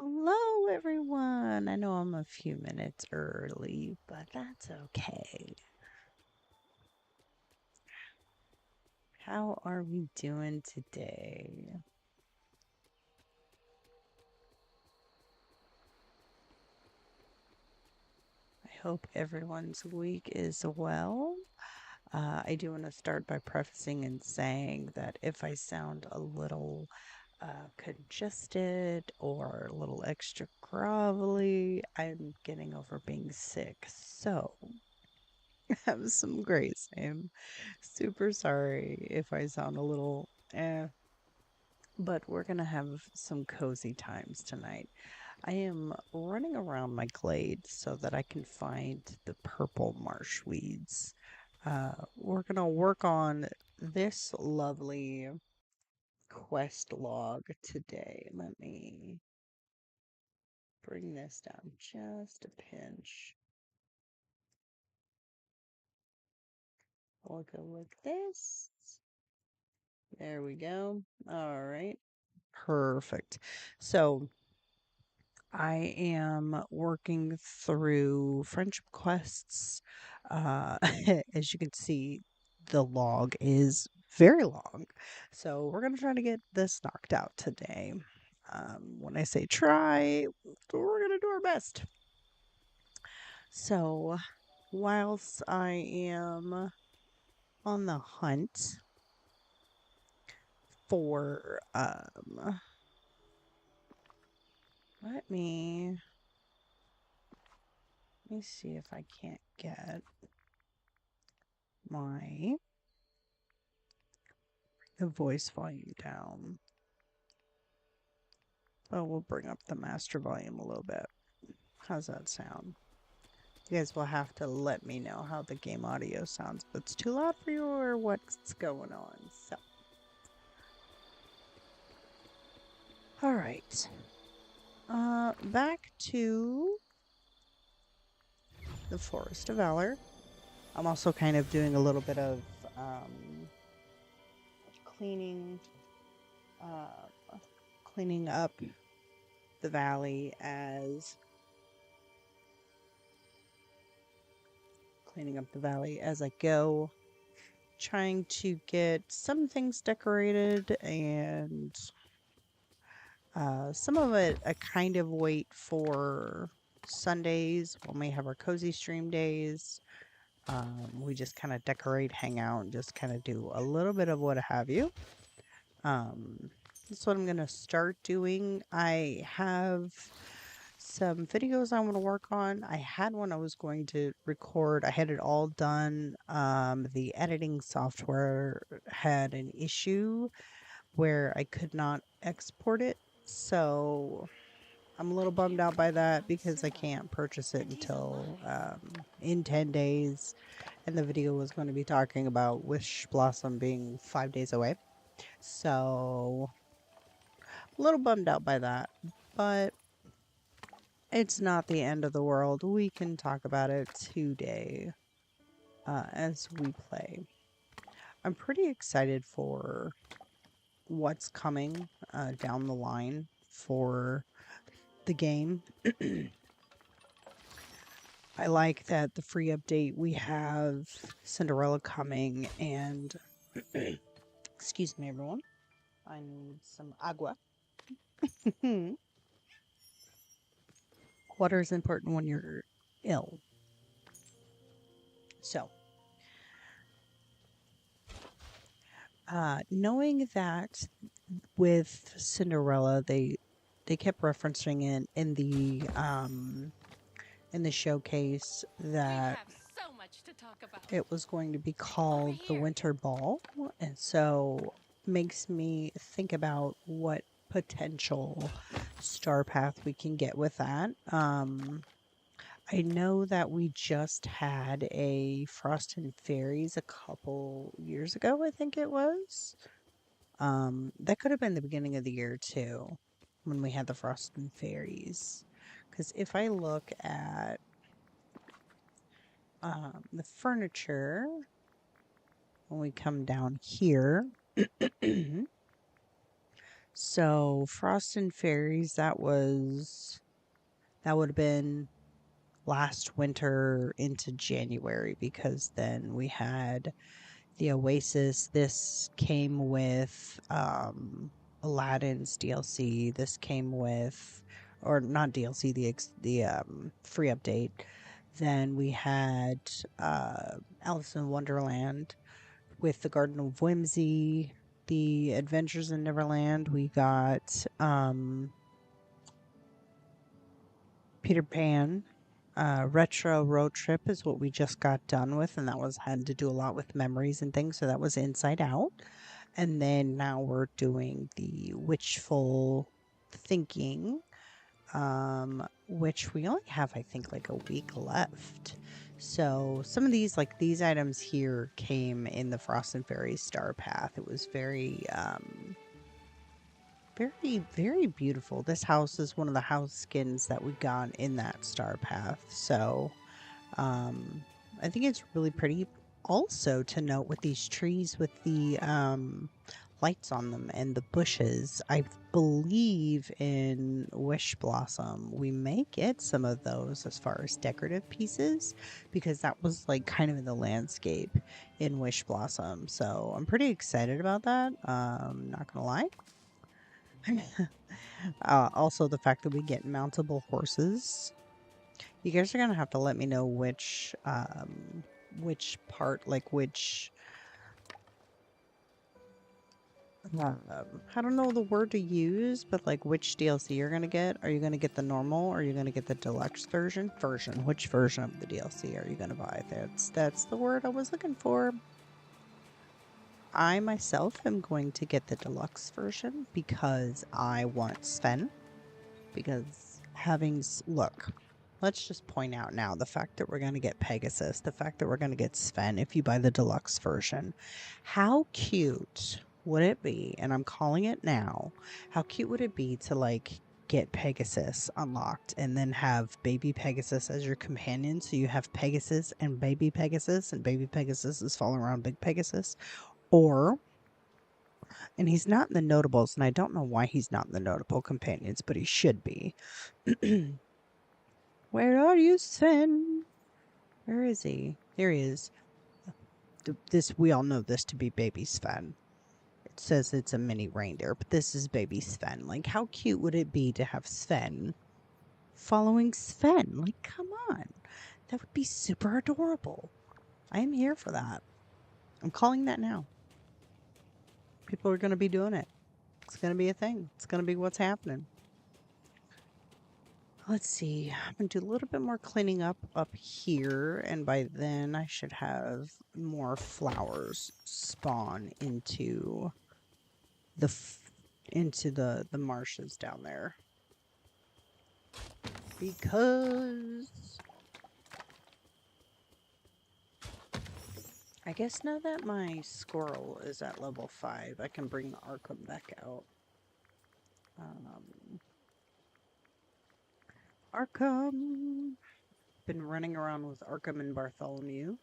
Hello, everyone. I know I'm a few minutes early, but that's okay. How are we doing today? I hope everyone's week is well. I do want to start by prefacing and saying that if I sound a little congested or a little extra grovelly, I'm getting over being sick. So have some grace. I'm super sorry if I sound a little but we're gonna have some cozy times tonight. I am running around my glade so that I can find the purple marsh weeds. We're gonna work on this lovely quest log today. Let me bring this down just a pinch. We'll go like this. There we go. All right. Perfect. So I am working through friendship quests. Uh, as you can see, the log is very long. So we're going to try to get this knocked out today. When I say try, we're going to do our best. So whilst I am on the hunt for, let me see if I can't get my the voice volume down. Oh, we'll bring up the master volume a little bit. How's that sound? You guys will have to let me know how the game audio sounds. If it's too loud for you or what's going on. So, all right. Back to the Forest of Valor. I'm also kind of doing a little bit of cleaning, cleaning up the valley as I go, trying to get some things decorated and some of it I kind of wait for Sundays when we have our cozy stream days. We just kind of decorate, hang out, and just kind of do a little bit of what have you. That's what I'm going to start doing. I have some videos I want to work on. I had one I was going to record. I had it all done. The editing software had an issue where I could not export it. So I'm a little bummed out by that because I can't purchase it until in 10 days. And the video was going to be talking about Wish Blossom being 5 days away. So a little bummed out by that. But it's not the end of the world. We can talk about it today as we play. I'm pretty excited for what's coming down the line for the game. I like that the free update we have Cinderella coming and excuse me everyone. I need some agua. Water is important when you're ill. So, knowing that with Cinderella, they kept referencing it in the showcase that it was going to be called the Winter Ball, and so makes me think about what potential star path we can get with that. I know that we just had a Frost and Fairies a couple years ago, I think it was. That could have been the beginning of the year too, when we had the Frost and Fairies. Because if I look at the furniture, when we come down here, So Frost and Fairies, that would have been last winter into January, because then we had the Oasis. This came with Aladdin's DLC. This came with, or not DLC, the free update. Then we had Alice in Wonderland with the Garden of Whimsy, the Adventures in Neverland. We got Peter Pan. Retro Road Trip is what we just got done with, and that was had to do a lot with memories and things. So that was Inside Out. And then now we're doing the Witchful Thinking, which we only have, I think, like a week left. So some of these, like these items here, came in the Frost and Fairies Star Path. It was very, very beautiful. This house is one of the house skins that we got in that Star Path. So I think it's really pretty. Also, to note with these trees with the lights on them and the bushes, I believe in Wish Blossom we may get some of those as far as decorative pieces, because that was like kind of in the landscape in Wish Blossom. So I'm pretty excited about that. Not gonna lie. Also, the fact that we get mountable horses. You guys are gonna have to let me know which part, like which, I don't know the word to use, but like which DLC you're gonna get. Are you gonna get the normal, or are you gonna get the deluxe version? Which version of the DLC are you gonna buy? That's the word I was looking for. I myself am going to get the deluxe version because I want Sven. Because look, let's just point out now the fact that we're going to get Pegasus, the fact that we're going to get Sven if you buy the deluxe version. How cute would it be? And I'm calling it now. How cute would it be to like get Pegasus unlocked and then have baby Pegasus as your companion? So you have Pegasus and baby Pegasus is following around big Pegasus. Or, and he's not in the notables, and I don't know why he's not in the notable companions, but he should be. Where are you, Sven? Where is he? There he is. We all know this to be baby Sven. It says it's a mini reindeer, but this is baby Sven. Like, how cute would it be to have Sven following Sven? Like, come on. That would be super adorable. I am here for that. I'm calling that now. People are going to be doing it. It's going to be a thing. It's going to be what's happening. Let's see. I'm going to do a little bit more cleaning up here, and by then I should have more flowers spawn into the marshes down there. Because I guess now that my squirrel is at level 5, I can bring Arkham back out. Arkham! Been running around with Arkham and Bartholomew.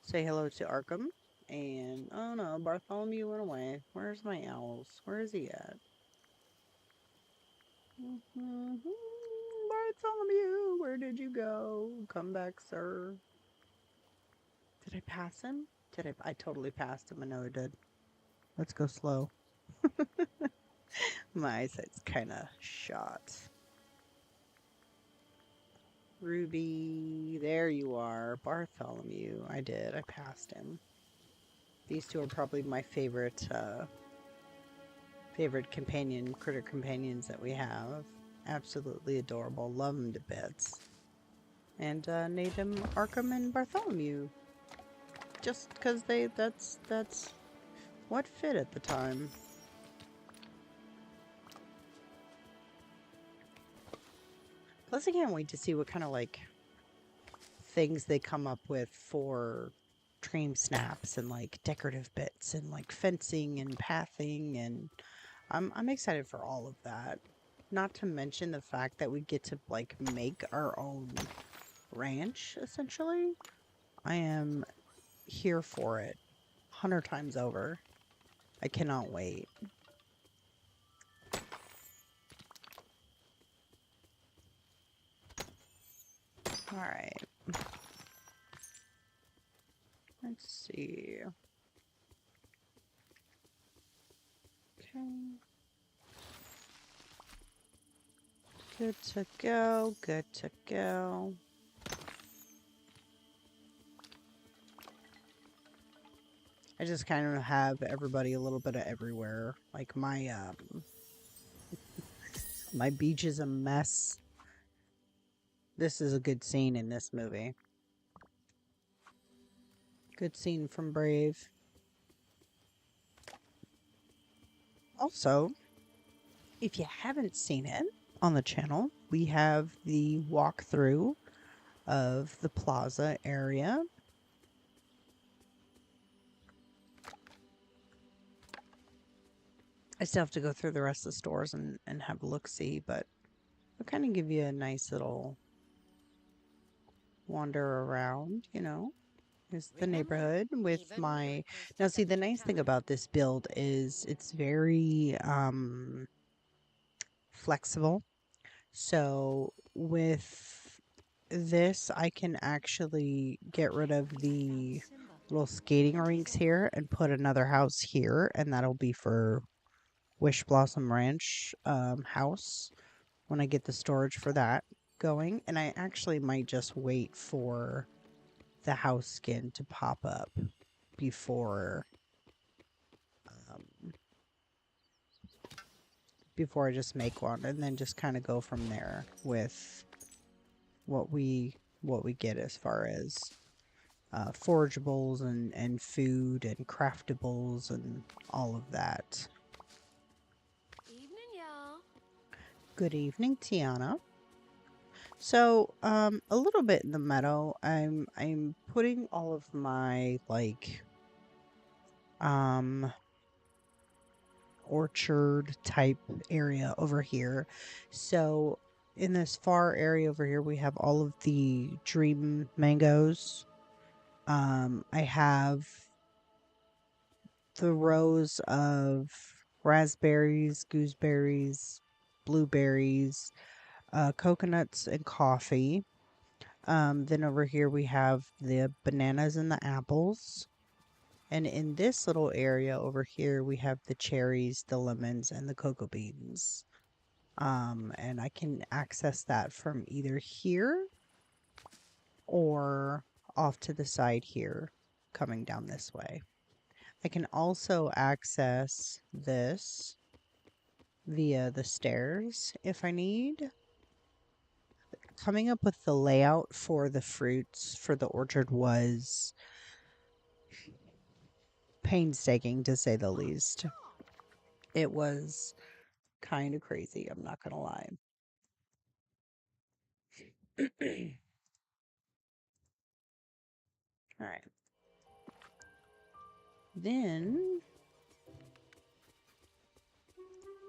Say hello to Arkham. And, oh no, Bartholomew went away. Where's my owls? Where is he at? Bartholomew, where did you go? Come back, sir. Did I pass him? I totally passed him. I know I did. Let's go slow. My eyesight's kind of shot. Ruby, there you are. Bartholomew, I did. I passed him. These two are probably my favorite critter companions that we have. Absolutely adorable. Love them to bits. And named them Arkham and Bartholomew. Just because that's what fit at the time. Plus, I can't wait to see what kind of like things they come up with for dream snaps and like decorative bits and like fencing and pathing, and I'm excited for all of that. Not to mention the fact that we get to like make our own ranch essentially. I am here for it 100 times over. I cannot wait. All right. Let's see. Okay. Good to go. Good to go. I just kind of have everybody a little bit of everywhere. Like my beach is a mess. This is a good scene in this movie. Good scene from Brave. Also, if you haven't seen it on the channel, we have the walkthrough of the plaza area. I still have to go through the rest of the stores and have a look-see, but I'll kind of give you a nice little wander around, you know. Here's the neighborhood with my... Now, see, the nice thing about this build is it's very flexible. So with this, I can actually get rid of the little skating rinks here and put another house here, and that'll be for Wish Blossom Ranch house when I get the storage for that going. And I actually might just wait for the house skin to pop up before before I just make one, and then just kind of go from there with what we get as far as forageables and food and craftables and all of that. Evening, y'all. Good evening, Tiana. So, a little bit in the meadow, I'm putting all of my like orchard type area over here. So in this far area over here, we have all of the dream mangoes. I have the rows of raspberries, gooseberries, blueberries, coconuts, and coffee. Then over here we have the bananas and the apples. And in this little area over here, we have the cherries, the lemons, and the cocoa beans. And I can access that from either here or off to the side here, coming down this way. I can also access this via the stairs if I need. Coming up with the layout for the fruits for the orchard was painstaking, to say the least. It was kind of crazy, I'm not gonna lie. All right. Then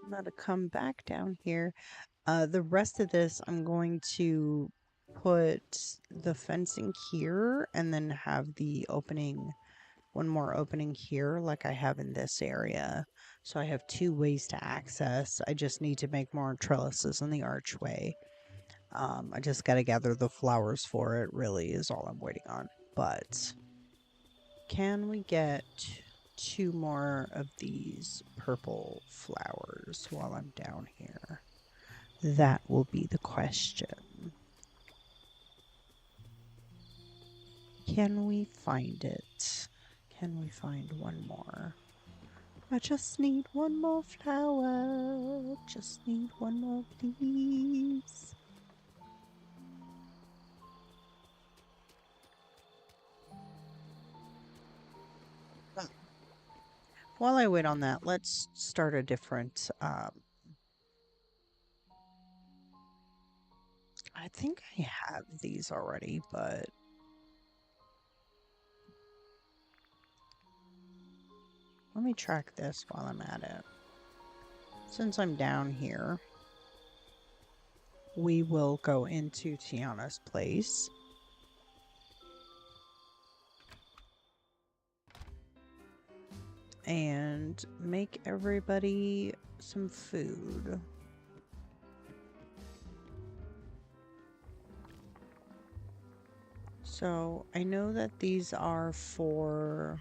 I'm going to come back down here. The rest of this, I'm going to put the fencing here and then have the opening, one more opening here like I have in this area. So I have two ways to access. I just need to make more trellises in the archway. I just got to gather the flowers for it, really, is all I'm waiting on. But can we get two more of these purple flowers while I'm down here? That will be the question. Can we find it? Can we find one more? I just need one more flower. Just need one more, please. While I wait on that, let's start a different... I think I have these already, but... Let me track this while I'm at it. Since I'm down here, we will go into Tiana's place. And make everybody some food. So I know that these are for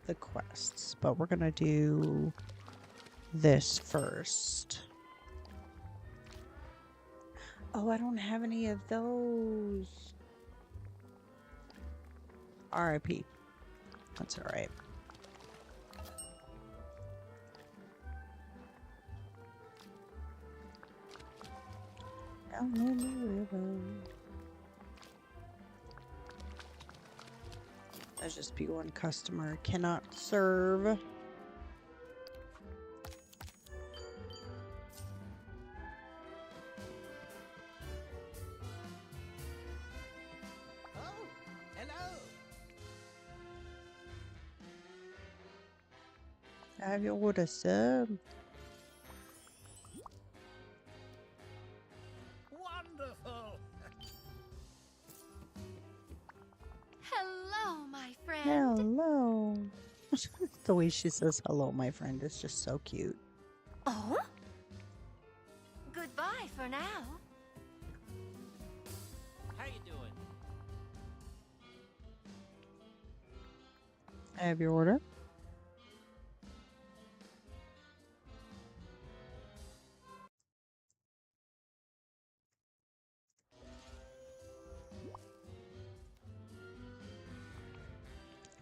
the quests, but we're gonna do this first. Oh, I don't have any of those. RIP. That's all right. Down in the river. That's just P1 customer cannot serve. Oh, hello. Have your order, sir. Wonderful. Hello, my friend. Hello. The way she says hello, my friend, is just so cute. Oh? Goodbye for now. How you doing? I have your order.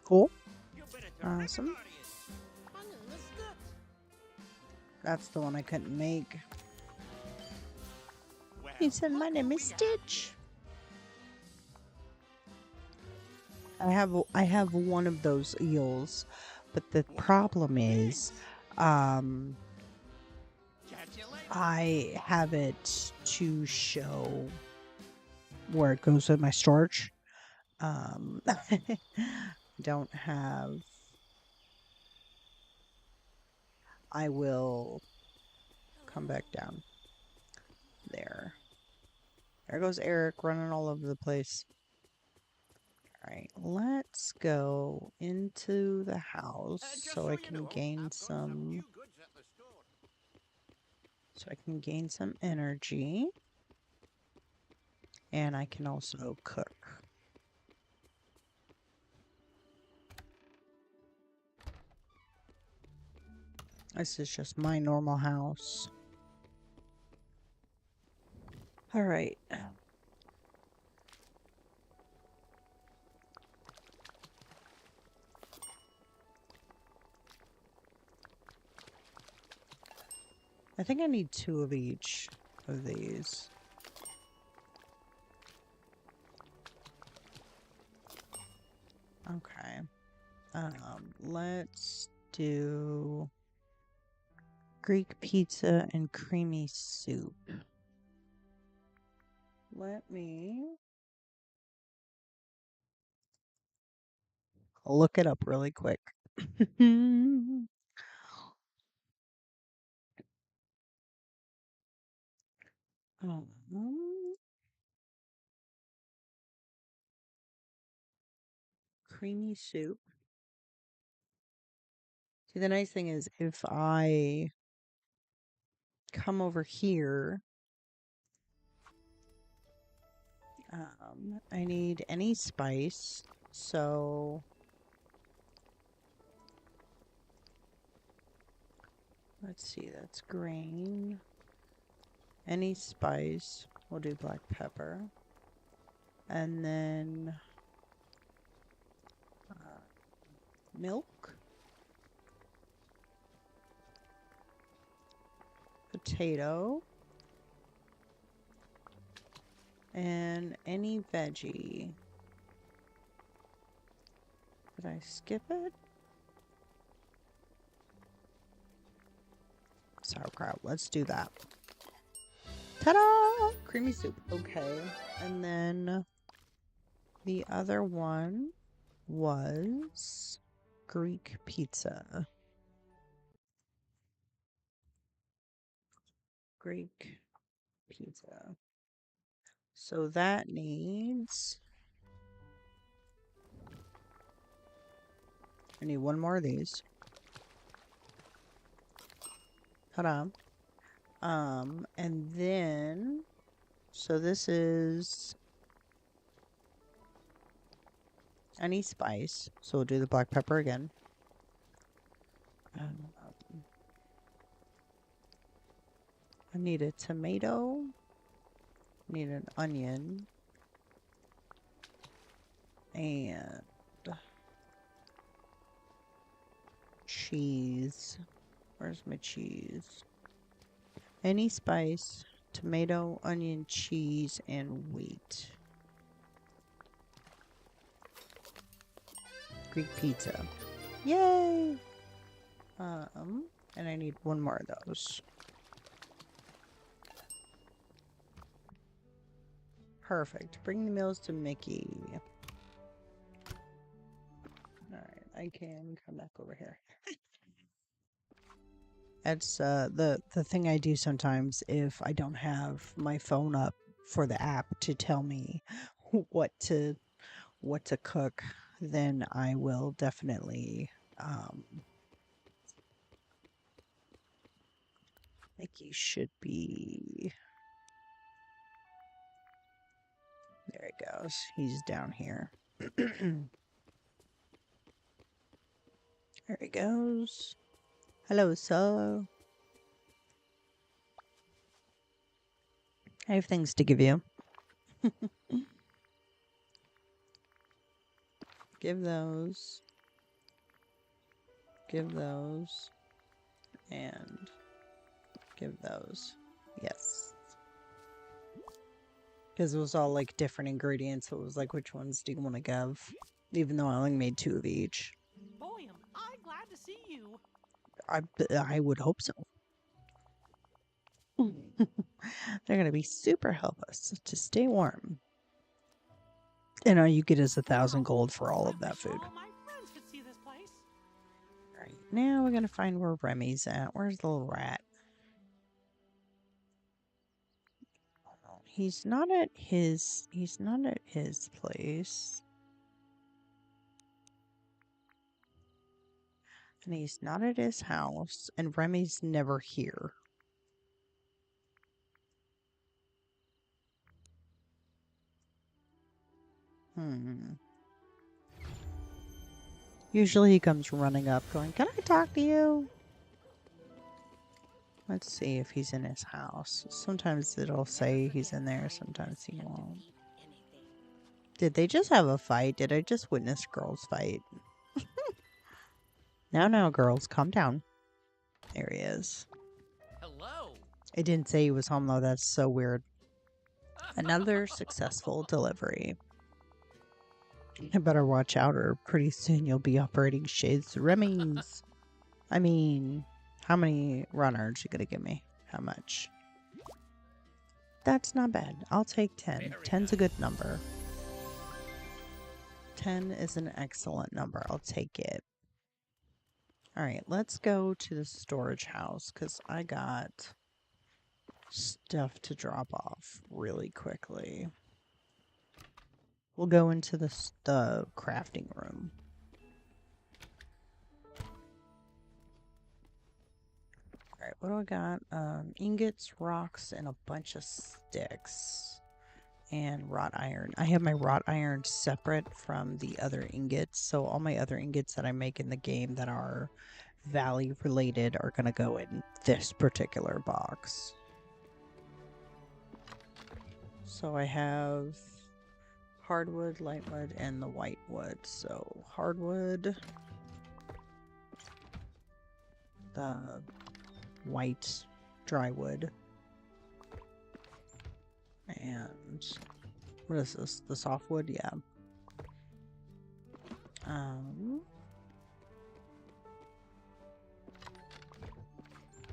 Cool. You better turn Awesome. everybody in. Understood. That's the one I couldn't make. Well, He said, my what name do is we have Stitch. I have one of those eels, but the here? problem Well, is, thanks. Catch you later. I have it to show where it goes in my storage. Don't have. I will come back down there. There goes Eric running all over the place. All right, let's go into the house Just so so I you can know, gain I've got some some. new goods at the store. So I can gain some energy, and I can also cook. This is just my normal house. All right. I think I need 2 of each of these. Okay. Let's do Greek pizza and creamy soup. Let me look it up really quick. Um, creamy soup. See, the nice thing is if I come over here, I need any spice. So let's see, that's green. Any spice. We'll do black pepper. And then milk. Potato. And any veggie. Did I skip it? Sauerkraut. Let's do that. Ta-da! Creamy soup. Okay. And then the other one was Greek pizza. Greek pizza. So that needs... I need one more of these. Ta-da. And then So this is any spice. So we'll do the black pepper again. Um, I need a tomato. Need an onion. And cheese. Where's my cheese? Any spice, tomato, onion, cheese, and wheat. Greek pizza. Yay! And I need one more of those. Perfect. Bring the meals to Mickey. Alright, I can come back over here. That's the thing I do sometimes if I don't have my phone up for the app to tell me what to cook, then I will definitely Mickey should be there he goes. He's down here. There he goes. Hello, sir. I have things to give you. Give those. Give those. And give those. Yes. Because it was all like different ingredients. So it was like, which ones do you want to give? Even though I only made 2 of each. Boy, am I glad to see you. I would hope so. They're going to be super helpless to stay warm. And all you get is 1,000 gold for all of that food. All my friends could see this place. Alright, now we're going to find where Remy's at. Where's the little rat? He's not at his place. And he's not at his house. And Remy's never here. Usually he comes running up going, "Can I talk to you?" Let's see if he's in his house. Sometimes it'll say he's in there, sometimes he won't. Did they just have a fight? Did I just witness girls fight? Now, girls, calm down. There he is. Hello. It didn't say he was home, though. That's so weird. Another successful delivery. I better watch out, or pretty soon you'll be operating Shades Remy's. I mean, how many runners are you gonna give me? How much? That's not bad. I'll take 10. 10's a good number. 10 is an excellent number. I'll take it. Alright, let's go to the storage house, because I got stuff to drop off really quickly. We'll go into the crafting room. Alright, what do I got? Ingots, rocks, and a bunch of sticks. And wrought iron. I have my wrought iron separate from the other ingots, so all my other ingots that I make in the game that are valley related are going to go in this particular box. So I have hardwood, lightwood, and the whitewood. So hardwood, the white drywood, and what is this? The softwood? Yeah.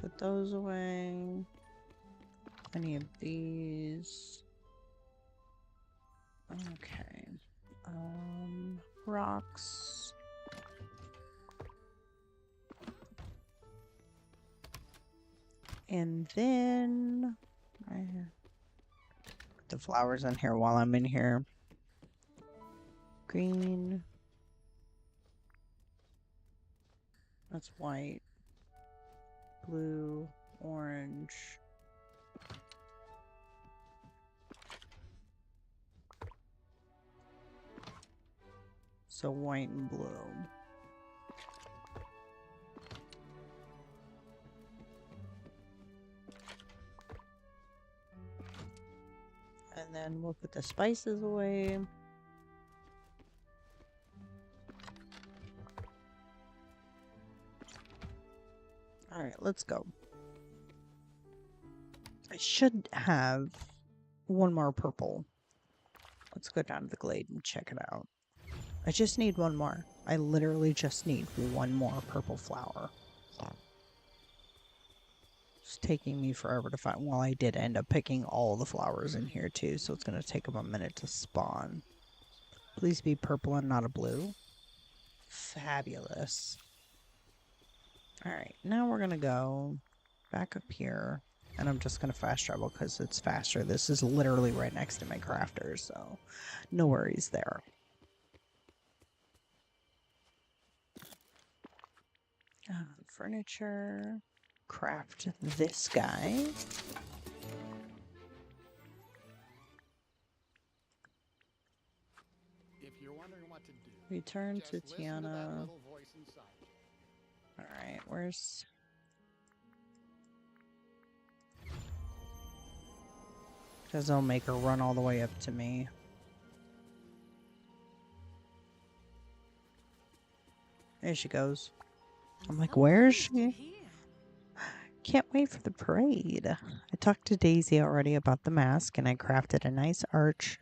Put those away. Any of these? Okay. Rocks. And then I put the flowers in here while I'm in here. Green. That's white. Blue, orange. So white and blue. And then we'll put the spices away. Alright, let's go. I should have one more purple. Let's go down to the glade and check it out. I just need one more. I literally just need one more purple flower. It's taking me forever to find. Well, I did end up picking all the flowers in here too, so it's going to take them a minute to spawn. Please be purple and not a blue. Fabulous. Alright, now we're going to go back up here. And I'm just going to fast travel because it's faster. This is literally right next to my crafter, so no worries there. Furniture. Craft this guy. If you're wondering what to do, Return to just listen to that Tiana. little voice inside you. Alright, where's... Because I'll make her run all the way up to me. There she goes. I'm like, where is she? Can't wait for the parade. I talked to Daisy already about the mask, and I crafted a nice arch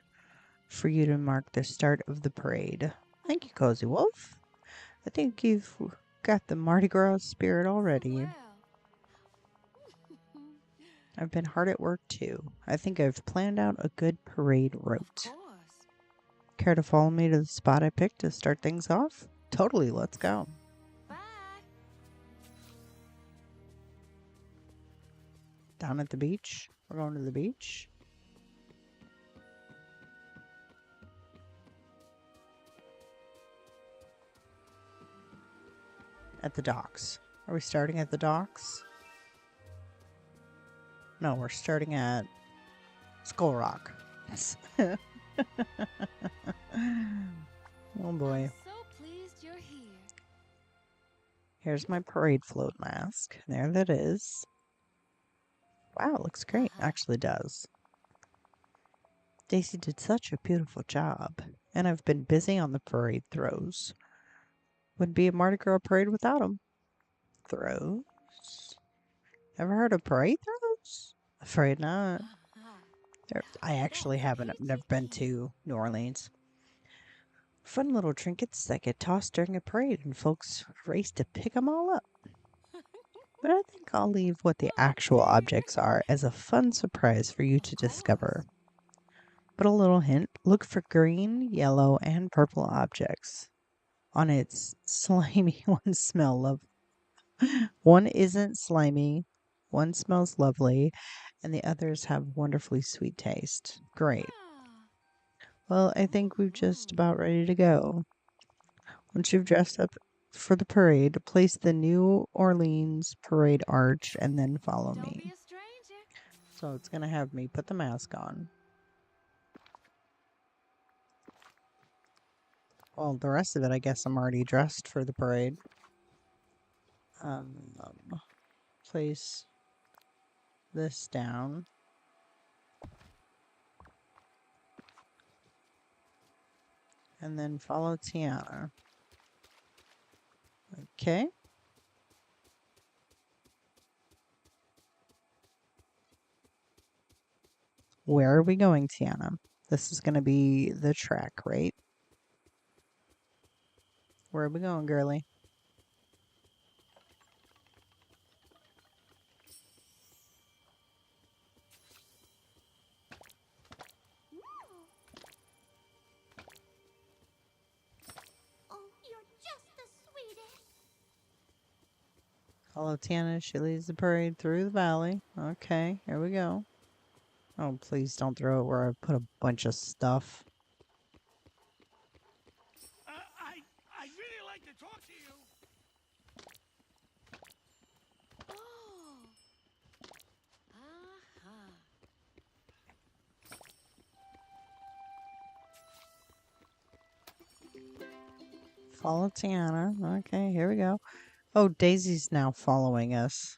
for you to mark the start of the parade. Thank you, Cozy Wolf. I think you've got the Mardi Gras spirit already. I've been hard at work too. I think I've planned out a good parade route. Care to follow me to the spot I picked to start things off? Totally, let's go. Bye. Down at the beach? We're going to the beach? At the docks. Are we starting at the docks? No, we're starting at Skull Rock. Yes. Oh boy. I'm so pleased you're here. Here's my parade float mask. There that is. Wow, it looks great. Actually does. Daisy did such a beautiful job. And I've been busy on the parade throws. Wouldn't be a Mardi Gras parade without them. Throws? Ever heard of parade throws? Afraid not. I actually haven't. I've never been to New Orleans. Fun little trinkets that get tossed during a parade and folks race to pick them all up. But I think I'll leave what the actual objects are as a fun surprise for you to discover. But a little hint, look for green, yellow, and purple objects. On its slimy one smell love. One isn't slimy, one smells lovely, and the others have wonderfully sweet taste. Great. Well, I think we're just about ready to go. Once you've dressed up for the parade, place the New Orleans parade arch and then follow Don't me. be a stranger. So it's going to have me put the mask on. Well, the rest of it, I guess I'm already dressed for the parade. Place this down. And then follow Tiana. Okay. Where are we going, Tiana? This is going to be the track, right? Where are we going, girly? Oh, you're just the sweetest. Follow Tiana. She leads the parade through the valley. Okay, here we go. Oh, please don't throw it where I put a bunch of stuff. I'd really like to talk to you. Oh. Uh-huh. Follow Tiana. Okay, here we go. Oh, Daisy's now following us.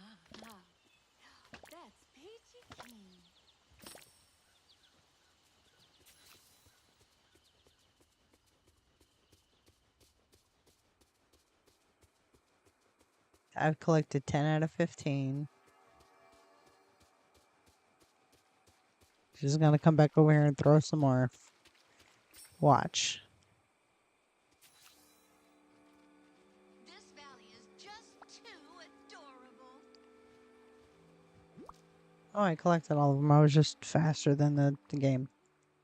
Ah, that's peachy keen. I've collected 10 out of 15. She's going to come back over here and throw some more. Watch. This valley is just too adorable. Oh, I collected all of them. I was just faster than the game.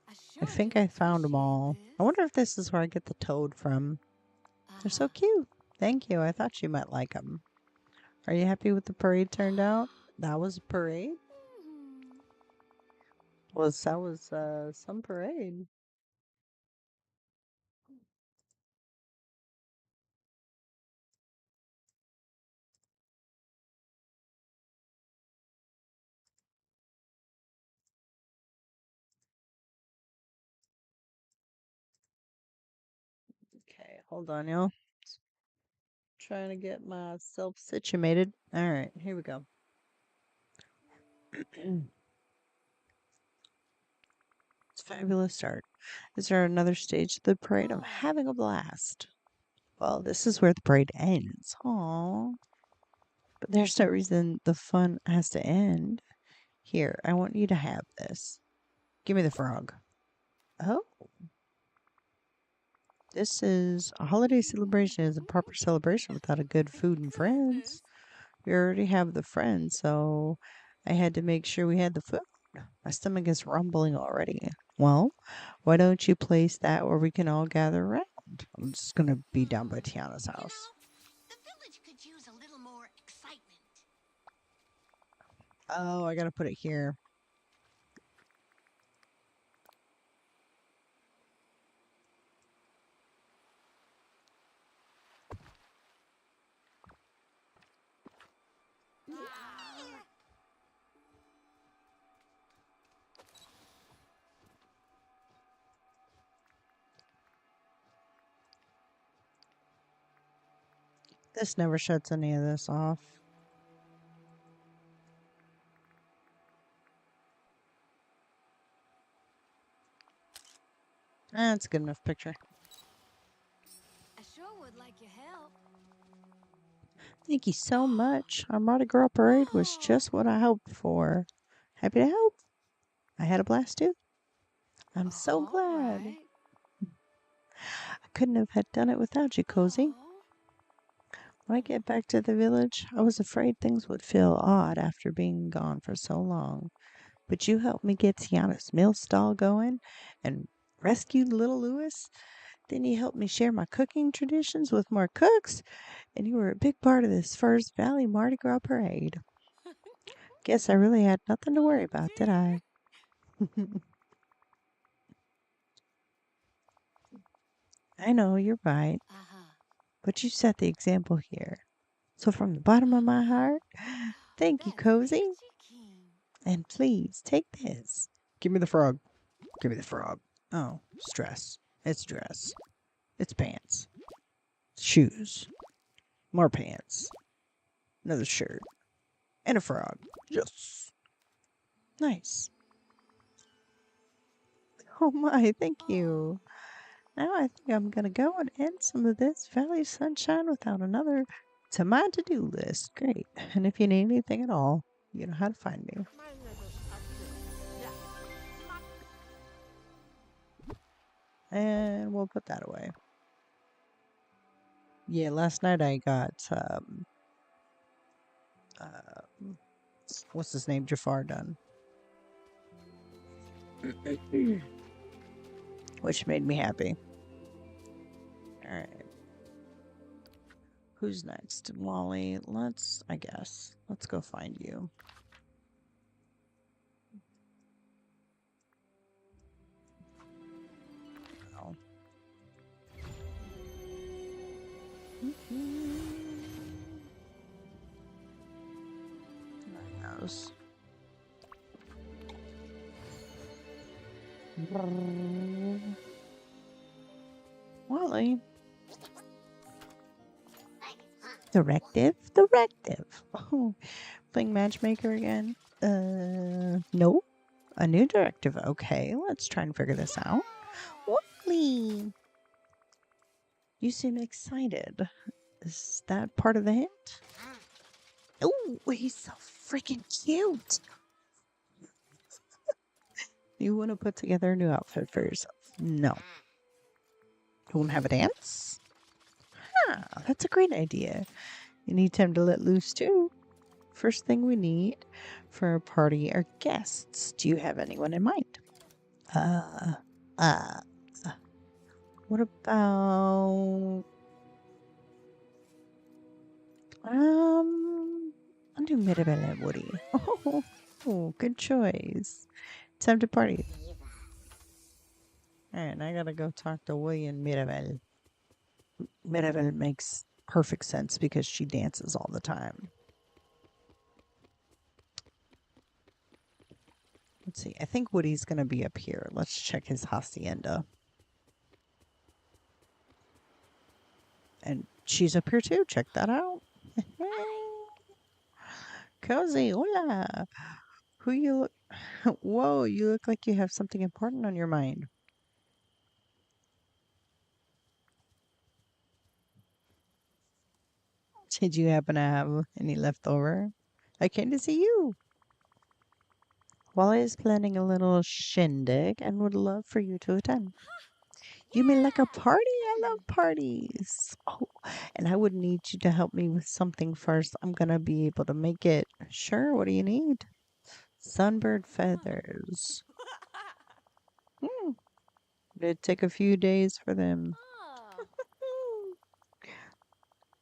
I I sure think do I found them appreciate all. I this. wonder if this is where I get the toad from. They're so cute. Thank you. I thought you might like them. Are you happy with the parade turned out? That was a parade? Hmm. That was some parade. Okay, hold on, y'all. Trying to get myself situated. All right, here we go. It's a fabulous start. Is there another stage of the parade? I'm Oh. having a blast. Well, this is where the parade ends. Aww. But there's no reason the fun has to end. Here, I want you to have this. Give me the frog. Oh, this is a holiday celebration is a proper celebration without a good food and Goodness. friends. We already have the friends, so I had to make sure we had the food. My stomach is rumbling already. Well, why don't you place that where we can all gather around? I'm just gonna be down by Tiana's You house. know, the village could use a little more excitement. Oh, I gotta put it here. This never shuts any of this off. That's a good enough picture. I sure would like your help. Thank you so much. Our Mardi Gras parade was Oh. just what I hoped for. Happy to help. I had a blast too. I'm so All glad. right. I couldn't have had done it without you, Cozy. Oh. When I get back to the village, I was afraid things would feel odd after being gone for so long. But you helped me get Tiana's meal stall going and rescued little Louis. Then you helped me share my cooking traditions with more cooks, and you were a big part of this first Valley Mardi Gras parade. Guess I really had nothing to worry Oh about, did dear. I? I know, you're right. Uh-huh. But you set the example here. So from the bottom of my heart, thank you, That's Cozy. peachy keen. And please take this. Give me the frog. Give me the frog. Oh, it's dress. It's dress. It's pants. Shoes. More pants. Another shirt. And a frog. Yes. Nice. Oh my, thank Oh. you. Now I think I'm gonna go and end some of this Valley Sunshine without another to my to-do list. Great. And if you need anything at all, you know how to find me. My neighbors are true. Yeah. And we'll put that away. Yeah, last night I got uh, what's his name? Jafar done. Which made me happy. Alright. Who's next? Wally. I guess. Let's go find you. Oh. My nose. Wally. Directive. Oh, playing matchmaker again? No. A new directive. Okay, let's try and figure this out. Wally, you seem excited. Is that part of the hint? Oh, he's so freaking cute. You want to put together a new outfit for yourself? No. You want to have a dance? Ah, that's a great idea. You need time to let loose too. First thing we need for a party are guests. Do you have anyone in mind? Uh, uh, what about I'll do Mirabelle and Woody. Oh, good choice. Time to party. Alright, I gotta go talk to Woody and Mirabelle. Mirabelle makes perfect sense because she dances all the time. Let's see. I think Woody's gonna be up here. Let's check his hacienda. And she's up here too. Check that out. Cozy, hola. Who you look? Whoa, you look like you have something important on your mind. Did you happen to have any left over? I came to see you. Wally is planning a little shindig and would love for you to attend. You mean like a party? I love parties. Oh, and I would need you to help me with something first. I'm gonna be able to make it. Sure, what do you need? Sunbird feathers. Hmm. It'd take a few days for them. Oh.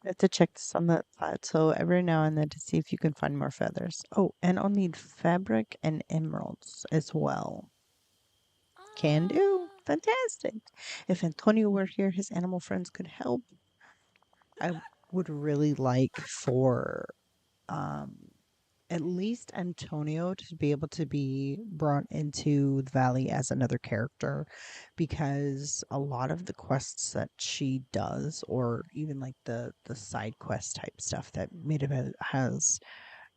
I have to check this on the plateau every now and then to see if you can find more feathers. Oh, and I'll need fabric and emeralds as well. Can do. Fantastic. If Antonio were here, his animal friends could help. I would really like for um, at least Antonio to be able to be brought into the valley as another character because a lot of the quests that she does or even like the side quest type stuff that Mirabel has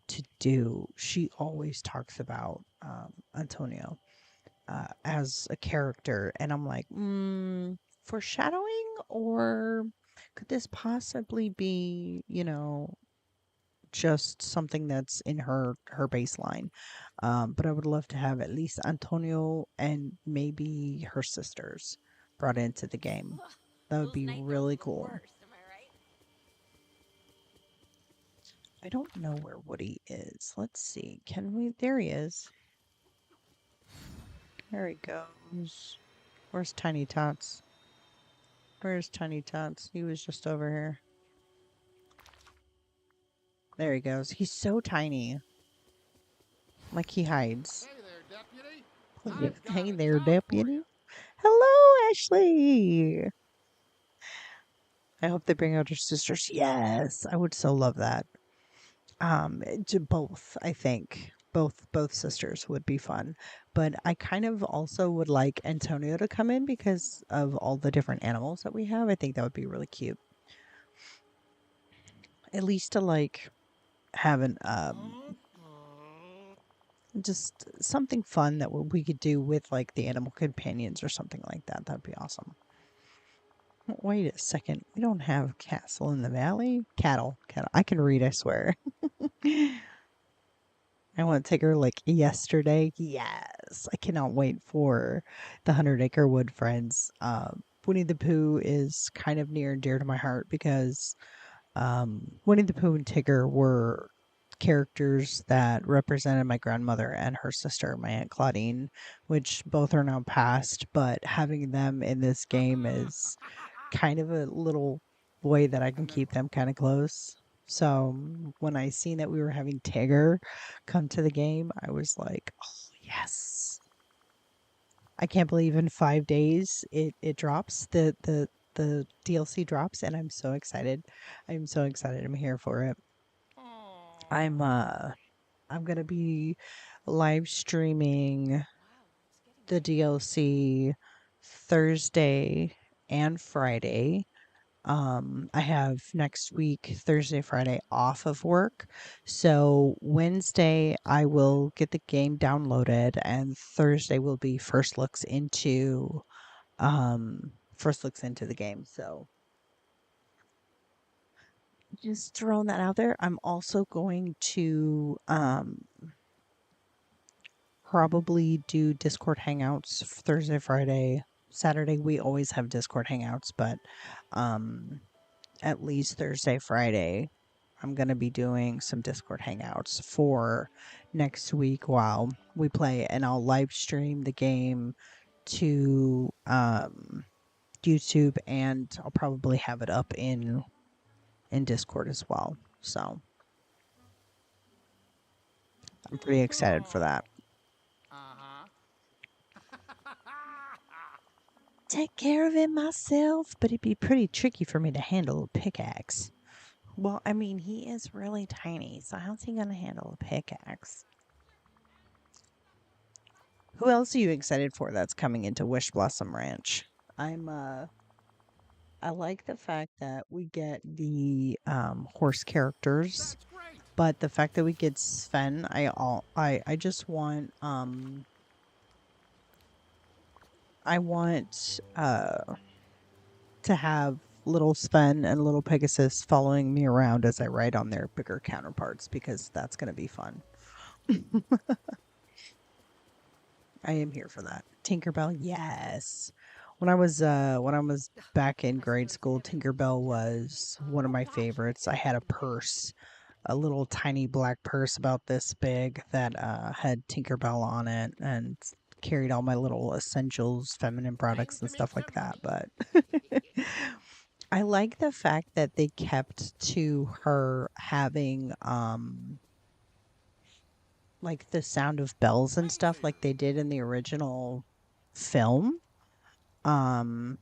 to do, she always talks about Antonio as a character, and I'm like, foreshadowing, or could this possibly be, just something that's in her baseline? But I would love to have at least Antonio and maybe her sisters brought into the game. That would Those be night throws are really the cool. worst, am I right? I don't know where Woody is. Let's see. Can we? There he is. There he goes. Where's Tiny Tots? Where's Tiny Tots? He was just over here. There he goes. He's so tiny. Like he hides. Hey there, deputy. Yeah. I've got Hey a there, job for deputy. you. Hello, Ashley. I hope they bring out her sisters. Yes, I would so love that. To both, I think. Both sisters would be fun. But I kind of also would like Antonio to come in because of all the different animals that we have. I think that would be really cute. At least to like have an just something fun that we could do with like the animal companions or something like that. That'd be awesome. Wait a second. We don't have castle in the valley. Cattle. I can read, I swear. I want to take her like yesterday. Yes. I cannot wait for the 100 Acre Wood Friends. Winnie the Pooh is kind of near and dear to my heart because Winnie the Pooh and Tigger were characters that represented my grandmother and her sister, my Aunt Claudine, which both are now passed, but having them in this game is kind of a little way that I can keep them kind of close. So when I seen that we were having Tigger come to the game, I was like, oh, yes. I can't believe in 5 days it drops. The DLC drops and I'm so excited. I'm so excited. I'm here for it. I'm I'm gonna be live streaming the DLC Thursday and Friday. I have next week, Thursday, Friday off of work. So Wednesday, I will get the game downloaded, and Thursday will be first looks into the game. So just throwing that out there. I'm also going to probably do Discord hangouts Thursday, Friday, Saturday. We always have Discord hangouts, but um at least Thursday, Friday, I'm going to be doing some Discord hangouts for next week while we play, and I'll live stream the game to YouTube, and I'll probably have it up in Discord as well. So I'm pretty excited for that. Uh-huh. Take care of it myself, but it'd be pretty tricky for me to handle a pickaxe. Well, I mean, he is really tiny, so how's he going to handle a pickaxe? Who else are you excited for that's coming into Wish Blossom Ranch? I like the fact that we get the horse characters, That's great. but the fact that we get Sven, I just want I want to have little Sven and little Pegasus following me around as I ride on their bigger counterparts, because that's going to be fun. I am here for that. Tinkerbell, yes. When I was back in grade school, Tinkerbell was one of my favorites. I had a purse, a little tiny black purse about this big that had Tinkerbell on it, and carried all my little essentials, feminine Time products and to make stuff some like that. money. But I like the fact that they kept to her having like the sound of bells and stuff like they did in the original film. Um,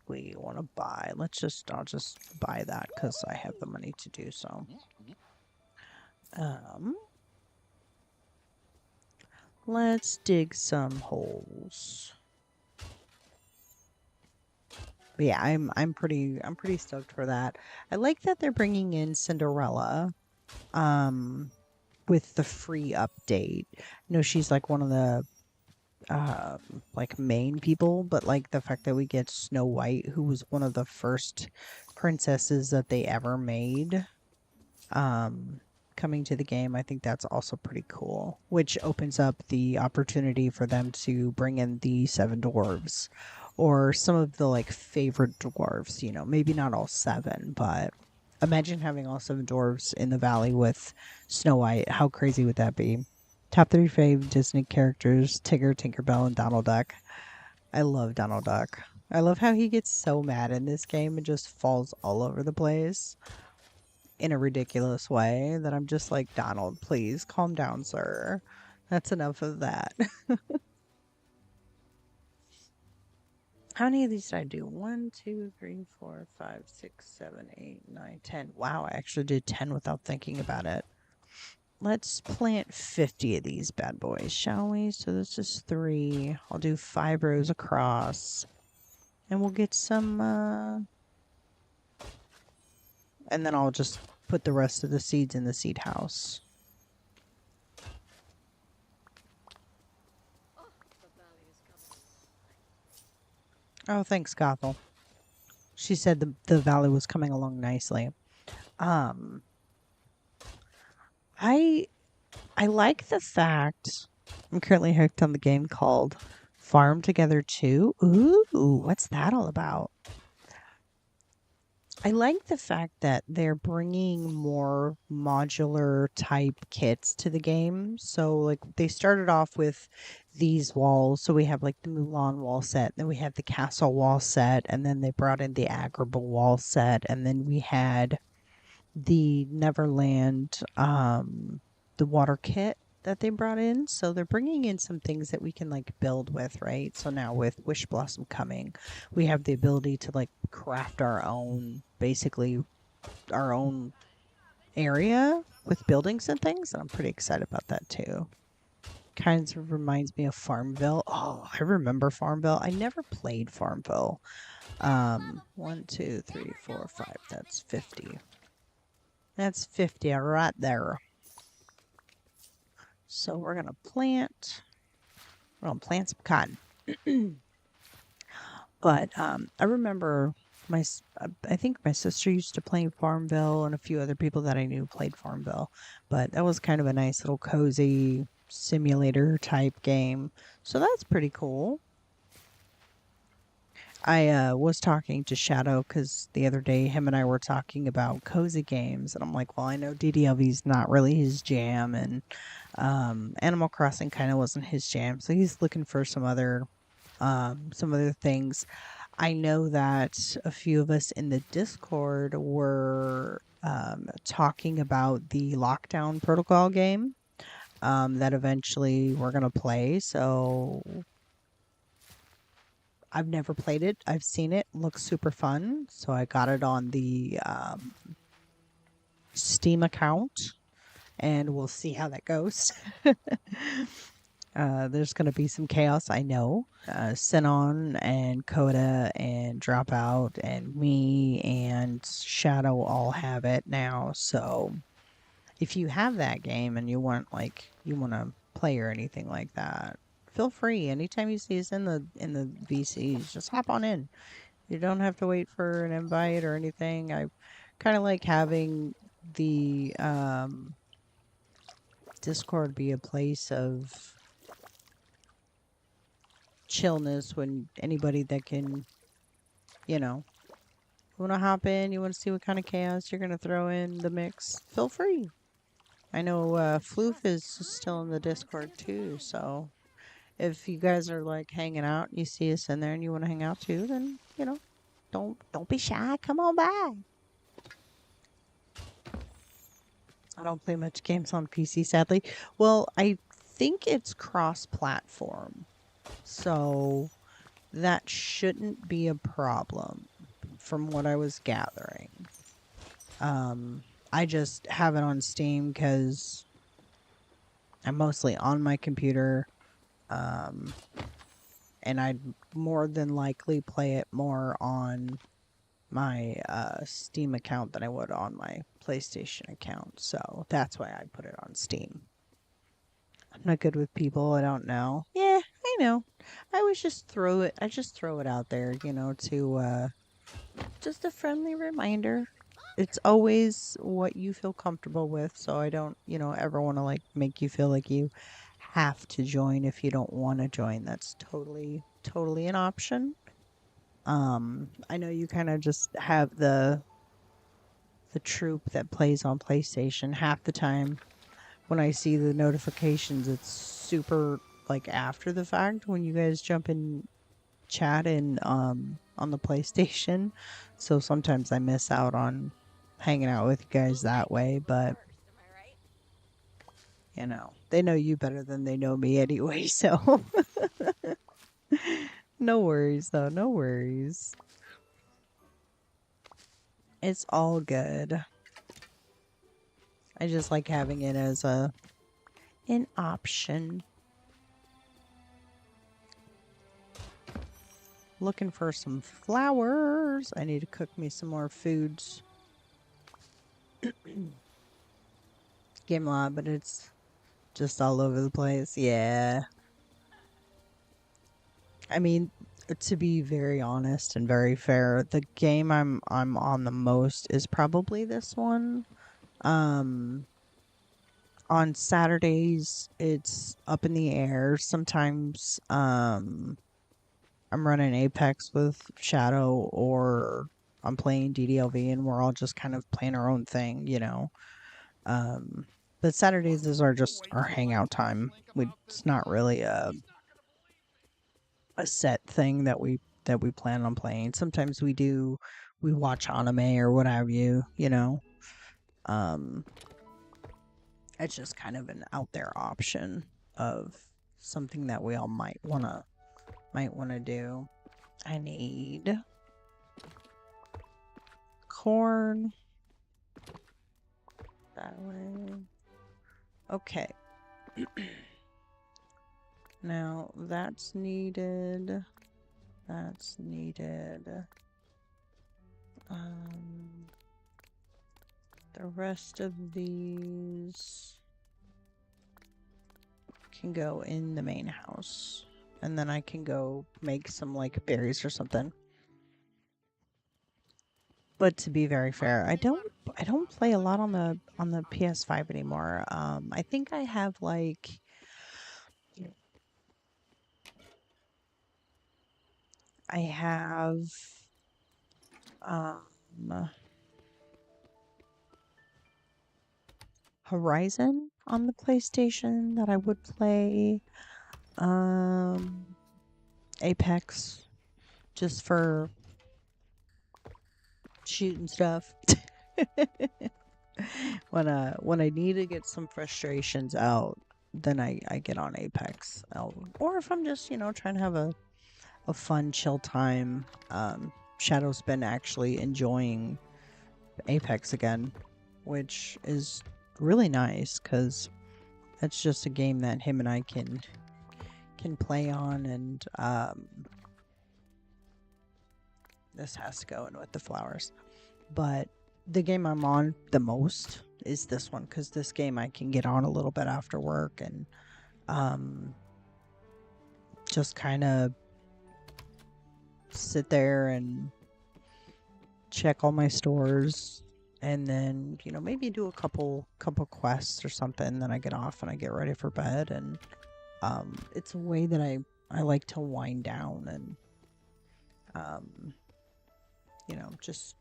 we want to buy. I'll just buy that because I have the money to do so. Um, let's dig some holes. But yeah, I'm pretty stoked for that. I like that they're bringing in Cinderella, um, with the free update. I know she's like one of the like main people, but like the fact that we get Snow White, who was one of the first princesses that they ever made, um coming to the game, I think that's also pretty cool, which opens up the opportunity for them to bring in the seven dwarves or some of the like favorite dwarves, maybe not all seven, but imagine having all seven dwarves in the valley with Snow White. How crazy would that be? Top 3 fave Disney characters: Tigger, Tinkerbell, and Donald Duck. I love Donald Duck. I love how he gets so mad in this game and just falls all over the place in a ridiculous way that I'm just like, Donald, please calm down, sir. That's enough of that. How many of these did I do? 1, 2, 3, 4, 5, 6, 7, 8, 9, 10. Wow, I actually did 10 without thinking about it. Let's plant 50 of these bad boys, shall we? So this is 3. I'll do 5 rows across. And we'll get some, and then I'll just put the rest of the seeds in the seed house. Oh, thanks, Gothel. She said the valley was coming along nicely. Um, I I like the fact I'm currently hooked on the game called Farm Together 2. Ooh, what's that all about? I like the fact that they're bringing more modular type kits to the game. So, like, they started off with these walls. So, we have like the Mulan wall set, then we had the castle wall set, and then they brought in the Agrabah wall set, and then we had the Neverland, the water kit that they brought in. So they're bringing in some things that we can like build with, right? So now with Wish Blossom coming, we have the ability to like craft our own, basically our own area with buildings and things. And I'm pretty excited about that too. Kind of reminds me of Farmville. Oh, I remember Farmville. I never played Farmville. Mama, 1, wait. 2, 3, Never 4, know 5. when. That's 50. That's 50 right there. So we're gonna plant. We're gonna plant some cotton. But I remember I think my sister used to play Farmville, and a few other people that I knew played Farmville. But that was kind of a nice little cozy simulator type game. So that's pretty cool. I was talking to Shadow because the other day him and I were talking about cozy games, and I'm like, well, I know DDLV's not really his jam, and Animal Crossing kind of wasn't his jam, so he's looking for some other things. I know that a few of us in the Discord were talking about the Lockdown Protocol game that eventually we're gonna play. So I've never played it. I've seen it. Looks super fun. So I got it on the Steam account, and we'll see how that goes. There's going to be some chaos, I know. Sinon and Coda and Dropout and me and Shadow all have it now. So if you have that game and you want to play or anything like that, feel free. Anytime you see us in the VCs, just hop on in. You don't have to wait for an invite or anything. I kind of like having the Discord be a place of chillness when anybody that can, you know, you want to hop in, you want to see what kind of chaos you're going to throw in the mix, feel free. I know Floof is still in the Discord too, so if you guys are like hanging out, you see us in there and you want to hang out too, then, don't be shy. Come on by. I don't play much games on PC, sadly. Well, I think it's cross-platform, so that shouldn't be a problem from what I was gathering. I just have it on Steam because I'm mostly on my computer, um, and I'd more than likely play it more on my Steam account than I would on my PlayStation account. So that's why I put it on Steam. I'm not good with people I don't know. Yeah, I know. I just throw it out there, to just a friendly reminder. It's always what you feel comfortable with, so I don't, ever want to like make you feel like you have to join if you don't want to join. That's totally an option. I know you kind of just have the troop that plays on PlayStation half the time. When I see the notifications, it's super like after the fact when you guys jump in chat and on the PlayStation. So sometimes I miss out on hanging out with you guys that way, but they know you better than they know me anyway, so no worries though, no worries. It's all good. I just like having it as an option. Looking for some flowers. I need to cook me some more foods. Game lot, but it's just all over the place. Yeah. I mean, to be very honest and very fair, the game I'm on the most is probably this one. Um on Saturdays it's up in the air. Sometimes I'm running Apex with Shadow, or I'm playing DDLV and we're all just kind of playing our own thing. Um but Saturdays is our hangout time. It's not really a set thing that we plan on playing. Sometimes we watch anime or what have you. Um it's just kind of an out there option of something that we all might wanna do. I need corn that way. Okay. Now that's needed. That's needed. The rest of these can go in the main house. And then I can go make some like berries or something. But to be very fair, I don't play a lot on the PS5 anymore. I think I have like I have um Horizon on the PlayStation that I would play. Um Apex just for shooting stuff. When I need to get some frustrations out, then I get on Apex. Or if I'm just, trying to have a fun chill time, Shadow's been actually enjoying Apex again, which is really nice cuz that's just a game that him and I can play on, and this has to go in with the flowers. But the game I'm on the most is this one because this game I can get on a little bit after work and um, just kind of sit there and check all my stores, and then maybe do a couple quests or something. Then I get off and I get ready for bed, and it's a way that I like to wind down and um, just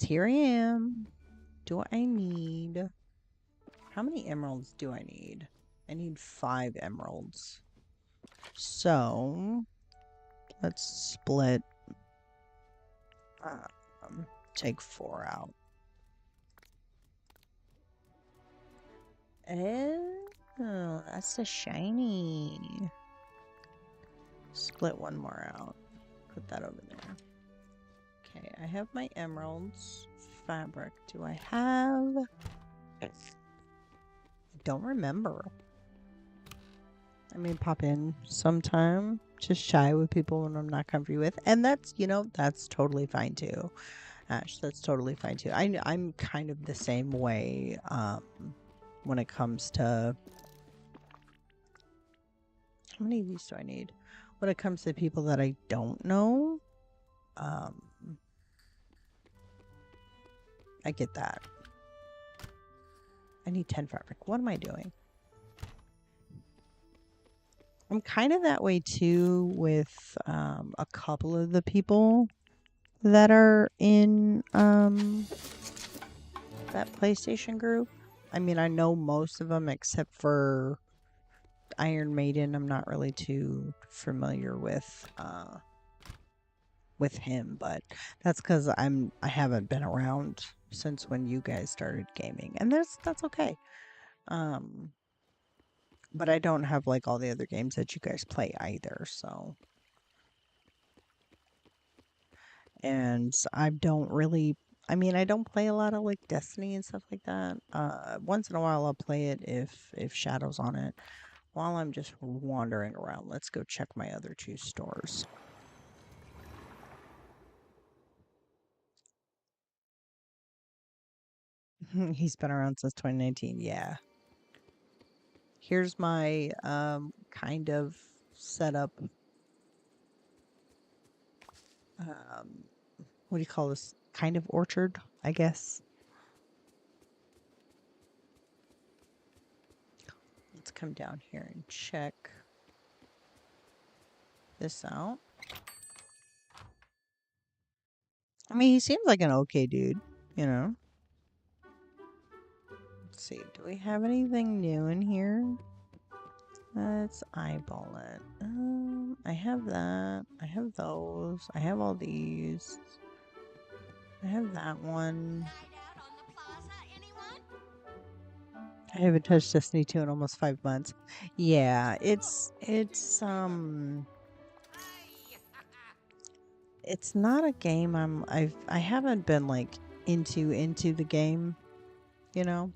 here I am. Do what I need. How many emeralds do I need? I need 5 emeralds. So, let's split, take 4 out. Oh, that's a shiny. Split one more out. Put that over there. Okay, I have my emeralds. Fabric, do I have? I don't remember. I may pop in sometime, just shy with people when I'm not comfy with, and that's totally fine too. Ash, that's totally fine too. I'm kind of the same way when it comes to how many of these do I need? When it comes to people that I don't know, um, I get that. I need 10 fabric. What am I doing? I'm kind of that way too with a couple of the people that are in that PlayStation group. I mean, I know most of them except for Iron Maiden. I'm not really too familiar with him, but that's because I haven't been around since when you guys started gaming, and that's okay. Um, but I don't have like all the other games that you guys play either, so. And I don't really, I mean, I don't play a lot of like Destiny and stuff like that. Once in a while I'll play it if Shadow's on it. While I'm just wandering around, let's go check my other 2 stores. He's been around since 2019. Yeah. Here's my kind of setup. What do you call this? Kind of orchard, I guess. Let's come down here and check this out. I mean, he seems like an okay dude, you know? Let's see, do we have anything new in here? Let's eyeball it. I have that. I have those. I have all these. I have that one. I haven't touched Destiny 2 in almost 5 months. Yeah, it's not a game I haven't been like into the game, you know?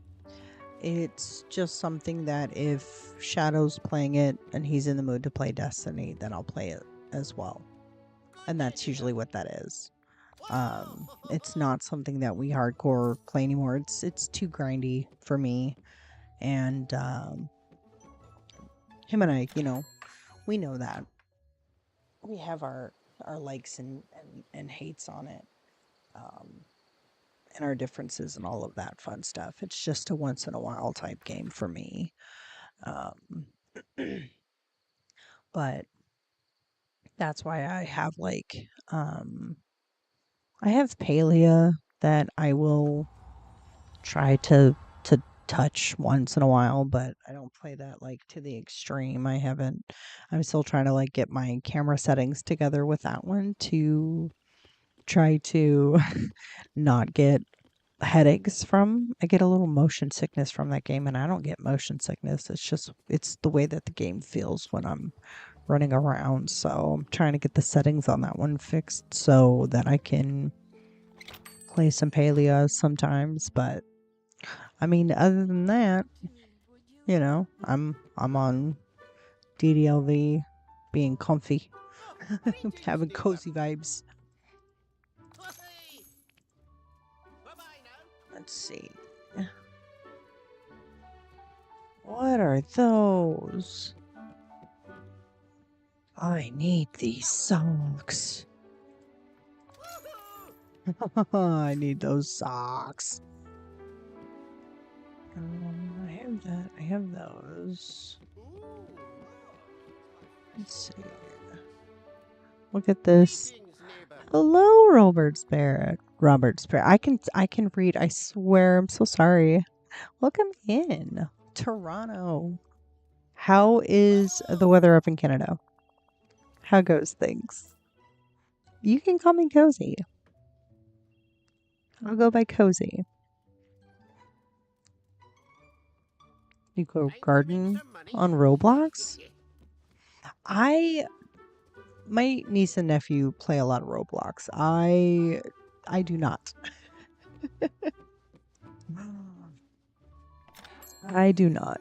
It's just something that if Shadow's playing it and he's in the mood to play Destiny, then I'll play it as well. And that's usually what that is. It's not something that we hardcore play anymore. It's too grindy for me. And him and I, we know that. We have our likes and hates on it. Um, and our differences and all of that fun stuff. It's just a once in a while type game for me. Um, but that's why I have I have Palea that I will try to touch once in a while, but I don't play that like to the extreme. I'm still trying to like get my camera settings together with that one to try to not get headaches from. I get a little motion sickness from that game, and I don't get motion sickness. It's the way that the game feels when I'm running around. So I'm trying to get the settings on that one fixed so that I can play some Palea sometimes. But I mean, other than that, I'm on DDLV, being comfy, having cozy vibes. Let's see. What are those? I need these socks. I need those socks. I have that. I have those. Let's see. Look at this. Hello, Robert Barrett. Robert Barrett. I can read. I swear. I'm so sorry. Welcome in, Toronto. How is the weather up in Canada? How goes things? You can call me Cozy. I'll go by Cozy. You go garden on Roblox? My niece and nephew play a lot of Roblox. I do not. I do not.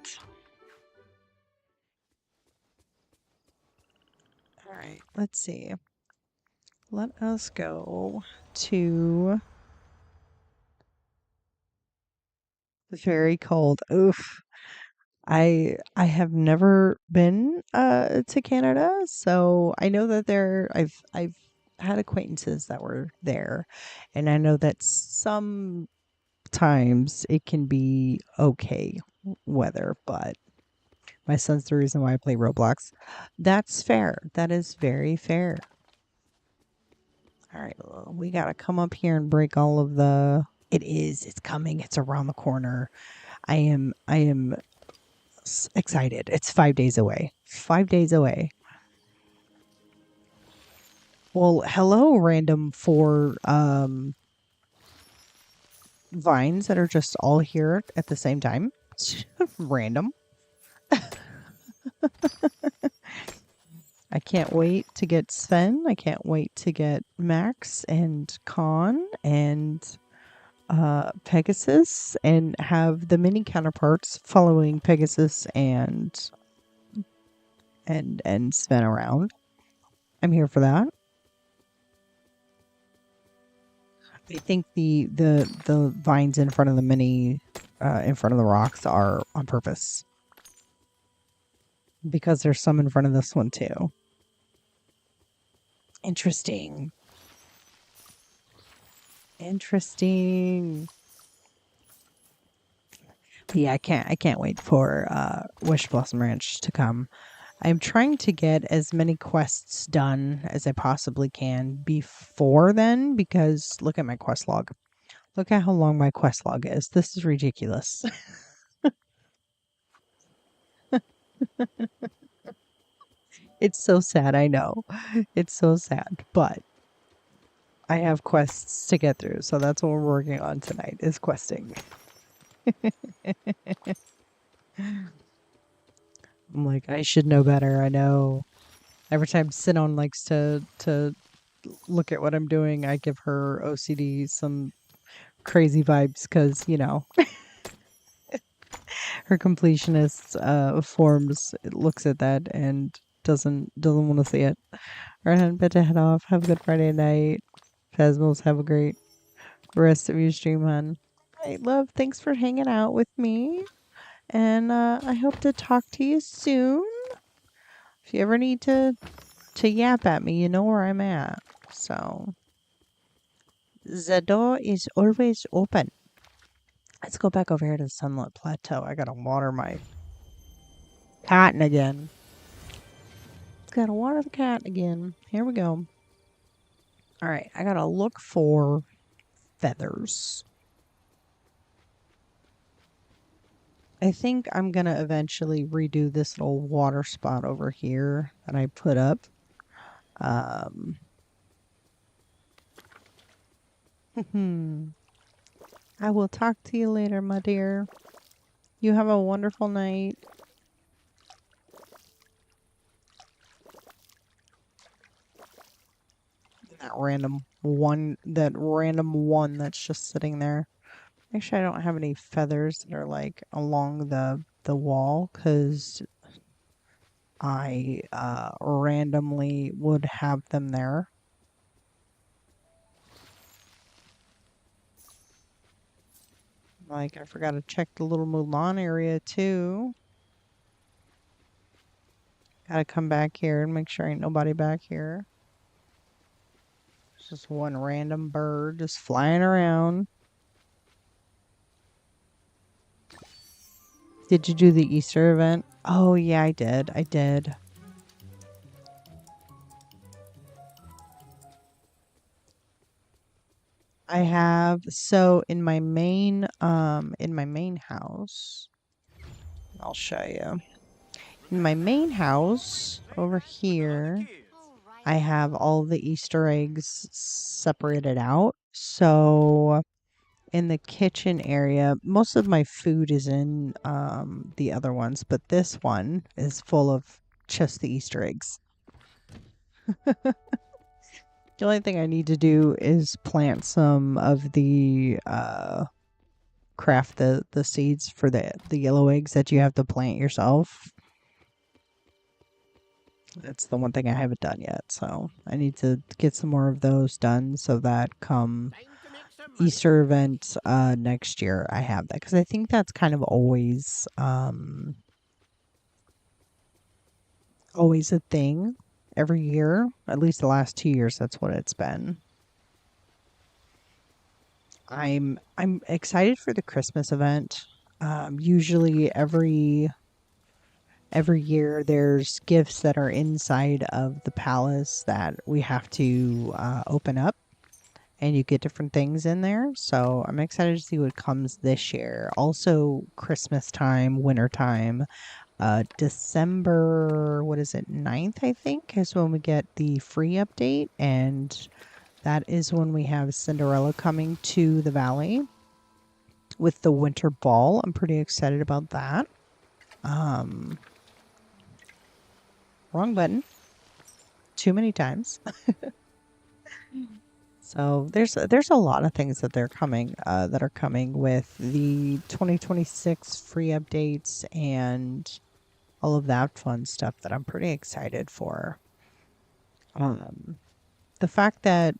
All right, let's see. Let us go to the very cold. Oof. I have never been to Canada, so I know that I've had acquaintances that were there, and I know that sometimes it can be okay weather, but my son's the reason why I play Roblox. That's fair. That is very fair. All right, well, we gotta come up here and break all of the. It is. It's coming. It's around the corner. I am excited. It's 5 days away. 5 days away. Well, hello, random four vines that are just all here at the same time. Random. I can't wait to get Sven. I can't wait to get Max and Con and Pegasus and have the mini counterparts following Pegasus and Sven around. I'm here for that. I think the vines in front of the mini in front of the rocks are on purpose because there's some in front of this one too. Interesting. Interesting. But yeah, I can't wait for Wish Blossom Ranch to come. I'm trying to get as many quests done as I possibly can before then because look at my quest log. Look at how long my quest log is. This is ridiculous. It's so sad, I know. It's so sad, but I have quests to get through, so that's what we're working on tonight is questing. I'm like, I should know better. I know. Every time Sinon likes to look at what I'm doing, I give her OCD some crazy vibes because her completionist forms looks at that and doesn't want to see it. All right, I'm about to head off. Have a good Friday night. Phasmos, have a great rest of your stream, hon. All right, love. Thanks for hanging out with me, and I hope to talk to you soon. If you ever need to yap at me, you know where I'm at. So the door is always open. Let's go back over here to the Sunlit Plateau. I gotta water my cotton again. Gotta water the cat again. Here we go. All right, I gotta look for feathers. I think I'm gonna eventually redo this little water spot over here that I put up. I will talk to you later, my dear. You have a wonderful night. That random one that's just sitting there. Actually, I don't have any feathers that are like along the wall because I randomly would have them there. Like I forgot to check the little Mulan area too. Gotta come back here and make sure ain't nobody back here. It's just one random bird just flying around. Did you do the Easter event? Oh yeah, I did. I did. I have so in my main house, I'll show you. In my main house over here, I have all the Easter eggs separated out. So in the kitchen area, most of my food is in the other ones, but this one is full of just the Easter eggs. The only thing I need to do is plant some of the craft the seeds for the yellow eggs that you have to plant yourself. That's the one thing I haven't done yet, so I need to get some more of those done so that come Easter event next year I have that because I think that's kind of always a thing every year. At least the last 2 years, that's what it's been. I'm excited for the Christmas event. Usually every year there's gifts that are inside of the palace that we have to open up, and you get different things in there. So I'm excited to see what comes this year. Also, Christmas time, winter time, December, what is it, 9th, I think, is when we get the free update. And that is when we have Cinderella coming to the valley with the winter ball. I'm pretty excited about that. Wrong button. Too many times. So there's a lot of things that are coming with the 2026 free updates and all of that fun stuff that I'm pretty excited for. The fact that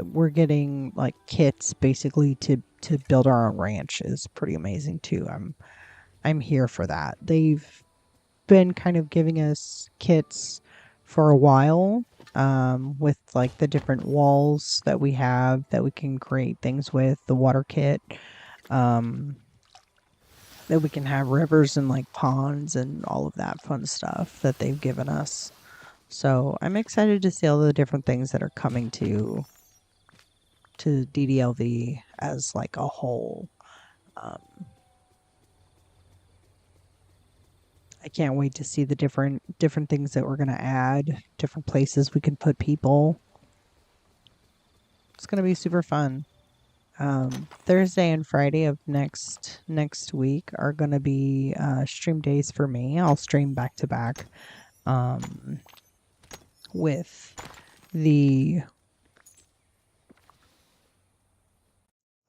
we're getting like kits basically to build our own ranch is pretty amazing too. I'm here for that. They've been kind of giving us kits for a while with like the different walls that we have that we can create things with, the water kit, that we can have rivers and like ponds and all of that fun stuff that they've given us. So I'm excited to see all the different things that are coming to DDLV as like a whole. I can't wait to see the different things that we're gonna add, different places we can put people. It's gonna be super fun. Thursday and Friday of next week are gonna be stream days for me. I'll stream back to back with the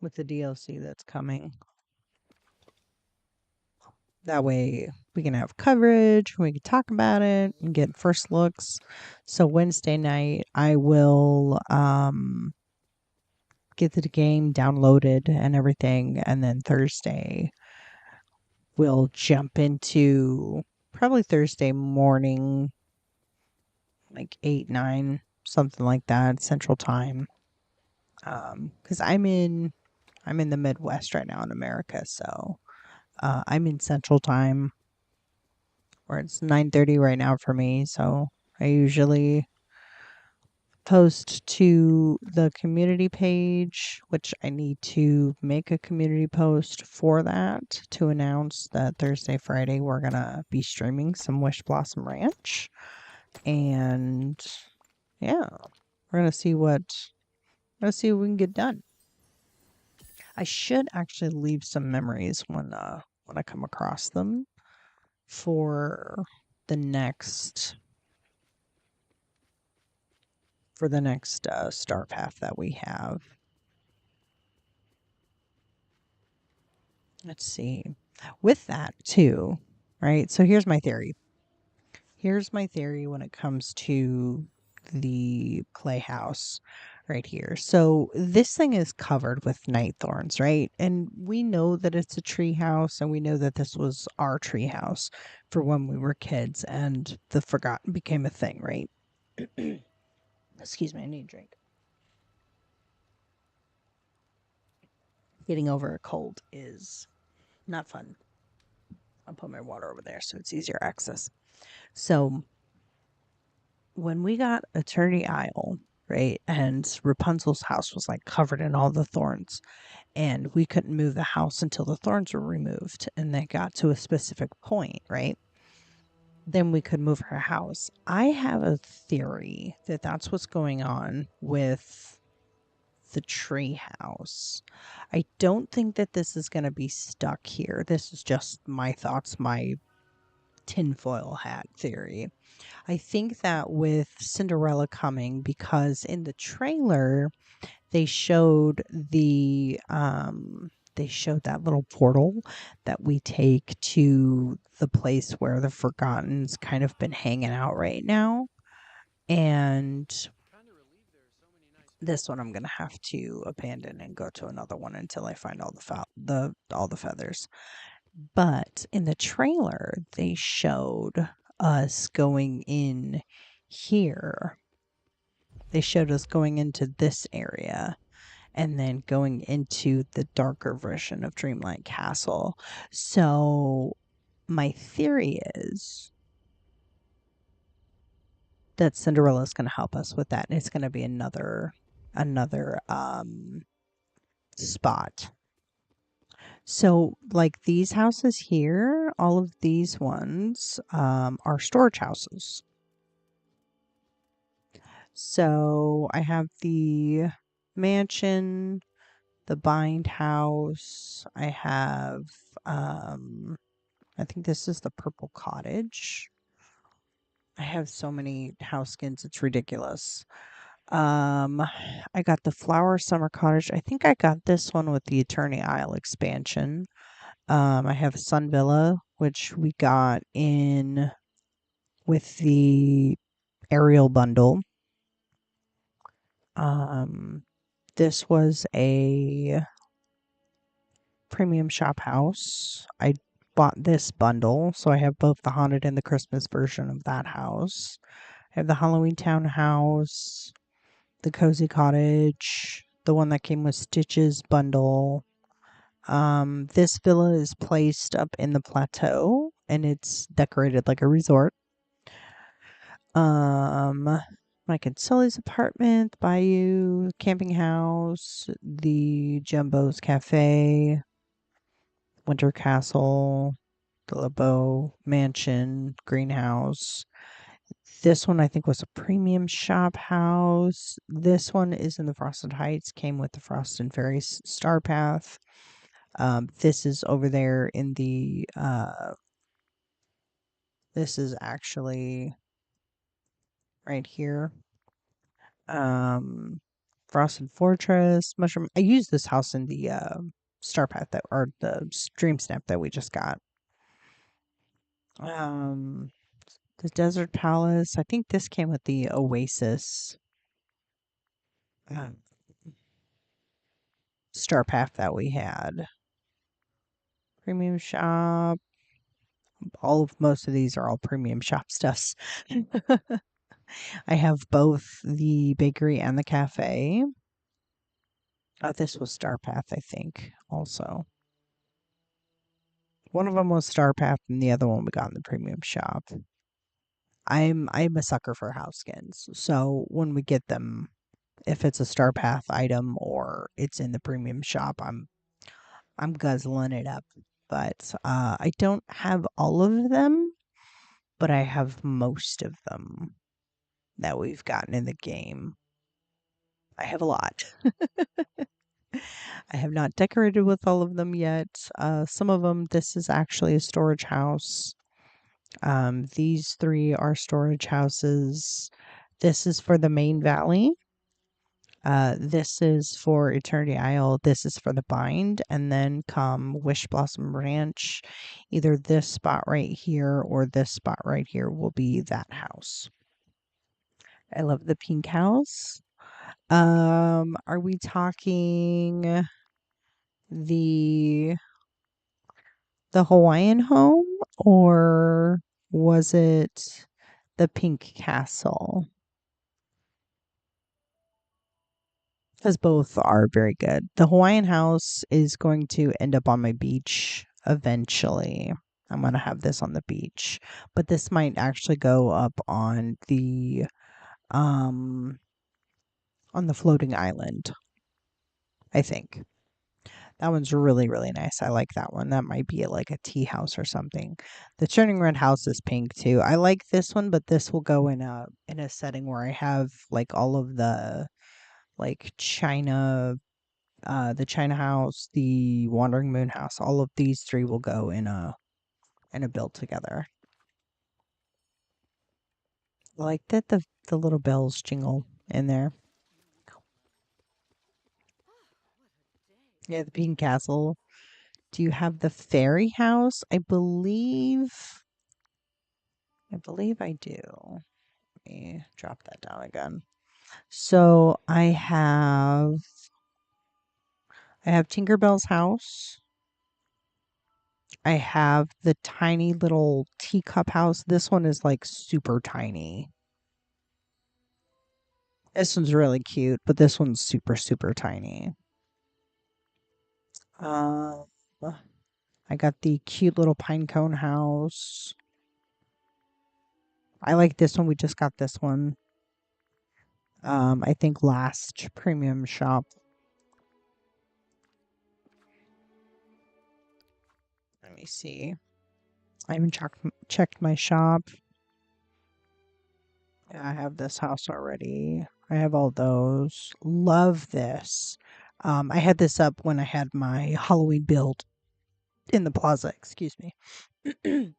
DLC that's coming. That way we can have coverage, we can talk about it and get first looks. So Wednesday night I will get the game downloaded and everything, and then Thursday we'll jump into probably Thursday morning, like 8, 9, something like that, Central Time. Because I'm in the Midwest right now in America, so I'm in Central Time, where it's 9:30 right now for me. So I usually post to the community page, which I need to make a community post for that to announce that Thursday, Friday, we're going to be streaming some Wish Blossom Ranch. And yeah, we're going to see what we can get done. I should actually leave some memories when I come across them for the next star path that we have. Let's see. With that too, right? So here's my theory. Here's my theory when it comes to the playhouse right here. So this thing is covered with night thorns, right? And we know that it's a tree house, and we know that this was our tree house for when we were kids and the forgotten became a thing, right? Excuse me, I need a drink. Getting over a cold is not fun. I'll put my water over there so it's easier access. So when we got Eternity Isle, right, and Rapunzel's house was like covered in all the thorns, and we couldn't move the house until the thorns were removed, and they got to a specific point, right? Then we could move her house. I have a theory that that's what's going on with the tree house. I don't think that this is going to be stuck here. This is just my thoughts, my tinfoil hat theory. I think that with Cinderella coming, because in the trailer they showed they showed that little portal that we take to the place where the Forgotten's kind of been hanging out right now. And this one I'm gonna have to abandon and go to another one until I find all the feathers. But in the trailer, they showed us going in here. They showed us going into this area and then going into the darker version of Dreamlight Castle. So my theory is that Cinderella is going to help us with that, and it's going to be another spot. So, like these houses here, all of these ones are storage houses. So I have the mansion, the bind house. I have, I think this is the purple cottage. I have so many house skins, it's ridiculous. I got the flower summer cottage. I think I got this one with the Eternity Isle expansion. I have Sun Villa, which we got in with the Ariel bundle. This was a premium shop house. I bought this bundle, so I have both the haunted and the Christmas version of that house. I have the Halloween townhouse, the cozy cottage, the one that came with Stitches bundle. This villa is placed up in the plateau, and it's decorated like a resort. Mike and Sully's apartment, Bayou, camping house, the Jumbo's Cafe, Winter Castle, the LeBeau Mansion, Greenhouse. This one I think was a premium shop house. This one is in the Frosted Heights, came with the Frost and Fairy Star Path. This is over there in the this is actually right here. Frosted Fortress, Mushroom. I used this house in the Star Path that or the Dream Snap that we just got. Um, the Desert Palace. I think this came with the Oasis uh, Star Path that we had. Premium shop. Most of these are all premium shop stuffs. I have both the bakery and the cafe. This was Star Path, I think, also. One of them was Star Path, and the other one we got in the premium shop. I'm a sucker for house skins, so when we get them, if it's a Star Path item or it's in the premium shop, I'm guzzling it up. But I don't have all of them, but I have most of them that we've gotten in the game. I have a lot. I have not decorated with all of them yet. Some of them, this is actually a storage house. These three are storage houses. This is for the main valley. This is for Eternity Isle. This is for the bind. And then come Wish Blossom Ranch. Either this spot right here or this spot right here will be that house. I love the pink house. Are we talking the Hawaiian home or was it the pink castle? Because both are very good. The Hawaiian house is going to end up on my beach eventually. I'm going to have this on the beach, but this might actually go up um on the floating island, I think. That one's really, really nice. I like that one. That might be like a tea house or something. The Turning Red house is pink too. I like this one, but this will go in a setting where I have like all of the like China, the China house, the Wandering Moon house. All of these three will go in a build together. I like that the little bells jingle in there. Yeah, the pink castle. Do you have the fairy house? I believe I do. Let me drop that down again. So I have Tinkerbell's house. I have the tiny little teacup house. This one is like super tiny. This one's really cute, but this one's super, super tiny. Um, I got the cute little pine cone house. I like this one. We just got this one. I think last premium shop. Let me see. I haven't checked my shop. Yeah, I have this house already. I have all those. Love this. I had this up when I had my Halloween build in the plaza. Excuse me. That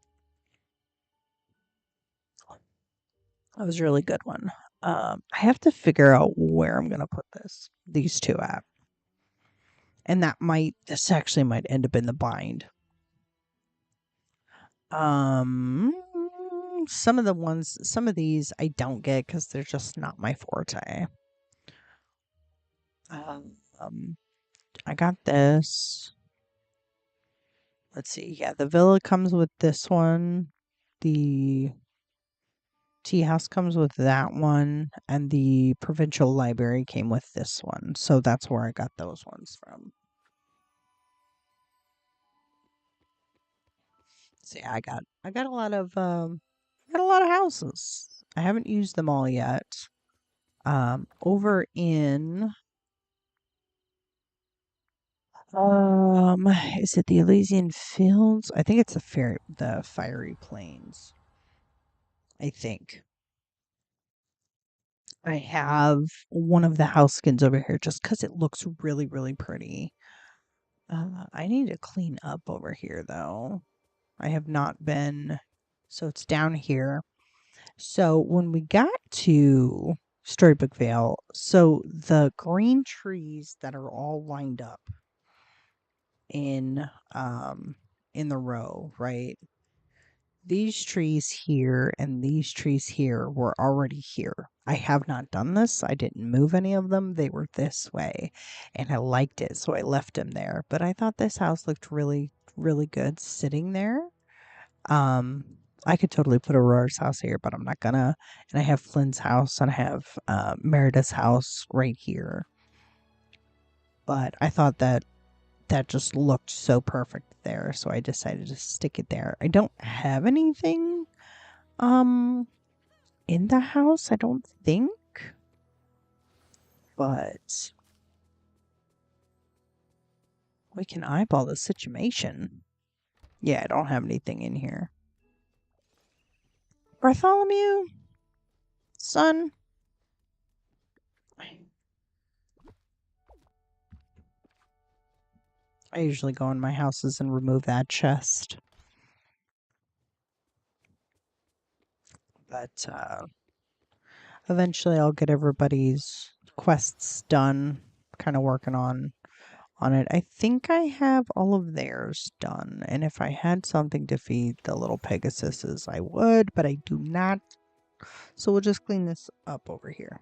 was a really good one. I have to figure out where I'm gonna put these two at, and this actually might end up in the bind. Um, some of these I don't get because they're just not my forte. Um, I got this. Let's see. Yeah, the villa comes with this one. The tea house comes with that one, and the provincial library came with this one. So that's where I got those ones from. See, I got a lot of houses. I haven't used them all yet. Over in is it the Elysian Fields? I think it's the Fiery Plains. I think. I have one of the house skins over here just because it looks really, really pretty. I need to clean up over here though. I have not been, so it's down here. So when we got to Storybook Vale, so the green trees that are all lined up in um in the row, right? these trees here and these trees here were already here. I have not done this. I didn't move any of them. They were this way and I liked it, so I left them there. But I thought this house looked really, really good sitting there. Um, I could totally put Aurora's house here, but I'm not gonna. And I have Flynn's house and I have Merida's house right here. But I thought that that just looked so perfect there, so I decided to stick it there. I don't have anything um in the house, I don't think, but we can eyeball the situation. Yeah, I don't have anything in here. Bartholomew, son. I usually go in my houses and remove that chest. But eventually I'll get everybody's quests done. Kind of working on it. I think I have all of theirs done. And if I had something to feed the little Pegasuses, I would, but I do not. So we'll just clean this up over here.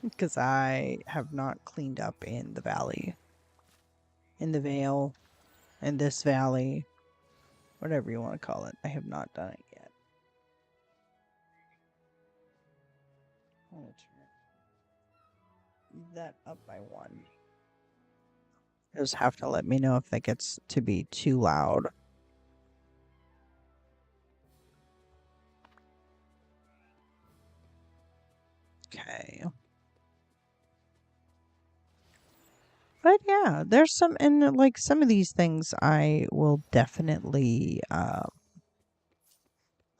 Because I have not cleaned up in the valley. In the vale. In this valley. Whatever you want to call it. I have not done it yet. I'll turn that up by one. You just have to let me know if that gets to be too loud. Okay. But yeah, there's some, and like some of these things I will definitely,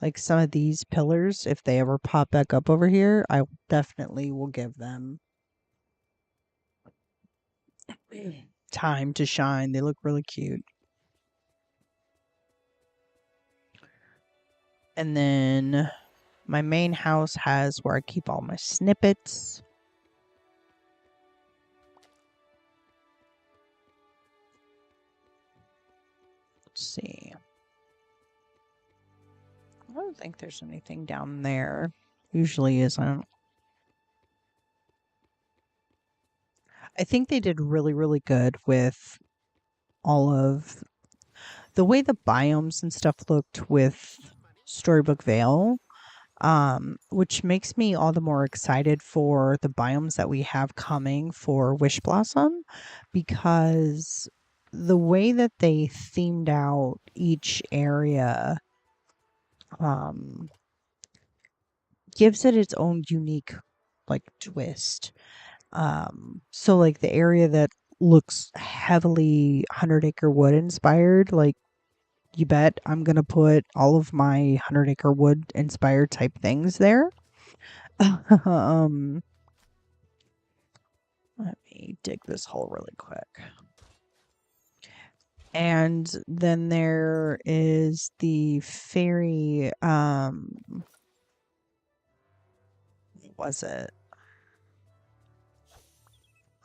like some of these pillars, if they ever pop back up over here, I definitely will give them time to shine. They look really cute. And then my main house has where I keep all my snippets. Let's see. I don't think there's anything down there. Usually isn't. I think they did really, really good with all of the way the biomes and stuff looked with Storybook Vale, which makes me all the more excited for the biomes that we have coming for Wish Blossom, because the way that they themed out each area gives it its own unique like twist. So like the area that looks heavily 100 Acre Wood inspired, like you bet I'm gonna put all of my 100 Acre Wood inspired type things there. um, Let me dig this hole really quick. And then there is the fairy. What was it?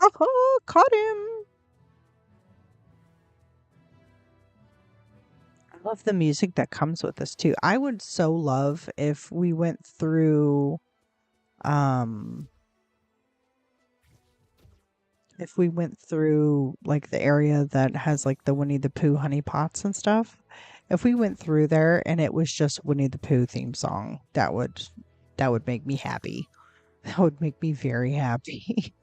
Oh, caught him! I love the music that comes with this too. I would so love if we went through um like the area that has like the Winnie the Pooh honey pots and stuff. If we went through there and it was just Winnie the Pooh theme song, that would make me happy. That would make me very happy.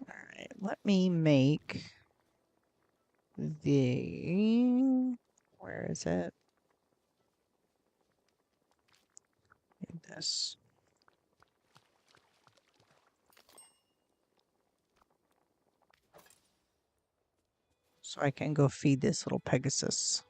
All right, let me make the where is it? Make this. So I can go feed this little Pegasus.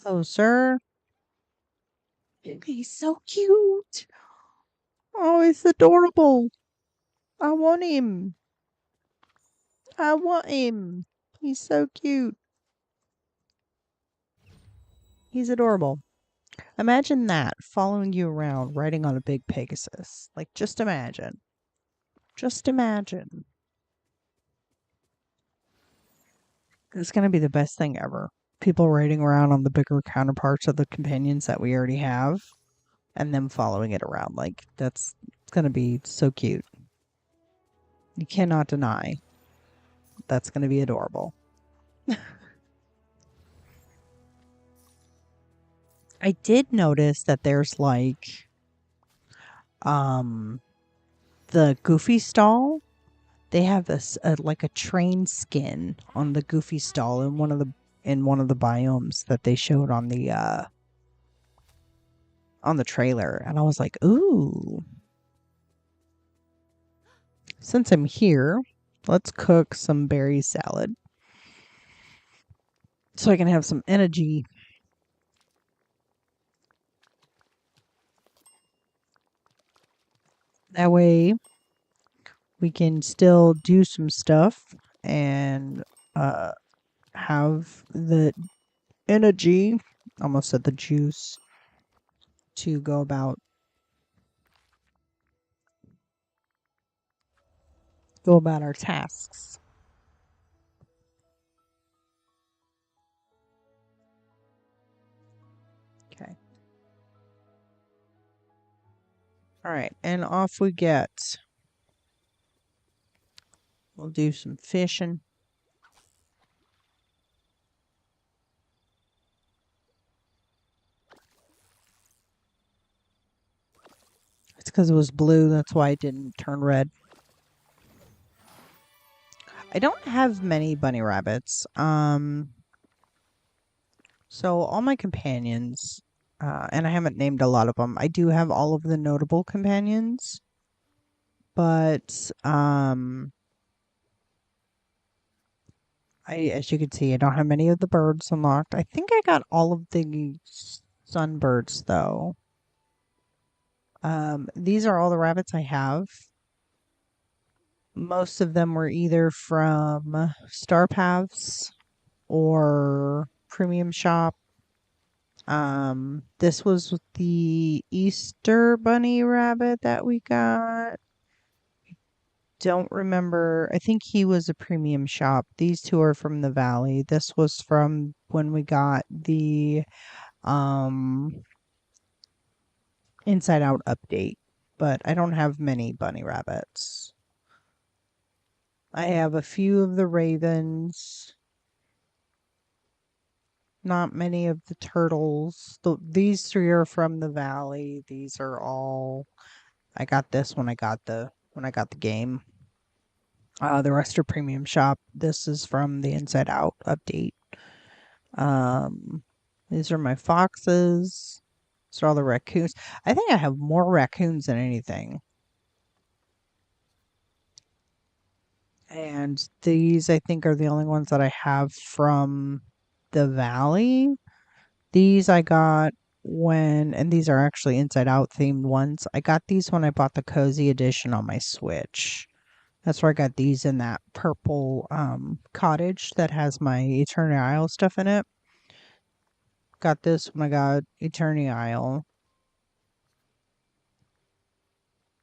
Hello, sir. He's so cute. Oh, he's adorable. I want him. I want him. He's so cute. He's adorable. Imagine that following you around riding on a big Pegasus. Like, just imagine. Just imagine. It's going to be the best thing ever. People riding around on the bigger counterparts of the companions that we already have and them following it around. Like, that's it's going to be so cute. You cannot deny that's going to be adorable. I did notice that there's like um the Goofy stall. They have this like a train skin on the Goofy stall in one of the biomes that they showed on the trailer, and I was like, "Ooh." Since I'm here, let's cook some berry salad so I can have some energy. That way we can still do some stuff and uh have the energy, almost said the juice, to go about our tasks. Okay. All right, and off we get. We'll do some fishing. It's because it was blue. That's why it didn't turn red. I don't have many bunny rabbits. So all my companions, and I haven't named a lot of them. I do have all of the notable companions, but as you can see, I don't have many of the birds unlocked. I think I got all of the sunbirds though. These are all the rabbits I have. Most of them were either from Star Paths or Premium Shop. This was the Easter Bunny rabbit that we got. Don't remember. I think he was a Premium Shop. These two are from the Valley. This was from when we got the Inside Out update. But I don't have many bunny rabbits. I have a few of the ravens. Not many of the turtles. These three are from the valley. These are all. I got this when I got the game. The rest are premium shop. This is from the Inside Out update. Um, these are my foxes. These are all the raccoons. I think I have more raccoons than anything. And these, I think, are the only ones that I have from the valley. These I got and these are actually Inside Out themed ones. I got these when I bought the Cozy Edition on my Switch. That's where I got these in that purple cottage that has my Eternity Isle stuff in it. Got this when I got Eternity Isle.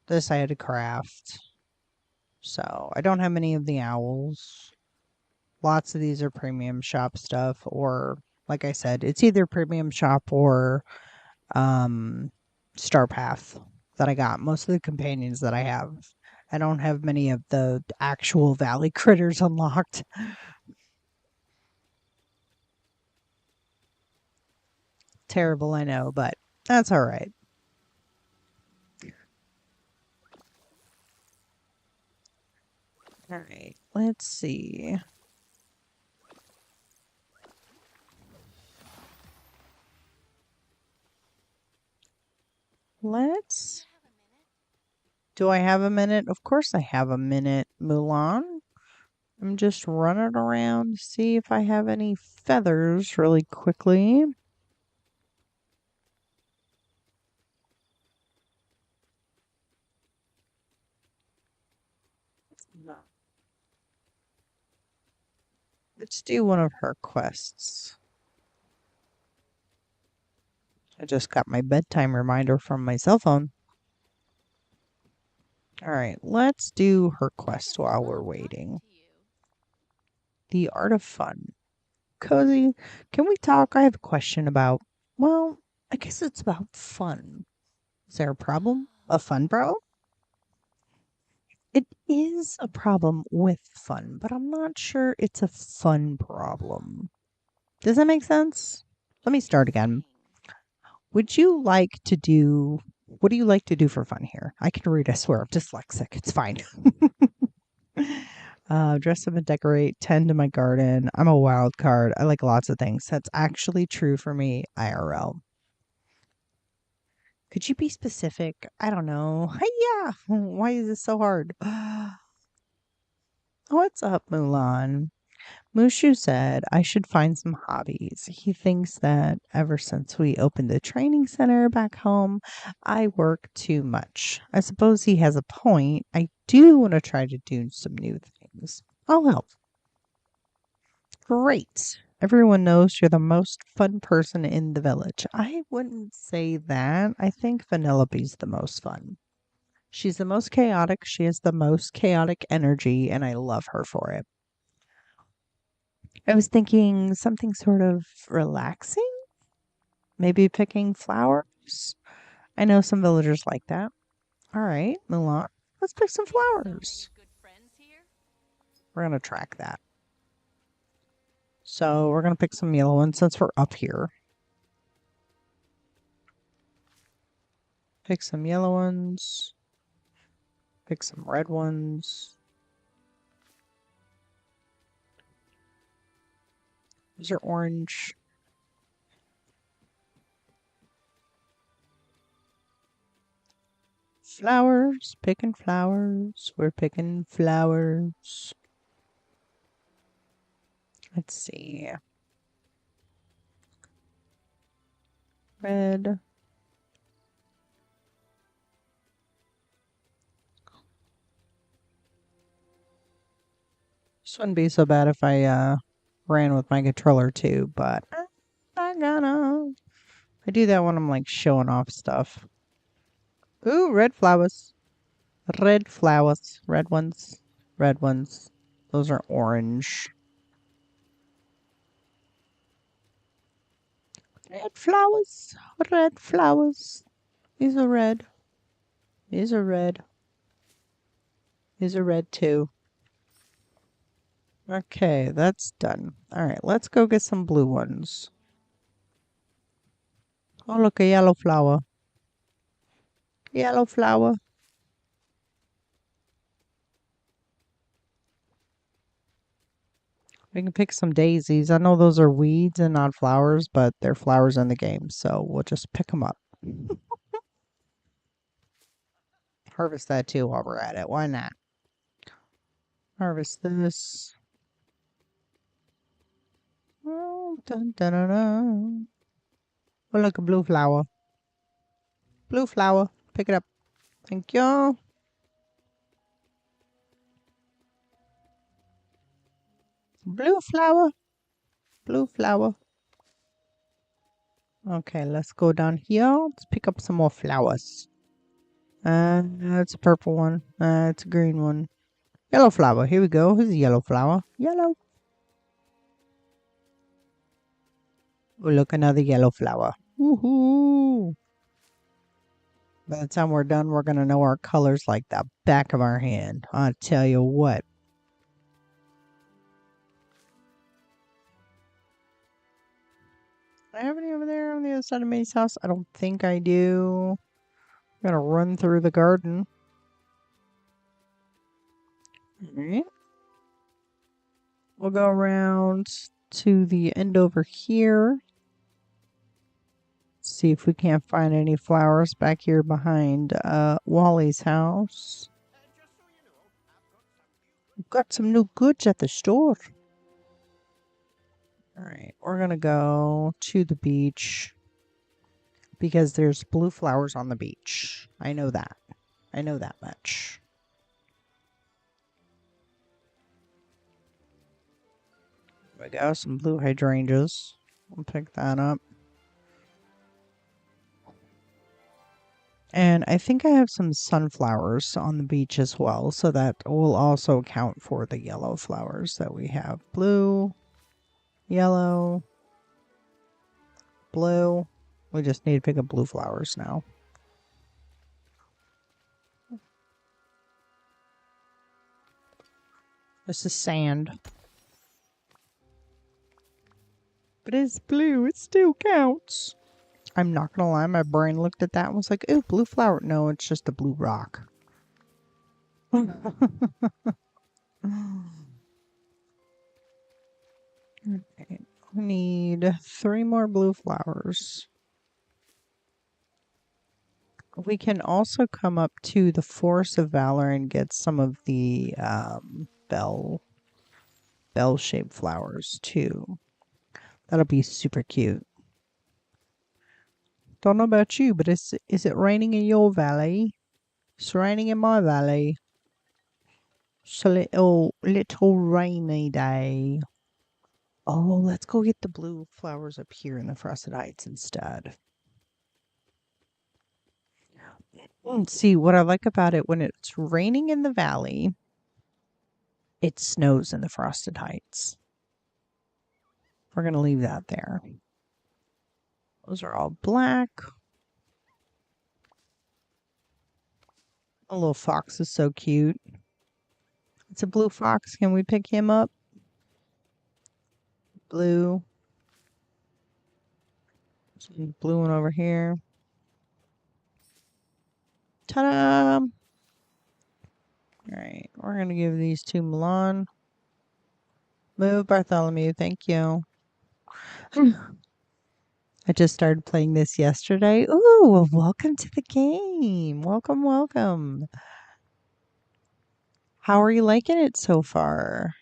This I had to craft. So I don't have any of the owls. Lots of these are premium shop stuff, or like I said, it's either premium shop or Star Path that I got. Most of the companions that I have. I don't have many of the actual valley critters unlocked. Terrible, I know, but that's all right. All right, let's see. Let's. Do I have a minute? Of course I have a minute, Mulan. I'm just running around to see if I have any feathers really quickly. Let's do one of her quests. I just got my bedtime reminder from my cell phone. All right, let's do her quest while we're waiting. The Art of Fun. Cozy, can we talk? I have a question about, well, I guess it's about fun. Is there a problem? A fun problem? It is a problem with fun, but I'm not sure it's a fun problem. Does that make sense? Let me start again. Would you like to do, what do you like to do for fun here? I can read, I swear, I'm dyslexic. It's fine. Dress up and decorate, tend to my garden. I'm a wild card. I like lots of things. That's actually true for me, IRL. Could you be specific? I don't know. Hey, yeah. Why is this so hard? What's up, Mulan? Mushu said I should find some hobbies. He thinks that ever since we opened the training center back home, I work too much. I suppose he has a point. I do want to try to do some new things. I'll help. Great. Everyone knows you're the most fun person in the village. I wouldn't say that. I think Vanellope's the most fun. She's the most chaotic. She has the most chaotic energy, and I love her for it. I was thinking something sort of relaxing, maybe picking flowers. I know some villagers like that. All right, Mulan, let's pick some flowers. We're going to track that. So we're going to pick some yellow ones since we're up here. Pick some yellow ones. Pick some red ones. These are orange. Flowers, picking flowers. We're picking flowers. Let's see. Red. This wouldn't be so bad if I ran with my controller too, but I'm not gonna. I do that when I'm like showing off stuff. Ooh, red flowers. Red flowers. Red ones. Red ones. Those are orange. Red flowers. Red flowers. These are red. These are red. These are red too. Okay, that's done. All right, let's go get some blue ones. Oh, look, a yellow flower. Yellow flower. We can pick some daisies. I know those are weeds and not flowers, but they're flowers in the game, so we'll just pick them up. Harvest that too while we're at it. Why not? Harvest this. Oh, dun, dun, dun, dun. Oh, look, a blue flower. Blue flower. Pick it up. Thank you. Blue flower. Blue flower. Okay, let's go down here. Let's pick up some more flowers. It's a purple one. It's a green one. Yellow flower. Here we go. Here's a yellow flower. Yellow. Oh, look, another yellow flower. Woohoo! By the time we're done, we're going to know our colors like the back of our hand. I'll tell you what. Do I have any over there on the other side of May's house? I don't think I do. I'm going to run through the garden. Alright. We'll go around to the end over here. See if we can't find any flowers back here behind Wally's house. We've got some new goods at the store. Alright, we're gonna go to the beach because there's blue flowers on the beach. I know that. I know that much. we go. Some blue hydrangeas. We'll pick that up. And I think I have some sunflowers on the beach as well, so that will also account for the yellow flowers that we have. Blue, yellow, blue. We just need to pick up blue flowers now. This is sand. But it's blue. It still counts. I'm not gonna lie, my brain looked at that and was like, ooh, blue flower. No, it's just a blue rock. Okay, we need 3 more blue flowers. We can also come up to the Force of Valor and get some of the bell-shaped flowers too. That'll be super cute. Don't know about you, but is it raining in your valley? It's raining in my valley. It's a little rainy day. Oh, let's go get the blue flowers up here in the Frosted Heights instead. See, what I like about it, when it's raining in the valley, it snows in the Frosted Heights. We're going to leave that there. Those are all black. A little fox is so cute. It's a blue fox. Can we pick him up? Blue. Blue one over here. Ta-da! All right, we're going to give these to Milan. Move, Bartholomew. Thank you. I just started playing this yesterday. Ooh, well, welcome to the game. Welcome, welcome. How are you liking it so far?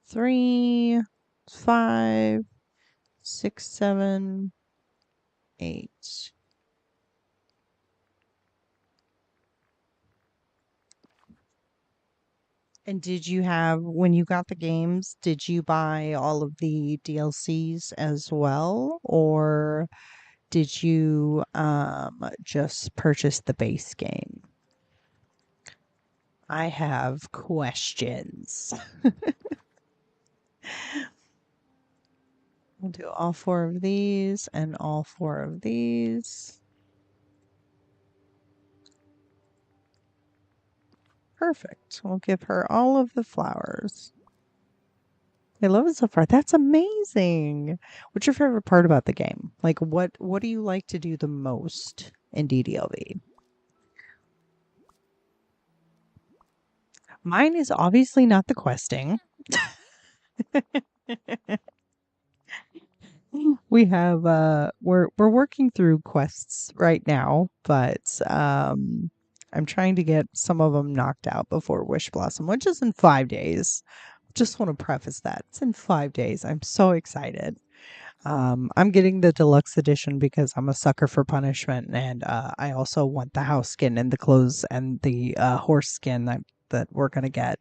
3, 5, 6, 7, 8. And did you have, when you got the games, did you buy all of the DLCs as well? Or did you just purchase the base game? I have questions. We'll do all 4 of these and all 4 of these. Perfect. We'll give her all of the flowers. I love it so far. That's amazing. What's your favorite part about the game? Like, what do you like to do the most in DDLV? Mine is obviously not the questing. We have we're working through quests right now, but I'm trying to get some of them knocked out before Wish Blossom, which is in 5 days. Just want to preface that. It's in 5 days. I'm so excited. I'm getting the deluxe edition because I'm a sucker for punishment, and I also want the house skin and the clothes and the horse skin that we're gonna get.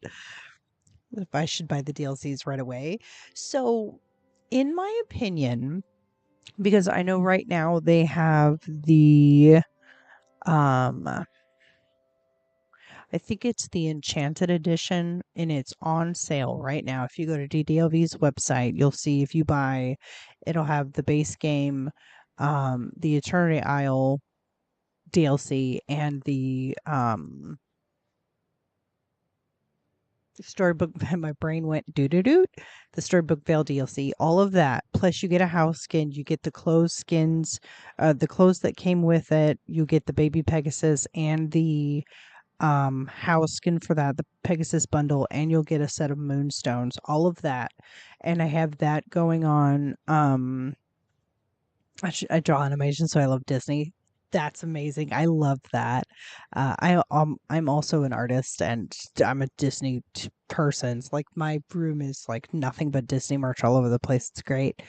If I should buy the DLCs right away. So, in my opinion, because I know right now they have the I think it's the Enchanted Edition, and it's on sale right now. If you go to DDLV's website, you'll see if you buy, it'll have the base game, the Eternity Isle DLC, and the Storybook. My brain went doo doo doo. The Storybook Veil DLC, all of that. Plus, you get a house skin. You get the clothes skins, the clothes that came with it. You get the baby Pegasus and the house skin for that, the Pegasus bundle, and you'll get a set of moonstones, all of that. And I have that going on. I draw animation, so I love Disney. That's amazing. I love that. I'm also an artist, and I'm a Disney person. It's like my room is like nothing but Disney merch all over the place. It's great.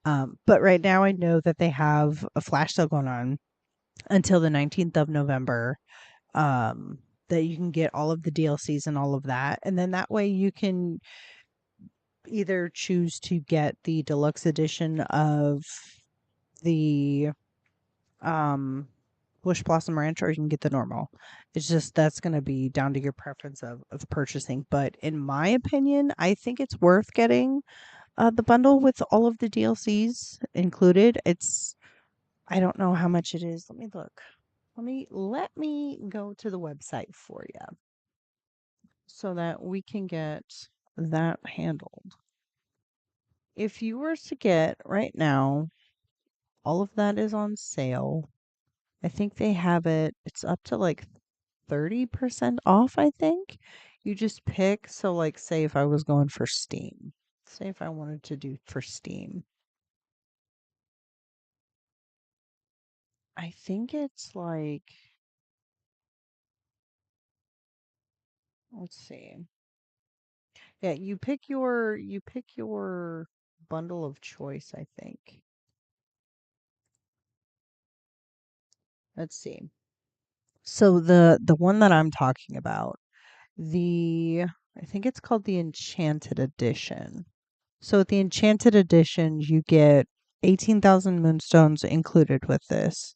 But right now I know that they have a flash sale going on until the 19th of November. that you can get all of the DLCs and all of that. And then that way you can either choose to get the deluxe edition of the um Bush Blossom Ranch, or you can get the normal. It's just that's going to be down to your preference of purchasing. But in my opinion, I think it's worth getting the bundle with all of the DLCs included. I don't know how much it is. Let me look. Let me go to the website for you so that we can get that handled. If you were to get right now, all of that is on sale. I think they have it's up to like 30% off, I think. You just pick, so like say if I was going for Steam. Say if I wanted to do for Steam. I think it's like, let's see. Yeah, you pick your bundle of choice, I think. Let's see. So the one that I'm talking about, the I think it's called the Enchanted Edition. So with the Enchanted Edition, you get 18,000 moonstones included with this.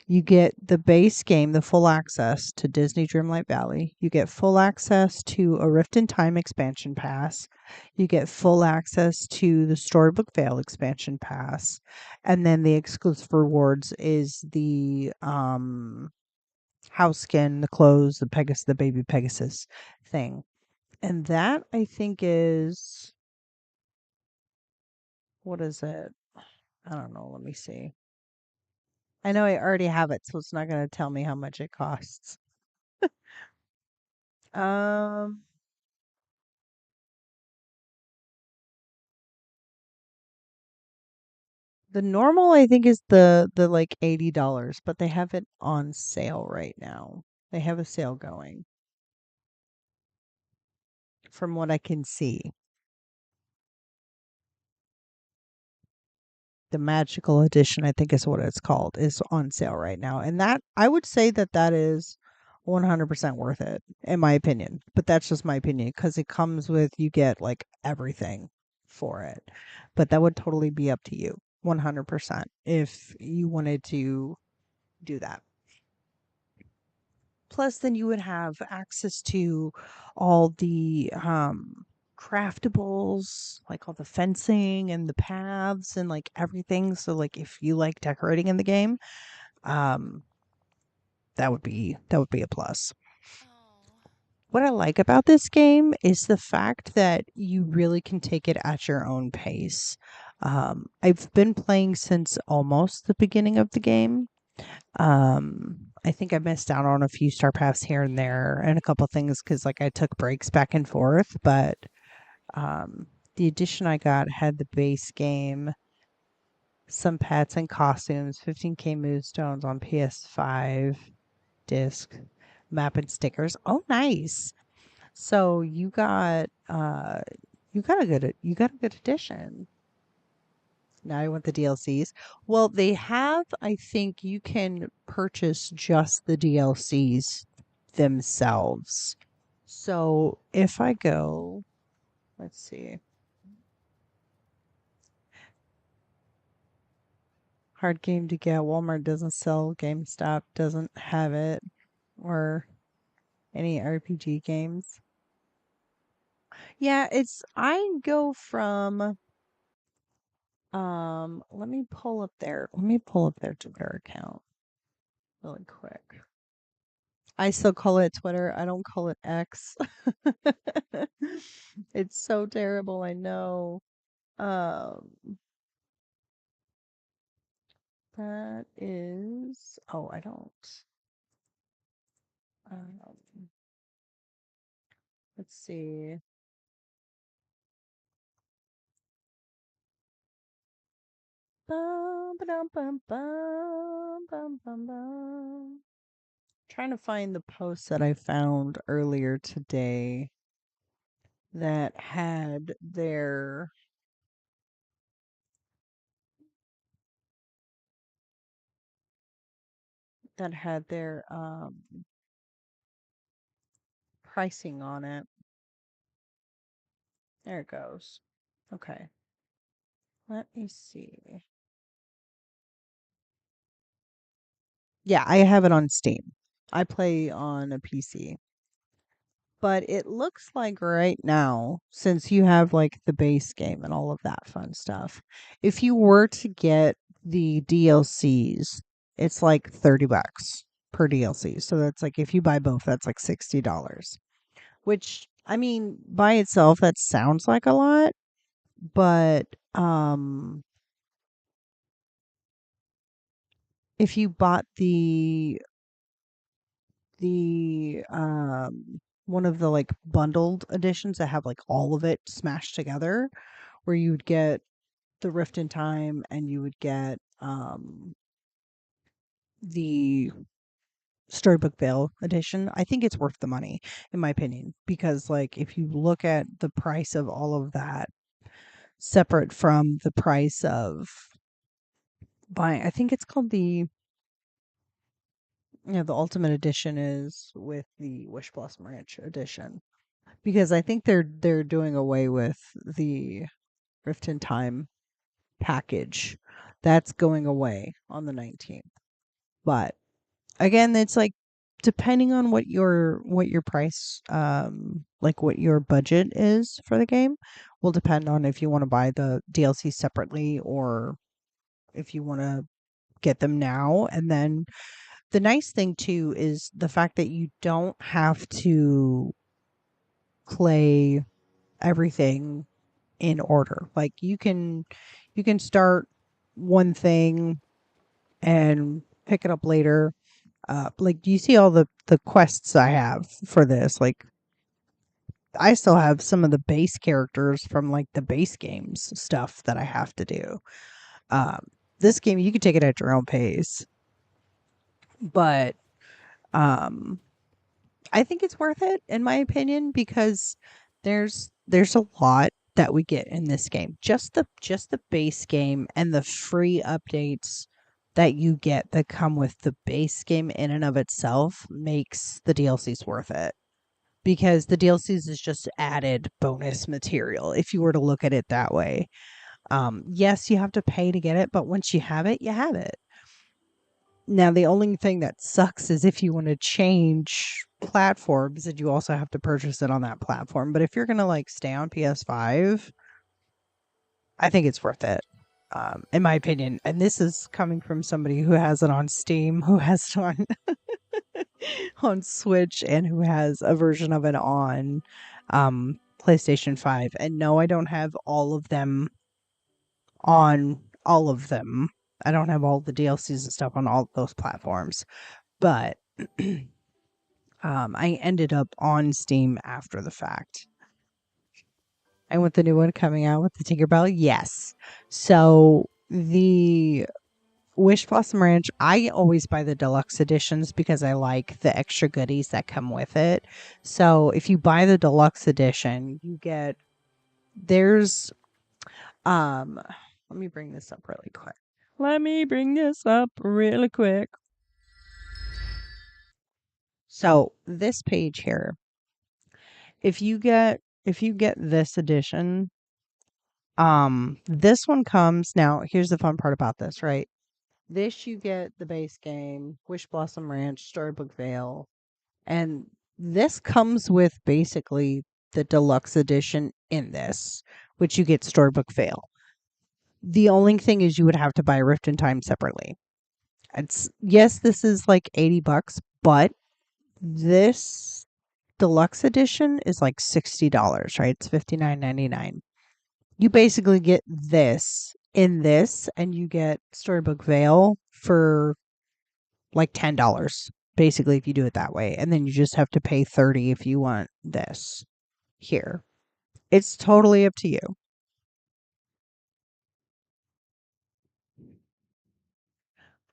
You get the base game, the full access to Disney Dreamlight Valley. You get full access to a Rift in Time expansion pass. You get full access to the Storybook Vale expansion pass. And then the exclusive rewards is the house skin, the clothes, the baby Pegasus thing. And that I think is, what is it? I don't know. Let me see. I know I already have it, so it's not going to tell me how much it costs. Um, the normal I think is the like $80, but they have it on sale right now. They have a sale going from what I can see. The magical edition, I think is what it's called, is on sale right now. And that I would say that that is 100% worth it in my opinion. But that's just my opinion because it comes with you get like everything for it. But that would totally be up to you 100% if you wanted to do that. Plus, then you would have access to all the craftables, like all the fencing and the paths and like everything. So, like, if you like decorating in the game, um, that would be a plus. Oh. What I like about this game is the fact that you really can take it at your own pace. I've been playing since almost the beginning of the game. I think I missed out on a few star paths here and there and a couple things because like I took breaks back and forth, but um, the edition I got had the base game, some pets and costumes, 15K moonstones on PS5 disc, map and stickers. Oh, nice. So you got a good edition. Now I want the DLCs. Well, they have, I think you can purchase just the DLCs themselves. So if I go, let's see, hard game to get. Walmart doesn't sell, GameStop doesn't have it, or any RPG games. Yeah, I go from, let me pull up their Twitter account really quick. I still call it Twitter. I don't call it X. It's so terrible, I know. Um, that is, oh, I don't. Um, let's see. Bum, ba-dum, bum, bum, bum, bum, bum. Trying to find the post that I found earlier today that had their pricing on it. There it goes. Okay. Let me see. Yeah, I have it on Steam. I play on a PC. But it looks like right now, since you have like the base game and all of that fun stuff, if you were to get the DLCs, it's like $30 per DLC. So that's like if you buy both, that's like $60. Which I mean, by itself that sounds like a lot, but if you bought the one of the like bundled editions that have like all of it smashed together, where you'd get the Rift in Time and you would get the Storybook Vale edition, I think it's worth the money, in my opinion, because like if you look at the price of all of that separate from the price of buying, I think it's called the Ultimate Edition is with the Wish Blossom Ranch edition, because I think they're doing away with the Rift in Time package. That's going away on the 19th. But again, it's like depending on what your price like what your budget is for the game will depend on if you want to buy the DLC separately or if you want to get them now. And then the nice thing too is the fact that you don't have to play everything in order. Like you can start one thing and pick it up later. Like, do you see all the quests I have for this? Like, I still have some of the base characters from like the base games stuff that I have to do. Um, this game you can take it at your own pace, but um, I think it's worth it in my opinion because there's a lot that we get in this game. Just the base game and the free updates that you get that come with the base game in and of itself makes the DLCs worth it. Because the DLCs is just added bonus material if you were to look at it that way. Yes, you have to pay to get it, but once you have it, you have it. Now, the only thing that sucks is if you want to change platforms and you also have to purchase it on that platform. But if you're going to like stay on PS5, I think it's worth it. In my opinion, and this is coming from somebody who has it on Steam, who has it on on Switch, and who has a version of it on PlayStation 5. And no, I don't have all of them on all of them. I don't have all the DLCs and stuff on all those platforms. But I ended up on Steam after the fact. And with the new one coming out with the Tinkerbell, yes. So the Wish Blossom Ranch, I always buy the deluxe editions because I like the extra goodies that come with it. So if you buy the deluxe edition, you get there's let me bring this up really quick. Let me bring this up really quick. So this page here, if you get this edition, this one comes now. Here's the fun part about this, right? This you get the base game, Wish Blossom Ranch, Storybook Vale, and this comes with basically the deluxe edition in this, which you get Storybook Vale. The only thing is you would have to buy Rift in Time separately. It's yes, this is like $80, but this deluxe edition is like $60, right? It's $59.99. You basically get this in this, and you get Storybook Vale for like $10, basically, if you do it that way. And then you just have to pay 30 if you want this here. It's totally up to you.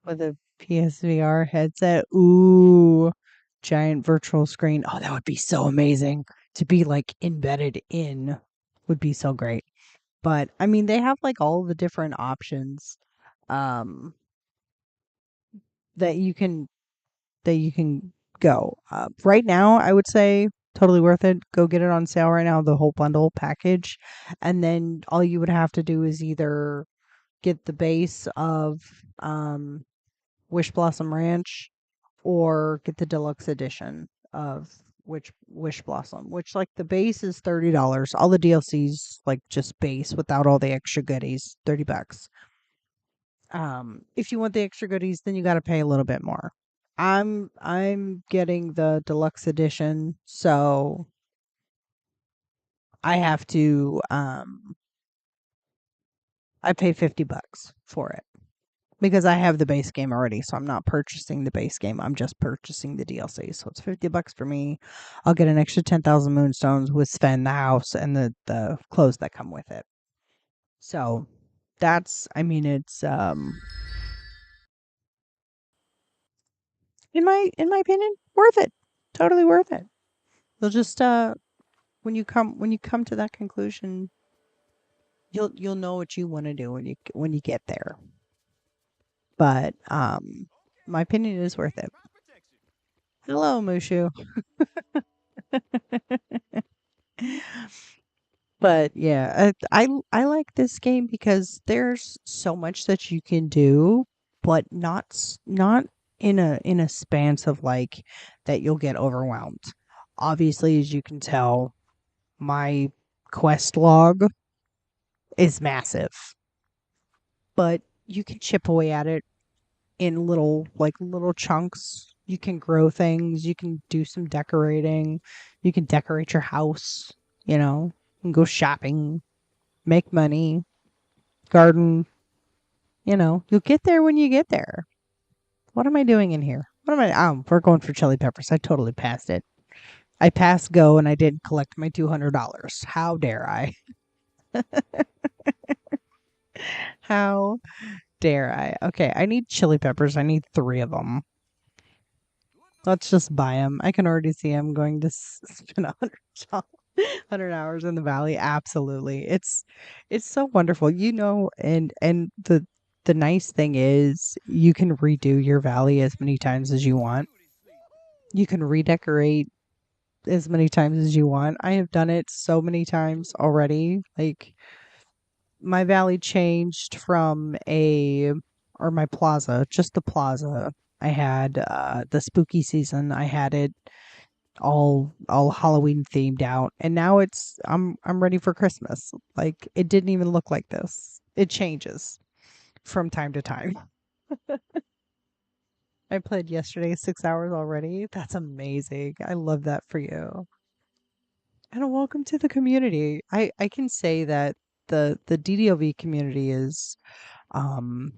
With a PSVR headset, ooh, giant virtual screen. Oh, that would be so amazing to be like embedded in. Would be so great. But I mean, they have like all the different options um that you can that you can go. Right now, I would say Totally worth it. Go get it on sale right now, the whole bundle package. And then all you would have to do is either get the base of Wish Blossom Ranch or get the deluxe edition of which Wish Blossom, which like the base is $30. All the DLCs like just base without all the extra goodies, $30. If you want the extra goodies, then you got to pay a little bit more. I'm getting the deluxe edition, so I have to I pay $50 for it because I have the base game already, so I'm not purchasing the base game. I'm just purchasing the DLC. So it's $50 for me. I'll get an extra 10,000 moonstones with Sven the house and the clothes that come with it. So that's I mean it's in my opinion worth it. Totally worth it. They'll just when you come to that conclusion, you'll know what you want to do when you get there. But my opinion is worth it. Crop protection. Hello, Mushu. But yeah, I like this game because there's so much that you can do, but not in a span of like that you'll get overwhelmed. Obviously, as you can tell, my quest log is massive, but you can chip away at it in little chunks. You can grow things, you can do some decorating, you can decorate your house, and go shopping, make money, garden, you'll get there when you get there. What am I doing in here? What am I we're going for chili peppers. I totally passed it. I passed go and I didn't collect my $200. How dare I? How dare I? Okay, I need chili peppers. I need 3 of them. Let's just buy them. I can already see I'm going to spend 100 hours in the valley. Absolutely. It's so wonderful. And the nice thing is you can redo your valley as many times as you want. You can redecorate as many times as you want. I have done it so many times already. Like my valley changed from or my plaza, just the plaza. I had the spooky season. I had it all Halloween themed out, and now I'm ready for Christmas. Like it didn't even look like this. It changes from time to time. I played yesterday 6 hours already. That's amazing. I love that for you. And welcome to the community. I can say that the DDOV community is um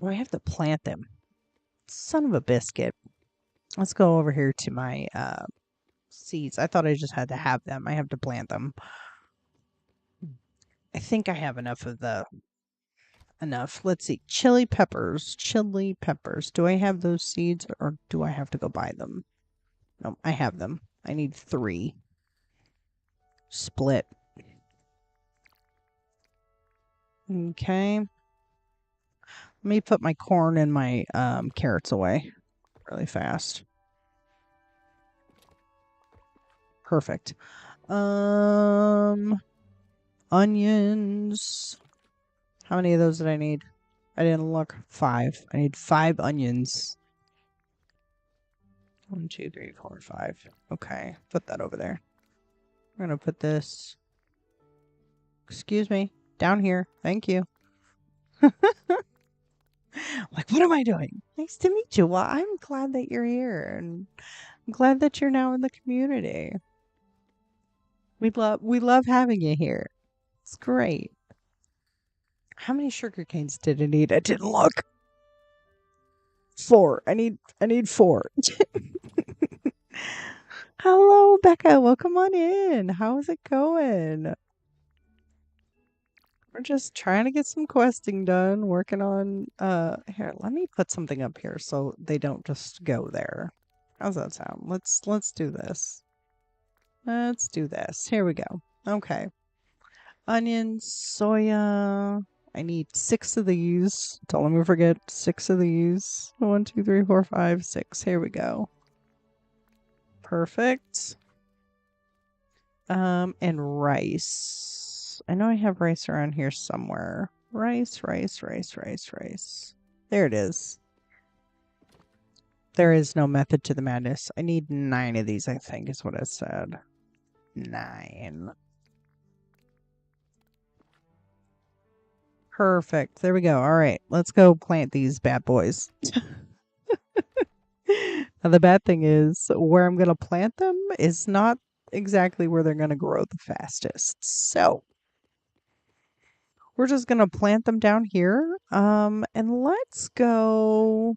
I have to plant them. Son of a biscuit. Let's go over here to my seeds. I thought I just had to have them. I have to plant them. I think I have enough. Let's see. Chili peppers. Chili peppers. Do I have those seeds or do I have to go buy them? No, I have them. I need 3. Split. Okay. Let me put my corn and my carrots away really fast. Perfect. Onions. How many of those did I need? I didn't look. 5. I need 5 onions. 1, 2, 3, 4, 5. Okay, put that over there. I'm gonna put this. Excuse me, down here. Thank you. Like, what am I doing? Nice to meet you. Well, I'm glad that you're here, and I'm glad that you're now in the community. We love having you here. It's great. How many sugar canes did I need? I didn't look. 4. I need 4. Hello, Becca. Welcome on in. How's it going? We're just trying to get some questing done, working on here, let me put something up here so they don't just go there. How's that sound? Let's do this. Let's do this. Here we go. Okay. Onions, soya. I need 6 of these. Don't let me forget 6 of these. 1, 2, 3, 4, 5, 6. Here we go. Perfect. And rice. I know I have rice around here somewhere. Rice. There it is. There is no method to the madness. I need 9 of these, I think, is what it said. 9. Perfect. There we go. All right. Let's go plant these bad boys. Now, the bad thing is, where I'm going to plant them is not exactly where they're going to grow the fastest. So, we're just going to plant them down here. And let's go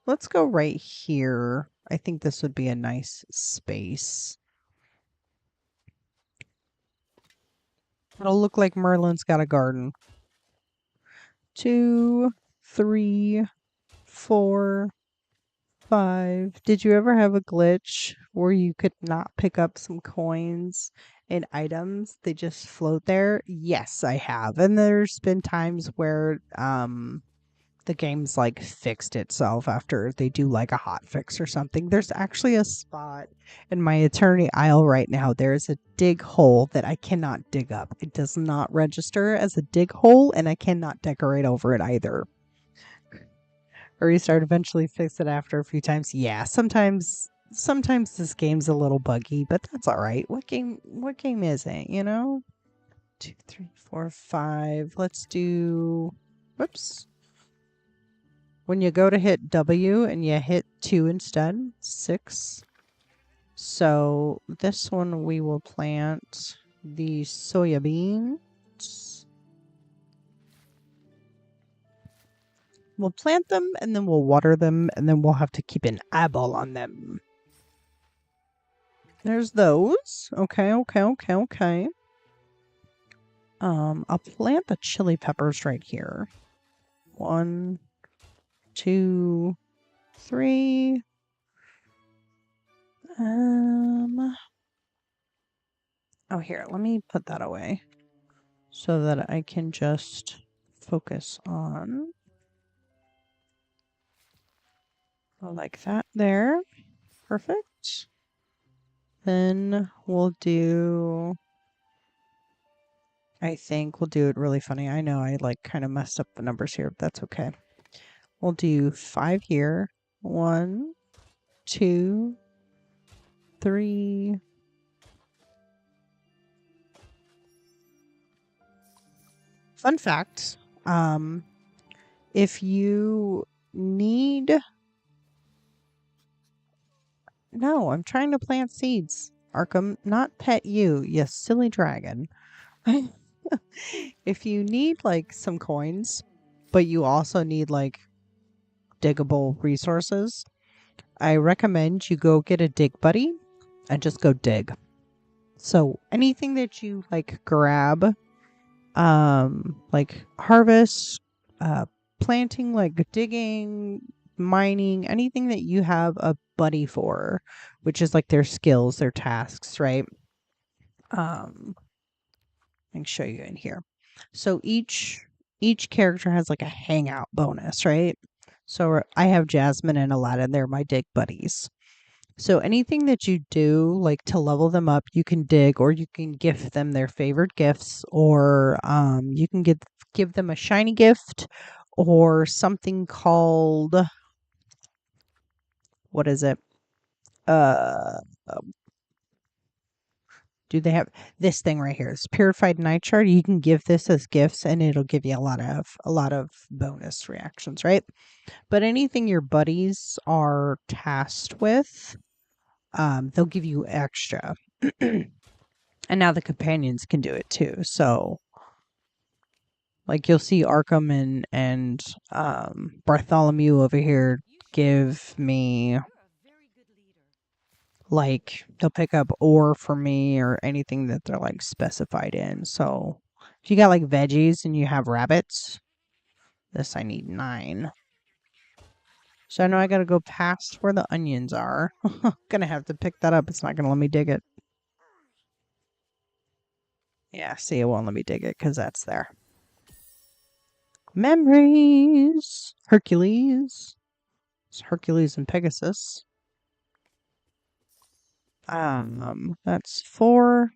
right here. I think this would be a nice space. It'll look like Merlin's got a garden. 2, 3, 4, 5. Did you ever have a glitch where you could not pick up some coins and items? They just float there? Yes, I have. And there's been times where the game's like fixed itself after they do like a hot fix or something. There's actually a spot in my Eternity Isle right now. There's a dig hole that I cannot dig up. It does not register as a dig hole, and I cannot decorate over it either. Or restart, eventually fix it after a few times. Yeah, sometimes this game's a little buggy, but that's all right. What game isn't, you know? 2, 3, 4, 5. Let's do, whoops. When you go to hit W and you hit 2 instead, 6. So this one we will plant the soya beans. We'll plant them and then we'll water them and then we'll have to keep an eyeball on them. There's those. Okay. I'll plant the chili peppers right here. 1, 2, 3. Oh, here, let me put that away so that I can just focus on like that there. Perfect. Then we'll do, I think we'll do it really funny. I know I like kind of messed up the numbers here, but that's okay. We'll do 5 here. 1, 2, 3. Fun fact, if you need, no, I'm trying to plant seeds. Arkham, not pet you, you silly dragon. If you need like some coins, but you also need like diggable resources, I recommend you go get a dig buddy and just go dig. So anything that you like grab, like harvest, planting, like digging, mining, anything that you have a buddy for, which is like their skills, their tasks, right? I can show you in here. So each character has like a hangout bonus, right? So I have Jasmine and Aladdin, they're my dig buddies. So anything that you do, like to level them up, you can dig, or you can gift them their favorite gifts, or you can give them a shiny gift, or something called, what is it? Do they have this thing right here? It's purified nitro. You can give this as gifts, and it'll give you a lot of bonus reactions, right? But anything your buddies are tasked with, they'll give you extra. And now the companions can do it too. So, like you'll see Arkham and Bartholomew over here give me, like, they'll pick up ore for me or anything that they're like specified in. So if you got like veggies and you have rabbits, this I need 9. So I know I gotta go past where the onions are. Gonna have to pick that up. It's not gonna let me dig it. Yeah, see, it won't let me dig it because that's there. Memories! Hercules. It's Hercules and Pegasus. That's 4.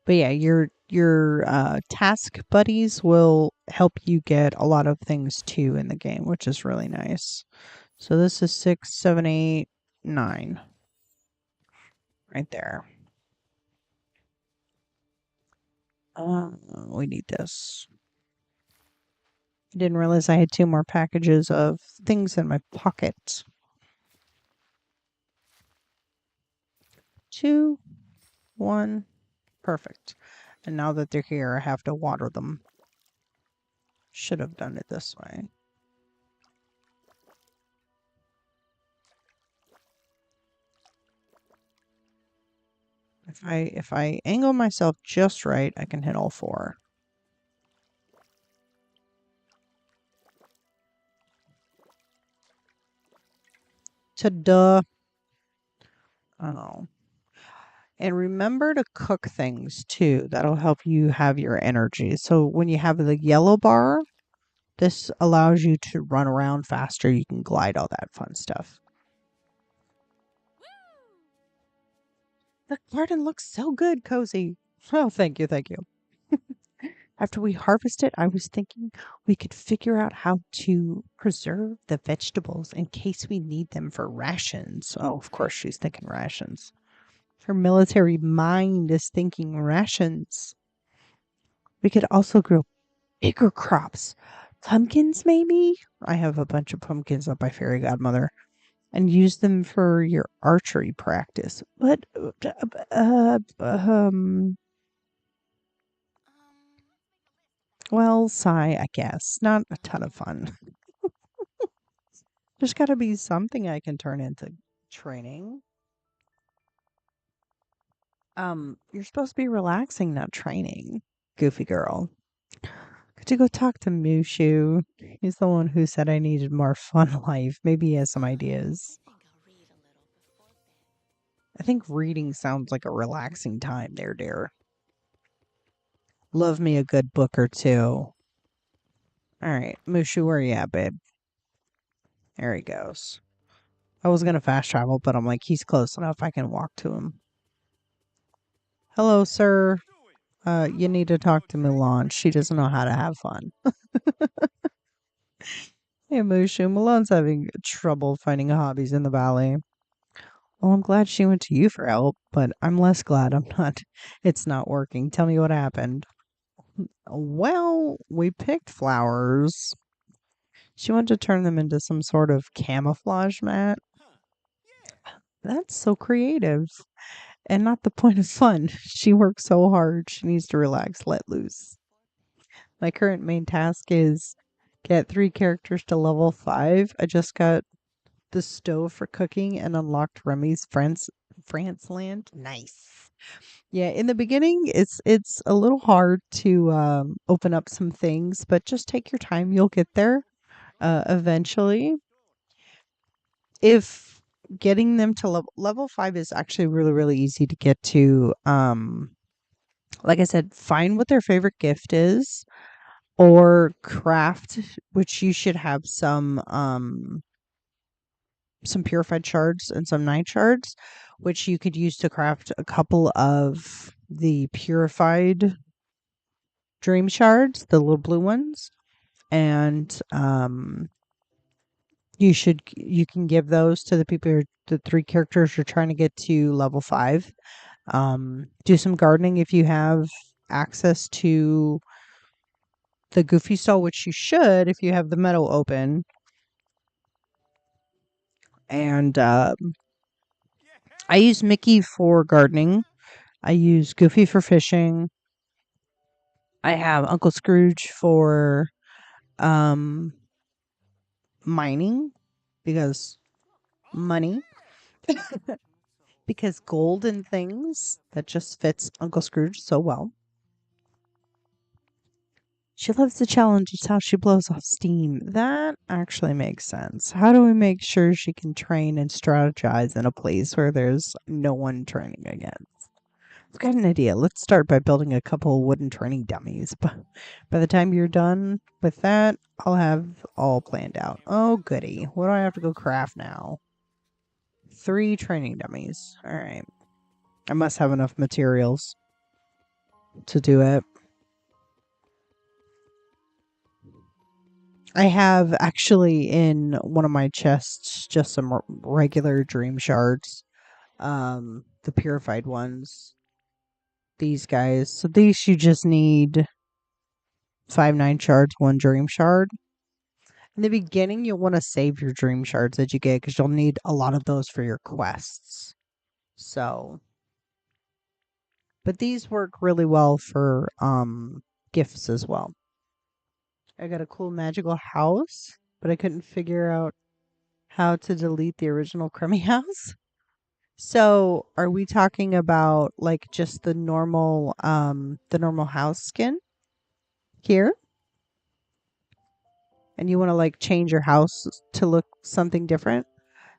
But yeah, your task buddies will help you get a lot of things too in the game, which is really nice. So this is 6, 7, 8, 9, right there. We need this. I didn't realize I had 2 more packages of things in my pocket. 2, 1, perfect. And now that they're here, I have to water them. Should have done it this way. If I angle myself just right, I can hit all 4. Ta-da! Oh. And remember to cook things too. That'll help you have your energy. So when you have the yellow bar, this allows you to run around faster. You can glide, all that fun stuff. The garden looks so good, Cozy. Oh, thank you, thank you. After we harvest it, I was thinking we could figure out how to preserve the vegetables in case we need them for rations. Oh, of course, she's thinking rations. Her military mind is thinking rations. We could also grow bigger crops. Pumpkins, maybe? I have a bunch of pumpkins up by Fairy Godmother. And use them for your archery practice. But, well, sigh, I guess. Not a ton of fun. There's got to be something I can turn into training. You're supposed to be relaxing, not training, goofy girl. Could you go talk to Mushu? He's the one who said I needed more fun life. Maybe he has some ideas. I think reading sounds like a relaxing time there, dear. Love me a good book or two. All right, Mushu, where you at, babe? There he goes. I was gonna fast travel, but I'm like, he's close enough. I can walk to him. Hello, sir. You need to talk to Mulan. She doesn't know how to have fun. Hey, Mushu. Mulan's having trouble finding hobbies in the valley. Well, I'm glad she went to you for help, but I'm less glad it's not working. Tell me what happened. Well, we picked flowers. She wanted to turn them into some sort of camouflage mat. That's so creative. And not the point of fun. She works so hard. She needs to relax, let loose. My current main task is get 3 characters to level 5. I just got the stove for cooking and unlocked Remy's France land. Nice. Yeah, in the beginning it's a little hard to open up some things, but just take your time. You'll get there eventually. If getting them to level 5 is actually really, really easy to get to. Like I said, find what their favorite gift is or craft, which you should have some purified shards and some night shards, which you could use to craft a couple of the purified dream shards, the little blue ones. And you can give those to the 3 characters you're trying to get to level 5. Do some gardening if you have access to the Goofy stall, which you should if you have the meadow open. And I use Mickey for gardening. I use Goofy for fishing. I have Uncle Scrooge for mining because money. Because gold and things, that just fits Uncle Scrooge so well. She loves the challenge. It's how she blows off steam. That actually makes sense. How do we make sure she can train and strategize in a place where there's no one training against? I've got an idea. Let's start by building a couple wooden training dummies. But by the time you're done with that, I'll have all planned out. Oh, goody. What do I have to go craft now? 3 training dummies. All right. I must have enough materials to do it. I have actually in one of my chests just some regular dream shards. The purified ones. These guys. So these you just need 5 9 shards, 1 dream shard. In the beginning, you'll want to save your dream shards that you get because you'll need a lot of those for your quests. So, but these work really well for gifts as well. I got a cool magical house, but I couldn't figure out how to delete the original crummy house. So, are we talking about like just the normal house skin here? And you want to like change your house to look something different?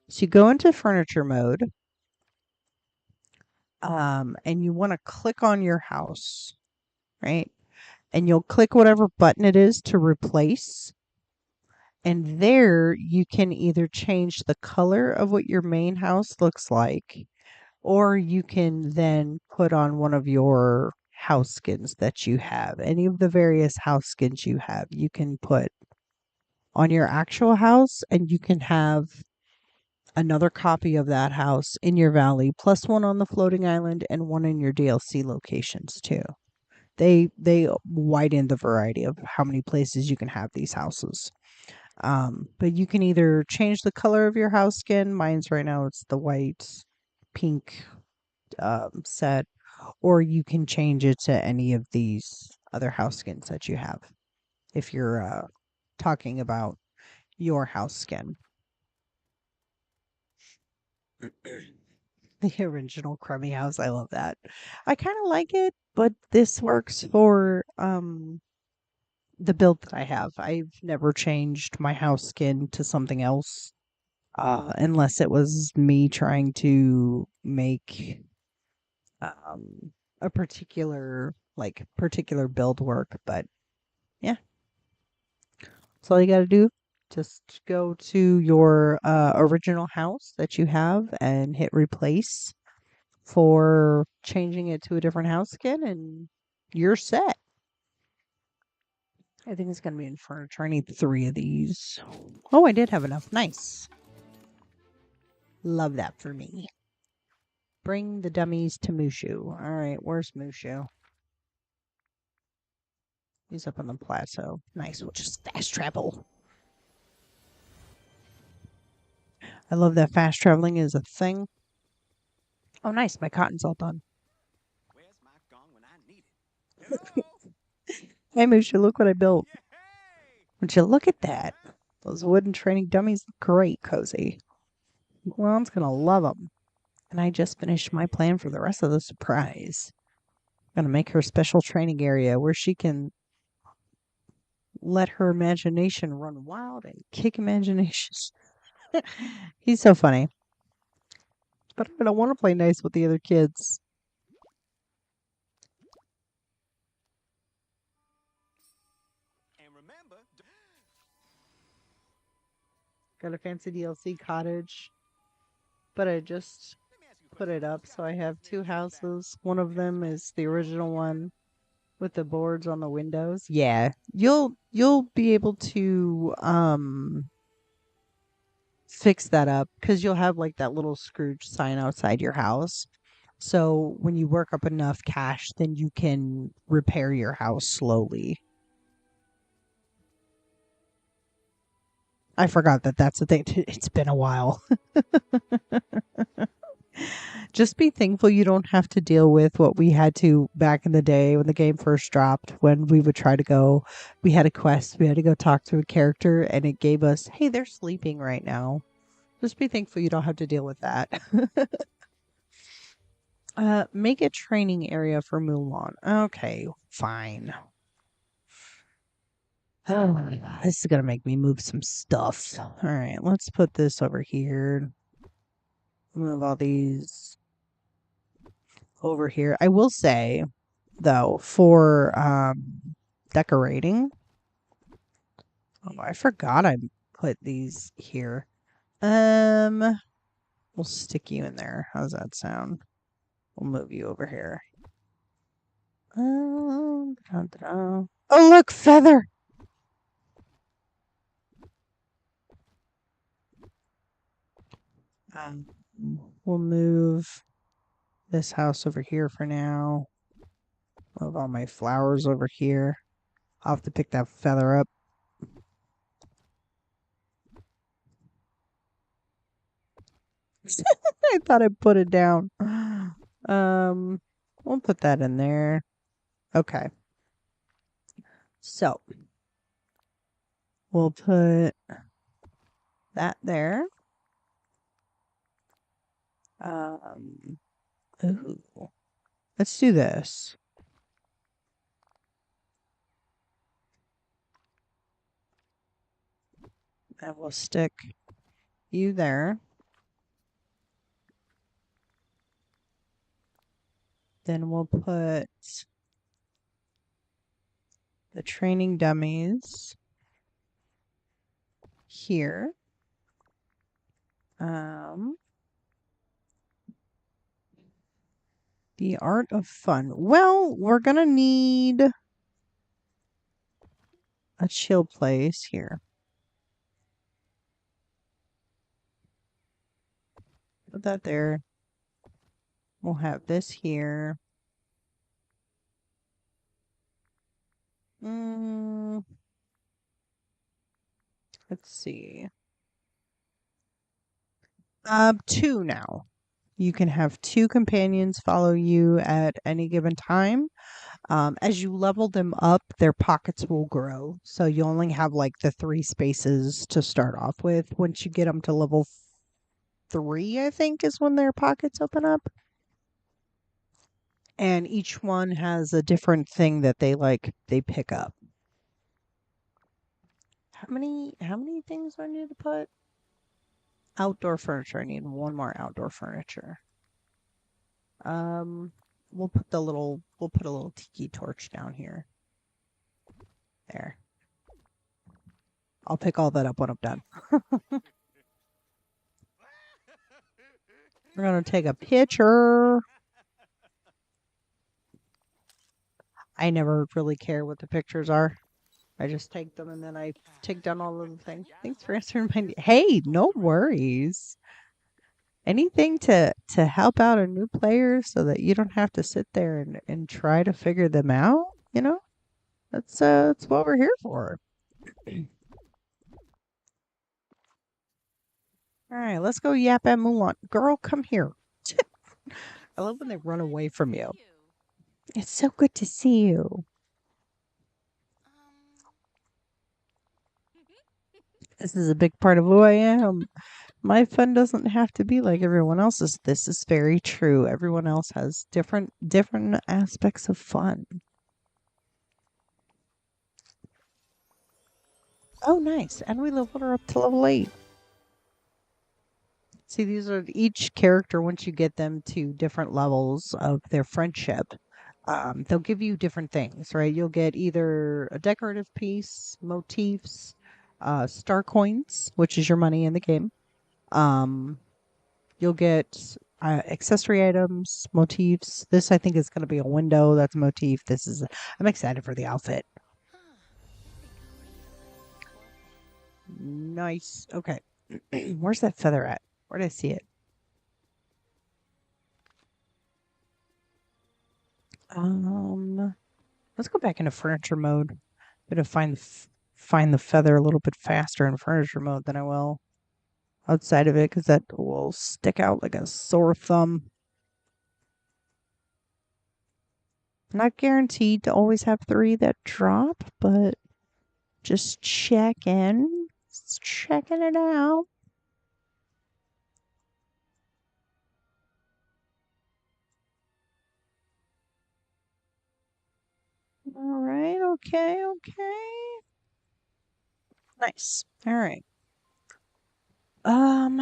So you go into furniture mode, and you want to click on your house, right? And you'll click whatever button it is to replace. And there you can either change the color of what your main house looks like, or you can then put on one of your house skins that you have. Any of the various house skins you have, you can put on your actual house, and you can have another copy of that house in your valley, plus one on the floating island and one in your DLC locations too. They widen the variety of how many places you can have these houses. But you can either change the color of your house skin. Mine's right now it's the white, pink set, or you can change it to any of these other house skins that you have. If you're talking about your house skin. The original crummy house. I love that. I kind of like it, but this works for the build that I have. I've never changed my house skin to something else unless it was me trying to make a particular build work, but yeah. That's all you got to do. Just go to your original house that you have and hit replace for changing it to a different house skin, and you're set. I think it's going to be in furniture. I need 3 of these. Oh, I did have enough. Nice. Love that for me. Bring the dummies to Mushu. All right, where's Mushu? He's up on the plateau. Nice. We'll just fast travel. I love that fast traveling is a thing. Oh, nice. My cotton's all done. Where's my gong when I need it? Hello? Hey, Mushu, look what I built. Hey! Would you look at that? Those wooden training dummies look great, Cozy. Mom's going to love them. And I just finished my plan for the rest of the surprise. I'm going to make her a special training area where she can let her imagination run wild and kick imaginations. He's so funny. But I don't want to play nice with the other kids. And remember, Got a fancy DLC cottage, but I just let me ask you a put question. it up. You So I got have those 2 ninjas in the back. houses. One of them is the original one with the boards on the windows. Yeah. Yeah. You'll be able to fix that up because you'll have like that little Scrooge sign outside your house. So when you work up enough cash, then you can repair your house slowly. I forgot that that's the thing. It's been a while. Just be thankful you don't have to deal with what we had to back in the day when the game first dropped, when we would try to go, we had a quest, we had to go talk to a character, and it gave us, hey, they're sleeping right now. Just be thankful you don't have to deal with that. Make a training area for Mulan. Okay, fine. Oh, this is gonna make me move some stuff. All right, let's put this over here. Move all these over here. I will say, though, for decorating. Oh, I forgot I put these here. Um, We'll stick you in there. How's that sound? We'll move you over here. Da-da-da. Oh, look, feather. Um, we'll move this house over here for now. Move all my flowers over here. I'll have to pick that feather up. I thought I put it down. We'll put that in there. Okay. So we'll put that there. Ooh. Let's do this. And we'll stick you there. Then we'll put the training dummies here. The art of fun. Well, we're gonna need a chill place here. Put that there. We'll have this here. Let's see. 2 now. You can have 2 companions follow you at any given time. As you level them up, their pockets will grow. So you only have like the 3 spaces to start off with. Once you get them to level 3, I think, is when their pockets open up. And each one has a different thing that they pick up. How many things do I need to put? Outdoor furniture. I need 1 more outdoor furniture. We'll put a little tiki torch down here. There. I'll pick all that up when I'm done. We're gonna take a picture. I never really care what the pictures are. I just take them and then I take down all of the things. Thanks for answering my. Hey, no worries. Anything to help out a new player so that you don't have to sit there and try to figure them out. You know, that's what we're here for. All right, let's go yap at Mulan. Girl, come here. I love when they run away from you. It's so good to see you. This is a big part of who I am. My fun doesn't have to be like everyone else's. This is very true. Everyone else has different aspects of fun. Oh, nice. And we leveled her up to level 8. See, these are each character, once you get them to different levels of their friendship, they'll give you different things, right? You'll get either a decorative piece, motifs, star coins, which is your money in the game. You'll get accessory items, motifs. This, I think, is going to be a window. That's a motif. I'm excited for the outfit. Nice. Okay. Where's that feather at? Where did I see it? Let's go back into furniture mode. I'm gonna find the feather a little bit faster in furniture mode than I will outside of it because that will stick out like a sore thumb. Not guaranteed to always have 3 that drop, but just checking. Just checking it out. All right, okay. Nice. All right. I'm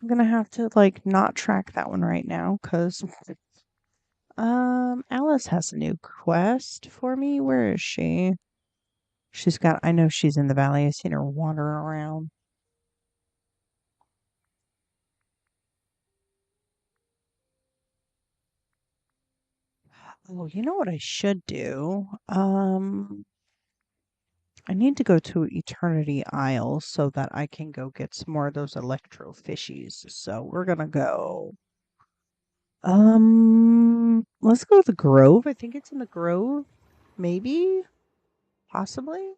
gonna have to not track that one right now because Alice has a new quest for me. Where is she? I know she's in the valley. I've seen her wandering around. Oh, you know what I should do? I need to go to Eternity Isle so that I can go get some more of those electro fishies. So we're gonna go. Let's go to the Grove. I think it's in the Grove. Maybe, possibly.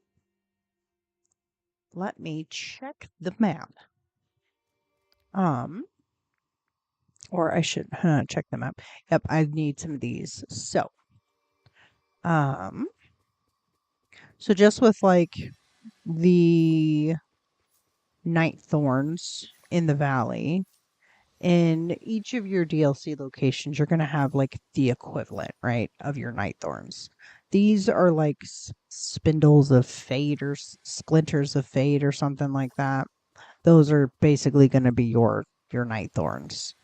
Let me check the map. Um, or I should check the map. Yep, I need some of these. Um, so just with like the night thorns in the valley, in each of your DLC locations, you're going to have like the equivalent, right, of your night thorns. These are like spindles of fate or splinters of fate or something like that. Those are basically going to be your night thorns.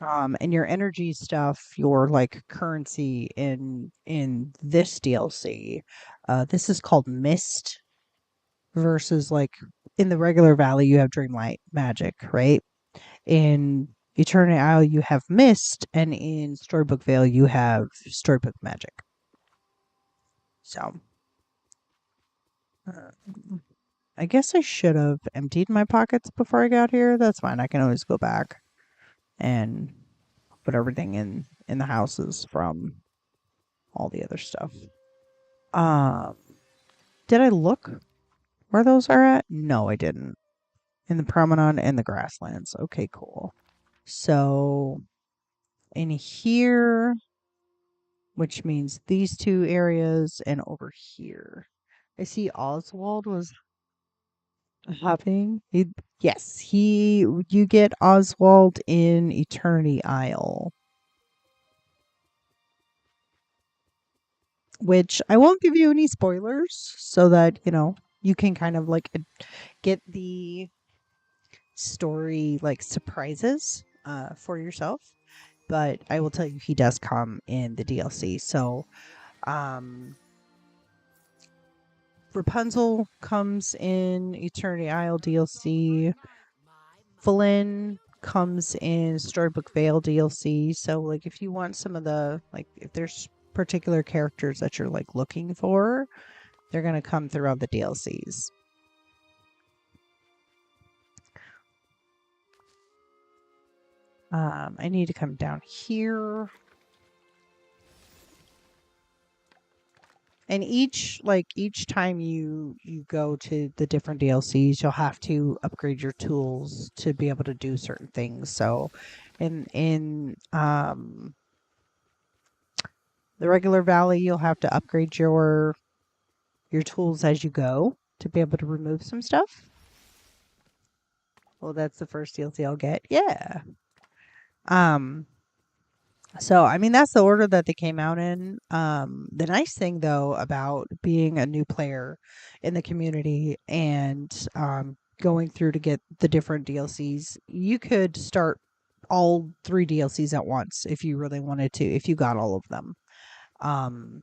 And your energy stuff, your like currency in this DLC, this is called Mist versus like in the regular valley you have Dreamlight magic, right? In Eternity Isle you have Mist, and in Storybook Vale you have Storybook magic. So, uh, I guess I should have emptied my pockets before I got here. That's fine. I can always go back and put everything in the houses from all the other stuff. Um, did I look where those are at? No, I didn't. In the promenade and the grasslands. Okay, cool. So in here, which means these two areas, and over here. I see Oswald was hopping. Yes, you get Oswald in Eternity Isle, which I won't give you any spoilers so that, you can kind of like get the story like surprises for yourself. But I will tell you he does come in the DLC. So um Rapunzel comes in Eternity Isle DLC. Flynn comes in Storybook Vale DLC. So like if you want some of the like if there's particular characters that you're like looking for, they're gonna come throughout the DLCs. I need to come down here. And each time you go to the different DLCs, you'll have to upgrade your tools to be able to do certain things. So in the regular valley, you'll have to upgrade your tools as you go to be able to remove some stuff. Well, that's the first DLC I'll get. Yeah. Um So, I mean, that's the order that they came out in. The nice thing, though, about being a new player in the community and going through to get the different DLCs, you could start all 3 DLCs at once if you really wanted to, if you got all of them. Um,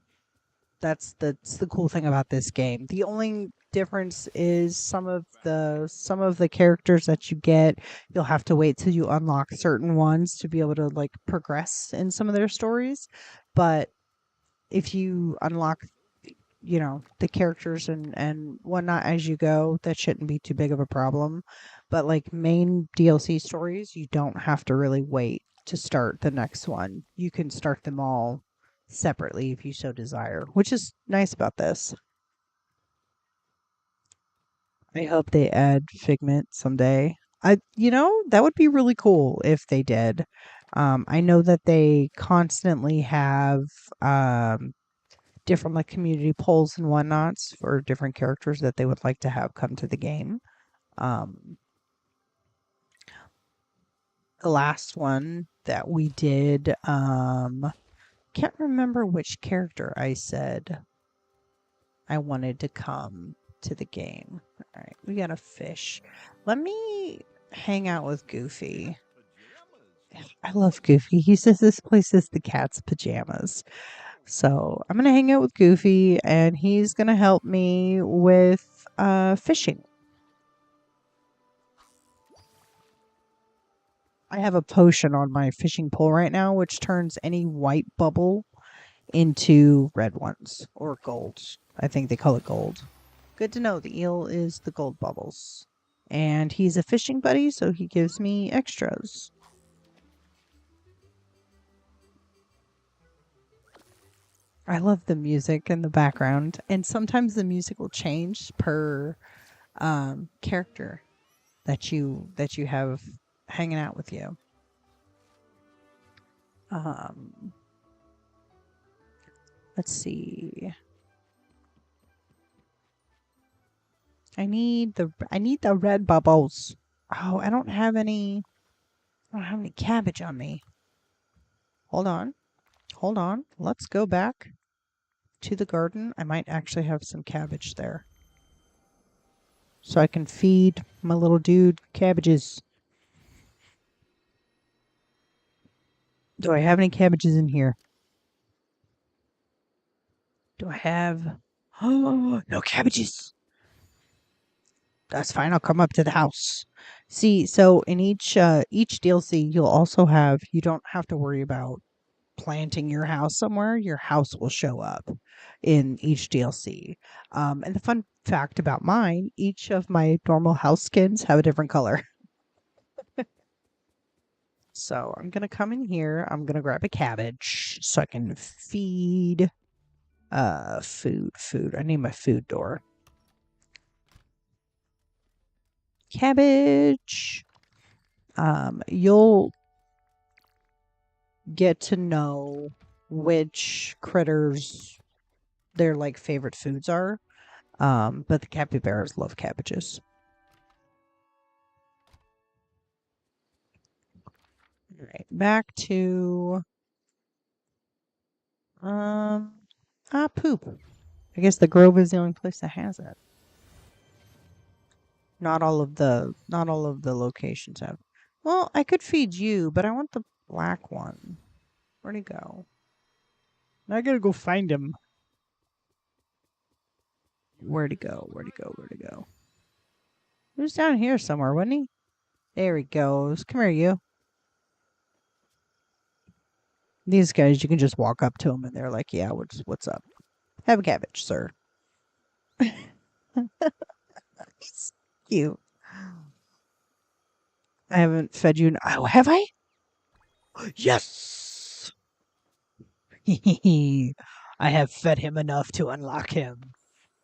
that's the cool thing about this game. The only difference is some of the characters that you get, you'll have to wait till you unlock certain ones to be able to like progress in some of their stories. But if you unlock, the characters and whatnot as you go, that shouldn't be too big of a problem. But like main DLC stories, you don't have to really wait to start the next one. You can start them all separately if you so desire, which is nice about this. I hope they add Figment someday. That would be really cool if they did. I know that they constantly have different like community polls and whatnots for different characters that they would like to have come to the game. Um, the last one that we did, can't remember which character I said I wanted to come to the game. All right, we got a fish. Let me hang out with Goofy. I love Goofy. He says this place is the cat's pajamas. So I'm gonna hang out with Goofy, and he's gonna help me with fishing. I have a potion on my fishing pole right now, which turns any white bubble into red ones or gold. I think they call it gold. Good to know. The eel is the gold bubbles. And he's a fishing buddy, so he gives me extras. I love the music in the background, and sometimes the music will change per character that you have hanging out with you. Um, let's see. I need the red bubbles. Oh, I don't have any cabbage on me. Hold on. Hold on. Let's go back to the garden. I might actually have some cabbage there. So I can feed my little dude cabbages. Do I have any cabbages in here? Do I have Oh, no cabbages. That's fine. I'll come up to the house. See, so in each DLC you don't have to worry about planting your house somewhere. Your house will show up in each DLC. And the fun fact about mine, each of my normal house skins have a different color. So I'm gonna come in here. I'm gonna grab a cabbage so I can feed food. I need my food door. Cabbage. You'll get to know which critters their like favorite foods are. But the capybaras love cabbages. All right, back to um poop. I guess the Grove is the only place that has it. Not all of the locations have. Well, I could feed you, but I want the black one. Where'd he go? I gotta go find him. Where'd he go? Where'd he go? Where'd he go? He was down here somewhere, wasn't he? There he goes. Come here, you. These guys, you can just walk up to them and they're like, "Yeah, what's up? Have a cabbage, sir." It's cute. I haven't fed you. Oh, have I? Yes. I have fed him enough to unlock him.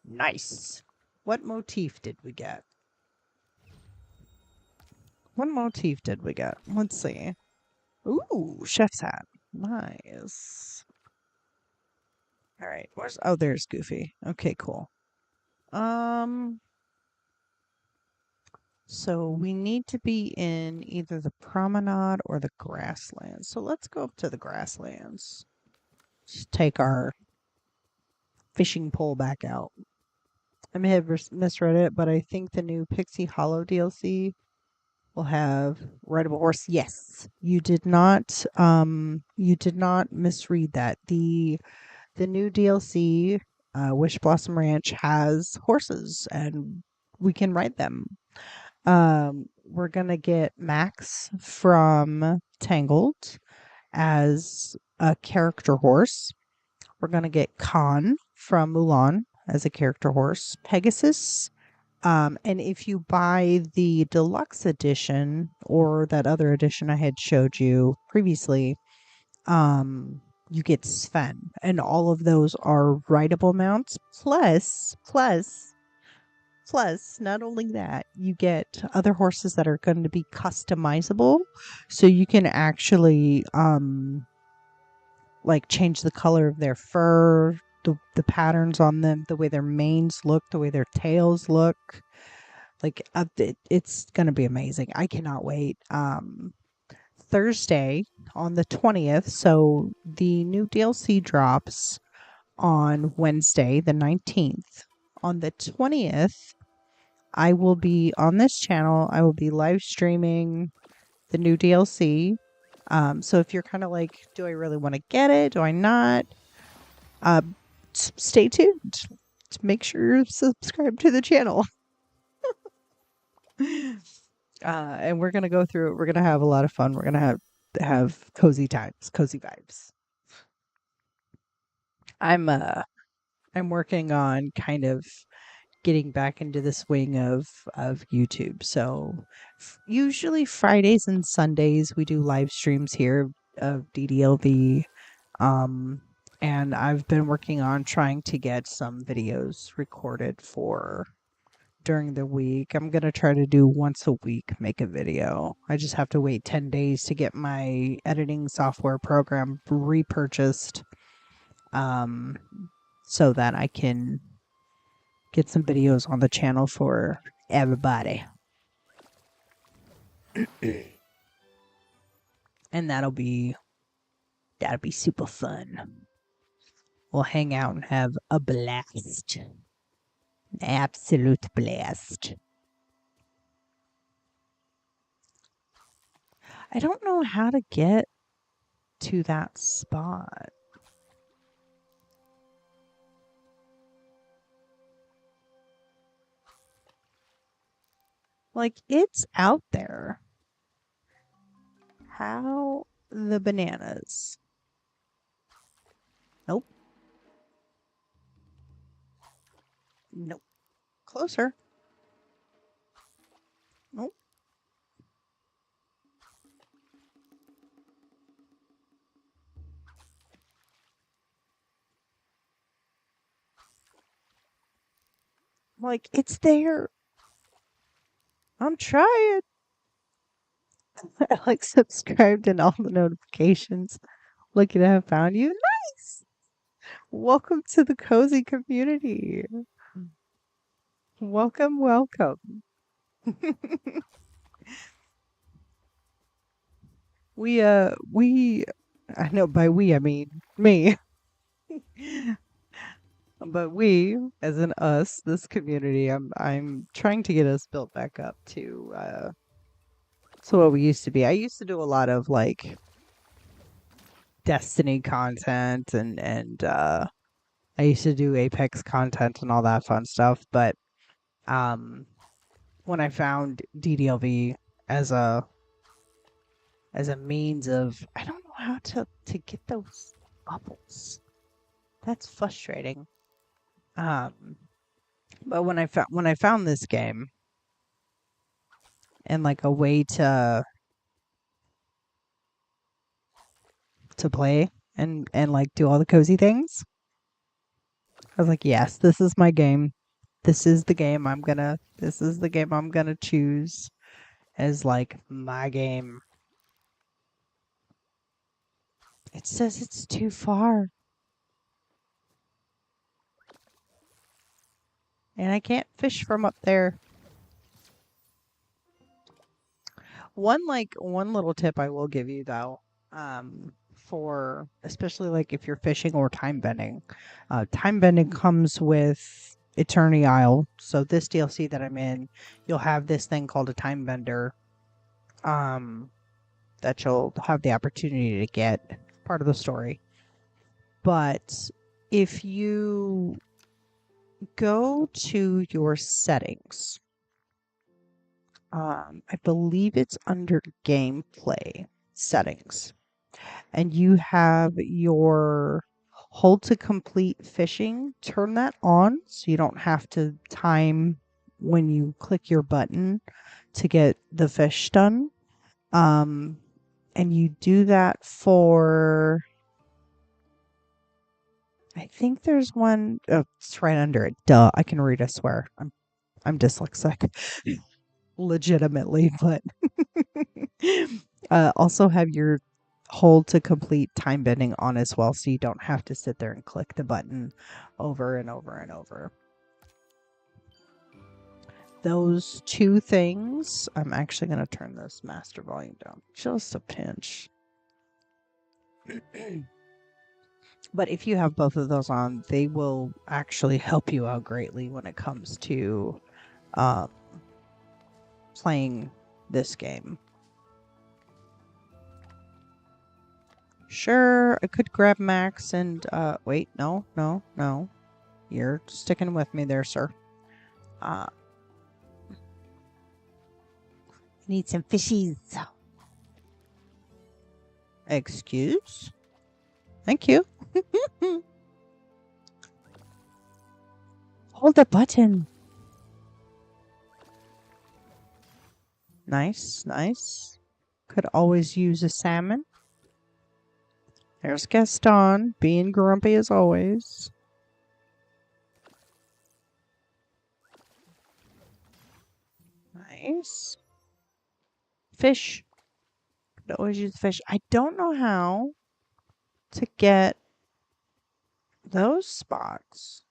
Nice. What motif did we get? What motif did we get? Let's see. Ooh, chef's hat. Nice. All right. There's Goofy. Okay, cool. Um, so we need to be in either the promenade or the grasslands. So let's go up to the grasslands. Just take our fishing pole back out. I may have misread it, but I think the new Pixie Hollow DLC will have rideable horse. Yes, you did not. You did not misread that. The new DLC, Wish Blossom Ranch, has horses, and we can ride them. We're gonna get Max from Tangled as a character horse. We're gonna get Khan from Mulan as a character horse. Pegasus. And if you buy the deluxe edition or that other edition I had showed you previously, you get Sven, and all of those are rideable mounts. Plus, not only that, you get other horses that are going to be customizable, so you can actually like change the color of their fur, the patterns on them, the way their manes look, the way their tails look. Like it's going to be amazing. I cannot wait. Thursday on the 20th, so the new DLC drops on Wednesday the 19th. On the 20th, I will be on this channel. I will be live streaming the new DLC. So if you're kind of like, do I really want to get it? Do I not? Stay tuned. Make sure you're subscribed to the channel. And we're gonna go through it. We're gonna have a lot of fun. We're gonna have cozy times, cozy vibes. I'm uh I'm working on kind of getting back into the swing of YouTube. So usually Fridays and Sundays we do live streams here of DDLV. Um, and I've been working on trying to get some videos recorded for during the week. I'm going to try to do once a week, make a video. I just have to wait 10 days to get my editing software program repurchased um, so that I can get some videos on the channel for everybody. And that'll be super fun. We'll hang out and have a blast. An absolute blast. I don't know how to get to that spot. Like, it's out there. How the bananas? Nope. Nope. Closer. Nope. Like, it's there. I'm trying. I like subscribed and all the notifications. Look at have found you. Nice. Welcome to the cozy community. Welcome, welcome. We I know by we I mean me. But we, as in us, this community, I'm trying to get us built back up to what we used to be. I used to do a lot of like Destiny content and I used to do Apex content and all that fun stuff, but um when I found DDLV as a as a means of I don't know how to get those bubbles. That's frustrating. Um but when I found this game and like a way to play and like do all the cozy things, I was like, yes, this is my game. This is the game I'm gonna choose as like my game. It says it's too far. And I can't fish from up there. One little tip I will give you though, for especially like if you're fishing or time bending. Time bending comes with Eternity Isle. So this DLC that I'm in, you'll have this thing called a time bender. That you'll have the opportunity to get part of the story. But if you go to your settings, I believe it's under gameplay settings, and you have your hold to complete fishing. Turn that on so you don't have to time when you click your button to get the fish done. And you do that for I think there's one. Oh, it's right under it. Duh, I can read. I swear. I'm dyslexic, legitimately. But also have your hold to complete time bending on as well, so you don't have to sit there and click the button over and over and over. Those two things. I'm actually going to turn this master volume down just a pinch. But if you have both of those on, they will actually help you out greatly when it comes to playing this game. Sure, I could grab Max and, wait, no. You're sticking with me there, sir. Need some fishies. Excuse? Thank you. Hold the button. Nice, nice. Could always use a salmon. There's Gaston, being grumpy as always. Nice. Fish. Could always use fish. I don't know how to get those spots.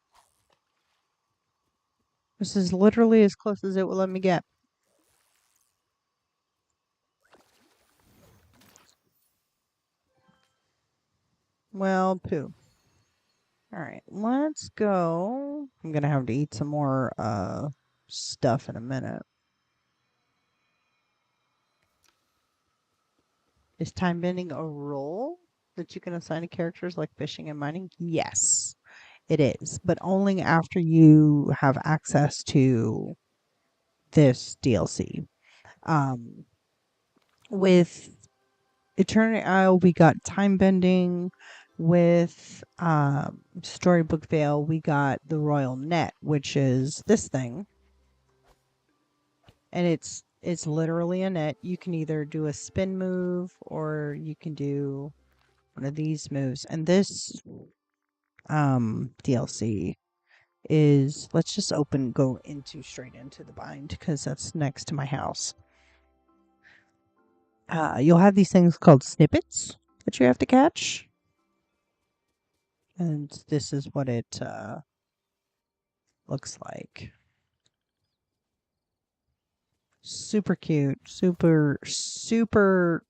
This is literally as close as it will let me get. Well, poo. Alright, let's go. I'm gonna have to eat some more stuff in a minute. Is time bending a role that you can assign to characters like fishing and mining? Yes, it is, but only after you have access to this DLC. With Eternity Isle, we got time bending. With Storybook Vale, we got the Royal Net, which is this thing, and it's literally a net. You can either do a spin move or you can do one of these moves. And this DLC is, let's just go straight into the bind because that's next to my house. You'll have these things called snippets that you have to catch. And this is what it looks like. Super cute. Super, super.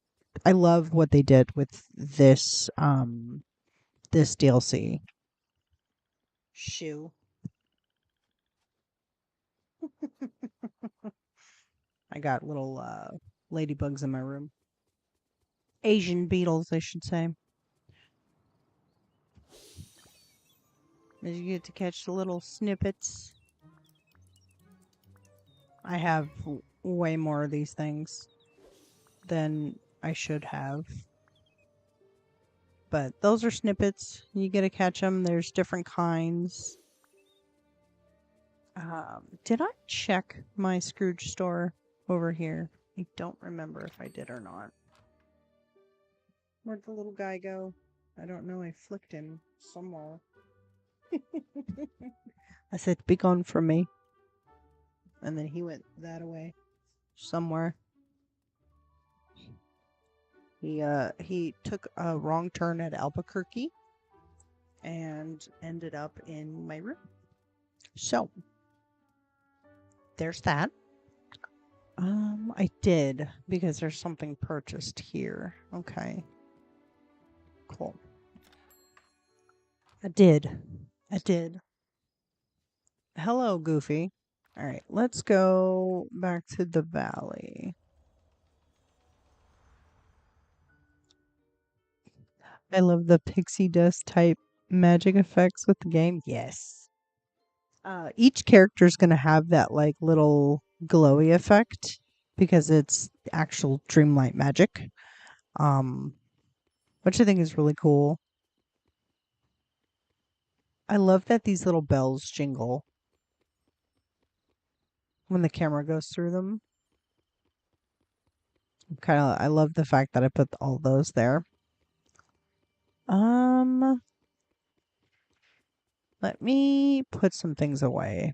I love what they did with this this DLC. Shoe. I got little ladybugs in my room. Asian beetles, I should say. As you get to catch the little snippets. I have way more of these things than I should have. But those are snippets. You get to catch them. There's different kinds. Did I check my Scrooge store over here? I don't remember if I did or not. Where'd the little guy go? I don't know. I flicked him somewhere. I said, be gone from me. And then he went that away. Somewhere. He took a wrong turn at Albuquerque and ended up in my room. So, there's that. I did, because there's something purchased here. Okay. Cool. I did. Hello, Goofy. Alright, let's go back to the valley. I love the pixie dust type magic effects with the game. Yes. Each character is going to have that like little glowy effect because it's actual dreamlight magic, which I think is really cool. I love that these little bells jingle when the camera goes through them. I love the fact that I put all those there. Let me put some things away.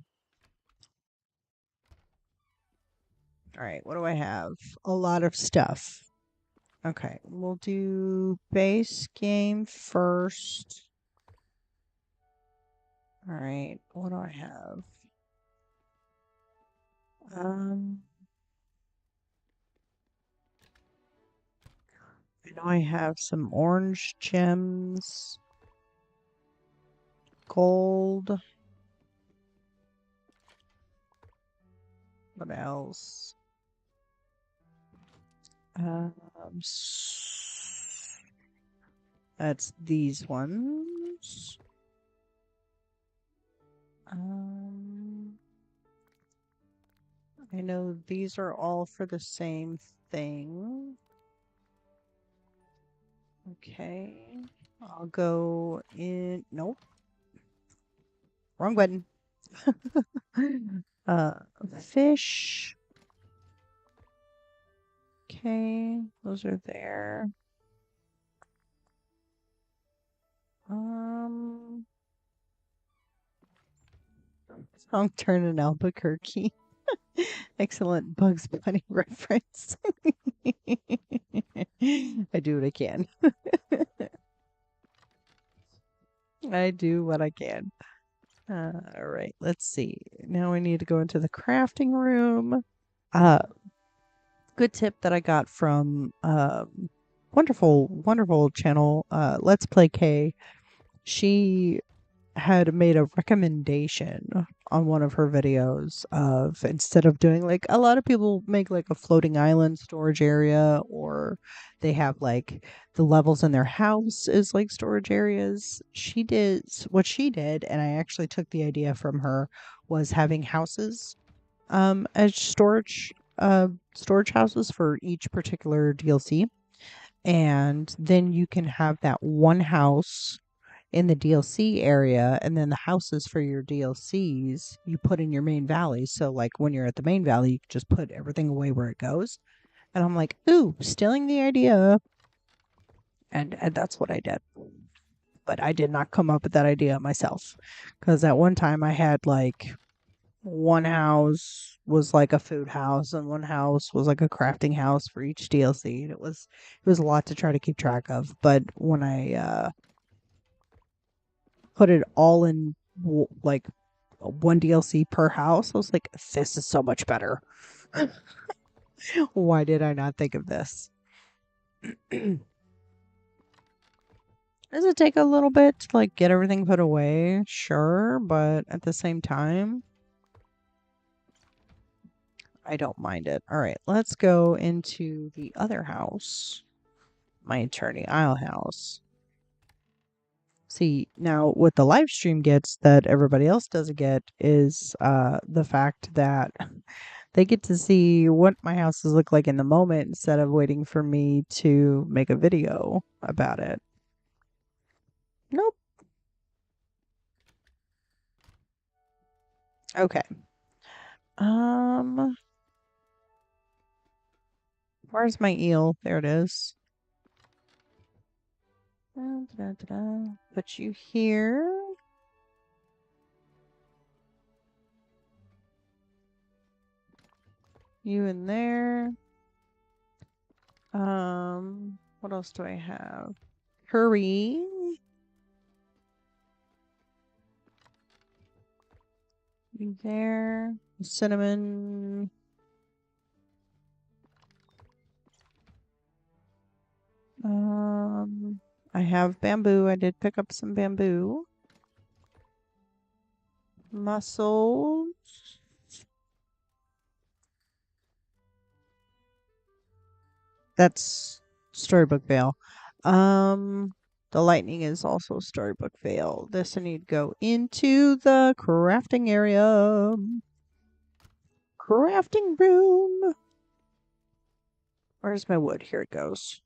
All right, what do I have? A lot of stuff. Okay, we'll do base game first. All right, what do I have? I know I have some orange gems, gold. What else? That's these ones. I know these are all for the same thing. Okay. I'll go in. Nope. Wrong button. uh, fish. Okay. Those are there. Um, Song Turn in Albuquerque. Excellent Bugs Bunny reference. I do what I can. I do what I can. All right, let's see. Now we need to go into the crafting room. Uh, Good tip that I got from wonderful channel Let's Play K. She had made a recommendation on one of her videos of, instead of doing, like, a lot of people make like a floating island storage area, or they have like the levels in their house is like storage areas. She did what she did, and I actually took the idea from her, was having houses as storage houses for each particular DLC. And then you can have that one house in the DLC area, and then the houses for your DLCs you put in your main valley. So like when you're at the main valley, you can just put everything away where it goes. And I'm like, ooh, stealing the idea. And that's what I did. But I did not come up with that idea myself. Because at one time I had like one house was like a food house and one house was like a crafting house for each DLC. And it was a lot to try to keep track of. But when I put it all in like one DLC per house, I was like, this is so much better. Why did I not think of this? Does it take a little bit to like get everything put away? Sure, but at the same time, I don't mind it. All right, let's go into the other house, my Eternity Isle house. See, now what the live stream gets that everybody else doesn't get is the fact that they get to see what my houses look like in the moment instead of waiting for me to make a video about it. Nope. Okay. Um, where's my eel? There it is. Put you here. You in there. What else do I have? Curry. You there. Cinnamon. I have bamboo. I did pick up some bamboo. Mussels. That's Storybook Vale. The lightning is also Storybook Vale. This I need to go into the crafting area. Crafting room. Where's my wood? Here it goes.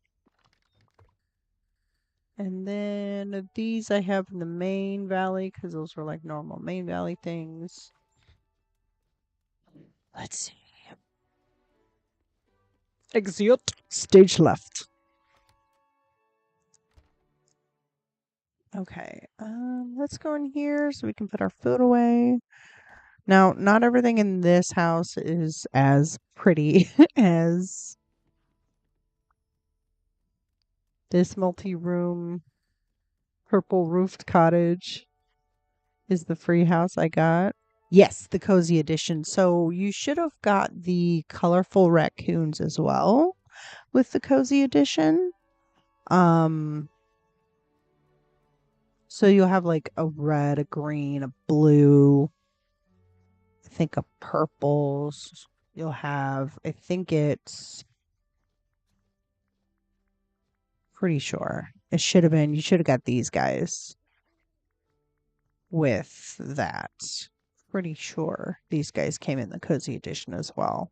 And then these I have in the main valley because those were like normal main valley things. Let's see. Exit. Stage left. Okay. Let's go in here so we can put our food away. Now, not everything in this house is as pretty as this multi-room purple roofed cottage is the free house I got. Yes, the cozy edition. So you should have got the colorful raccoons as well with the cozy edition. Um, so you'll have like a red, a green, a blue, I think a purples. You'll have, I think it's pretty sure. It should have been, you should have got these guys with that. Pretty sure these guys came in the cozy edition as well.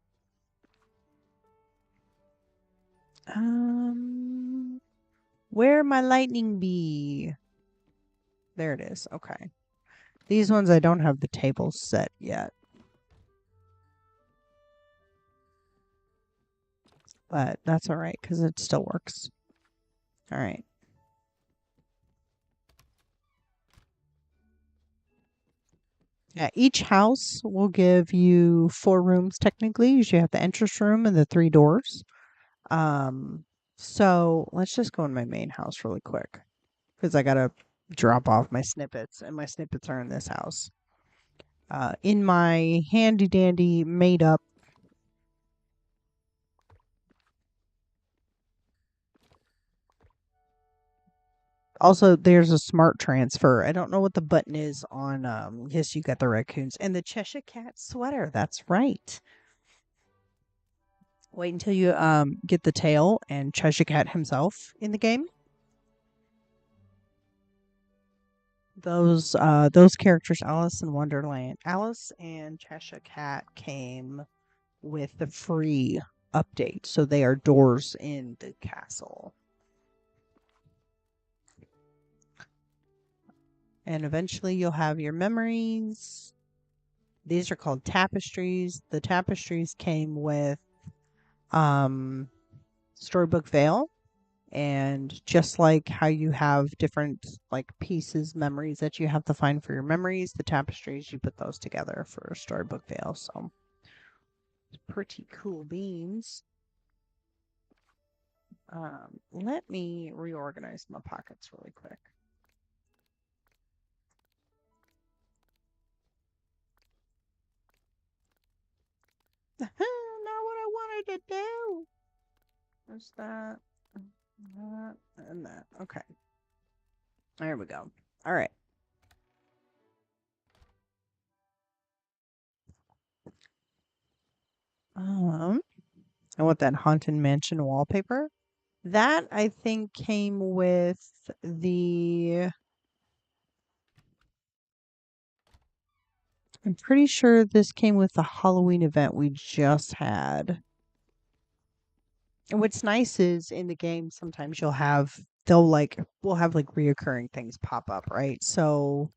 Where my lightning bee? There it is. Okay. These ones I don't have the tables set yet. But that's all right because it still works. All right. Yeah, each house will give you 4 rooms technically. You have the entrance room and the 3 doors. Um, so let's just go in my main house really quick because I gotta drop off my snippets, and my snippets are in this house. In my handy dandy made up. Also, there's a smart transfer. I don't know what the button is on. Yes, you got the raccoons and the Cheshire Cat sweater. That's right. Wait until you get the tail and Cheshire Cat himself in the game. Those characters, Alice in Wonderland, Alice and Cheshire Cat came with the free update, so they are doors in the castle. And eventually you'll have your memories. These are called tapestries. The tapestries came with Storybook Vale. And just like how you have different like pieces, memories that you have to find for your memories, the tapestries, you put those together for Storybook Vale. So it's pretty cool beans. Let me reorganize my pockets really quick. Not what I wanted to do. There's that, and that. Okay. There we go. All right. I want that Haunted Mansion wallpaper. That I think came with the. I'm pretty sure this came with the Halloween event we just had. And what's nice is in the game, sometimes we'll have like reoccurring things pop up, right? So,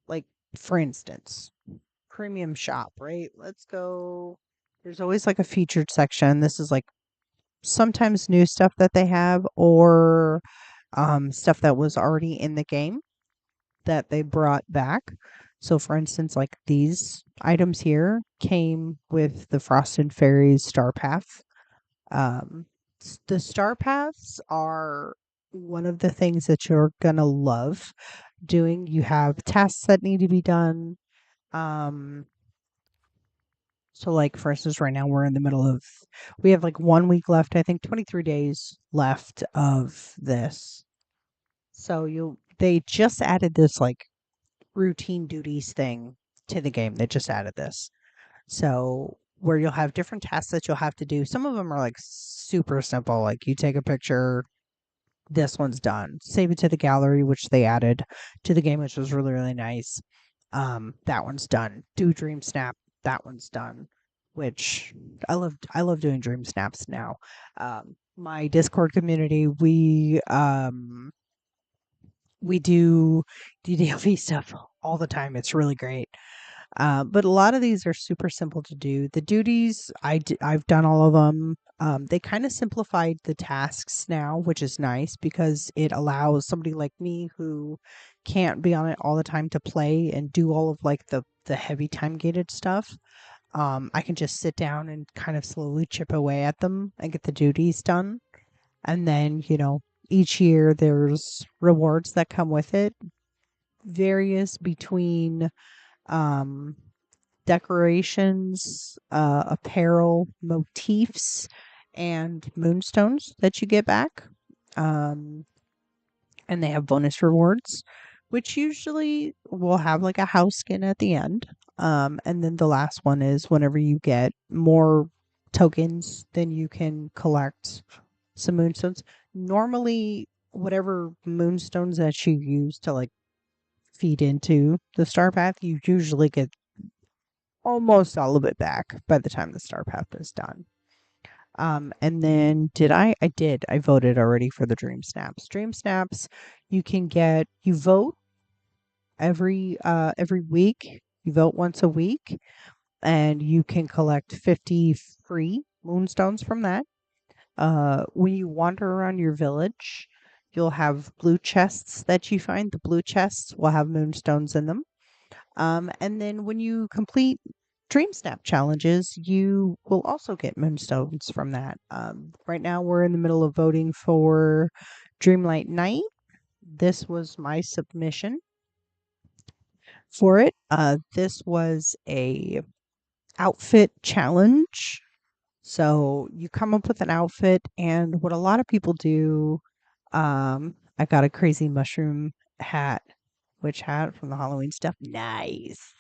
like, for instance, premium shop, right? Let's go. There's always like a featured section. This is like sometimes new stuff that they have or stuff that was already in the game that they brought back. So, for instance, like these items here came with the Frosted Fairies Star Path. Um, the Star Paths are one of the things that you're gonna love doing. You have tasks that need to be done. Um, so, like for instance, right now we're in the middle of, we have like 1 week left. I think 23 days left of this. So they just added this like routine duties thing to the game. They just added this. So where you'll have different tasks that you'll have to do. Some of them are like super simple. Like you take a picture, this one's done. Save it to the gallery, which they added to the game, which was really, really nice. That one's done. Do Dream Snap, that one's done. Which I love doing Dream Snaps now. My Discord community, we do DDLV stuff all the time. It's really great. But a lot of these are super simple to do. The duties, I've done all of them. They kind of simplified the tasks now, which is nice because it allows somebody like me who can't be on it all the time to play and do all of like the heavy time gated stuff. I can just sit down and kind of slowly chip away at them and get the duties done. And then, each year there's rewards that come with it, various between um, decorations, apparel, motifs, and moonstones that you get back. Um, and they have bonus rewards, which usually will have like a house skin at the end. And then the last one is whenever you get more tokens, then you can collect some moonstones. Normally, whatever moonstones that you use to like feed into the star path, you usually get almost all of it back by the time the star path is done. And then did I did. I voted already for the Dream Snaps. Dream Snaps, you vote every week. You vote once a week and you can collect 50 free moonstones from that. When you wander around your village, you'll have blue chests that you find. The blue chests will have moonstones in them. And then when you complete Dream Snap challenges, you will also get moonstones from that. Right now, we're in the middle of voting for Dreamlight Night. This was my submission for it. This was a outfit challenge. So you come up with an outfit, and what a lot of people do, I got a crazy mushroom hat, witch hat from the Halloween stuff. Nice.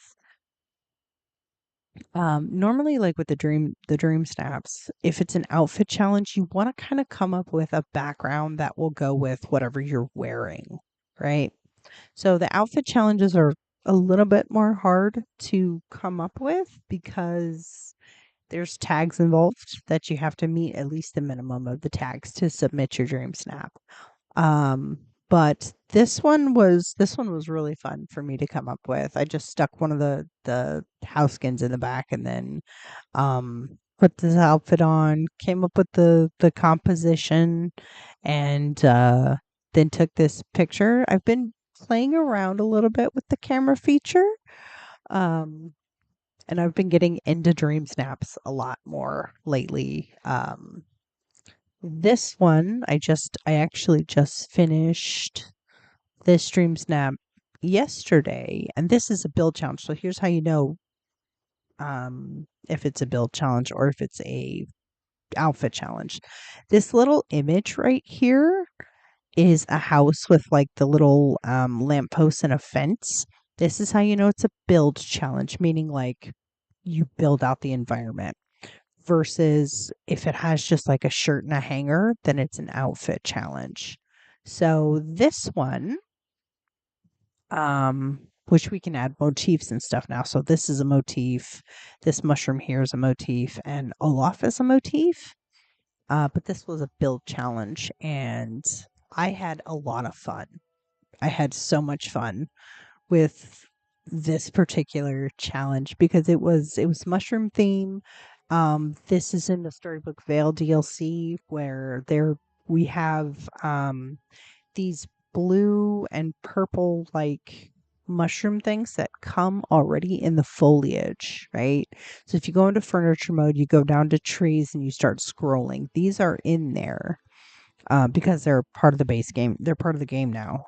Normally, like with the dream snaps, if it's an outfit challenge, you want to kind of come up with a background that will go with whatever you're wearing, right? So the outfit challenges are a little bit more hard to come up with because there's tags involved that you have to meet at least the minimum of the tags to submit your dream snap. Um, but this one was really fun for me to come up with. I just stuck one of the house skins in the back and then put this outfit on, came up with the composition and then took this picture. I've been playing around a little bit with the camera feature. Um and I've been getting into dream snaps a lot more lately. This one, I actually just finished this dream snap yesterday, and this is a build challenge. So here's how you know if it's a build challenge or if it's a outfit challenge. This little image right here is a house with like the little lampposts and a fence. This is how you know it's a build challenge, meaning like you build out the environment versus if it has just like a shirt and a hanger, then it's an outfit challenge. So this one, which we can add motifs and stuff now. So this is a motif, this mushroom here is a motif, and Olaf is a motif. But this was a build challenge, and I had a lot of fun. I had so much fun with this particular challenge because it was mushroom theme. This is in the Storybook Vale DLC where there we have these blue and purple like mushroom things that come already in the foliage, right? So if you go into furniture mode, you go down to trees and you start scrolling. These are in there because they're part of the base game. They're part of the game now.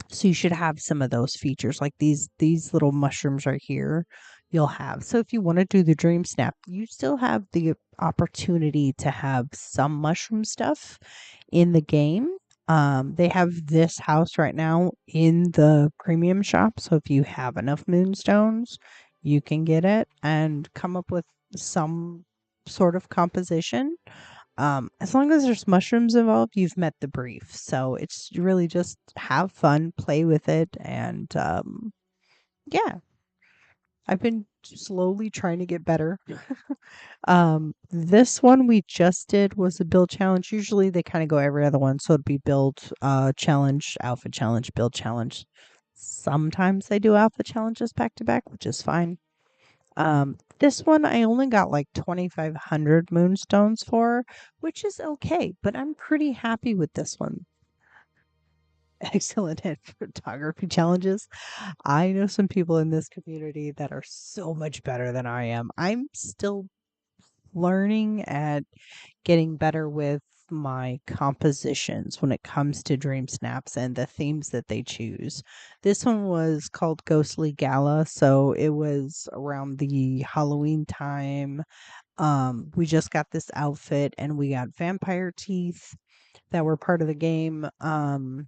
So you should have some of those features like these little mushrooms right here you'll have. So if you want to do the dream snap, you still have the opportunity to have some mushroom stuff in the game. They have this house right now in the premium shop. So if you have enough moonstones, you can get it and come up with some sort of composition. As long as there's mushrooms involved, you've met the brief. So it's really just have fun, play with it, and yeah, I've been slowly trying to get better. This one we just did was a build challenge. Usually they kind of go every other one, so it'd be build challenge, outfit challenge, build challenge. Sometimes they do outfit challenges back to back, which is fine. This one I only got like 2,500 moonstones for, which is okay, but I'm pretty happy with this one. Excellent at photography challenges. I know some people in this community that are so much better than I am. I'm still learning at getting better with my compositions when it comes to dream snaps and the themes that they choose. This one was called Ghostly Gala, so it was around the Halloween time. We just got this outfit and we got vampire teeth that were part of the game. And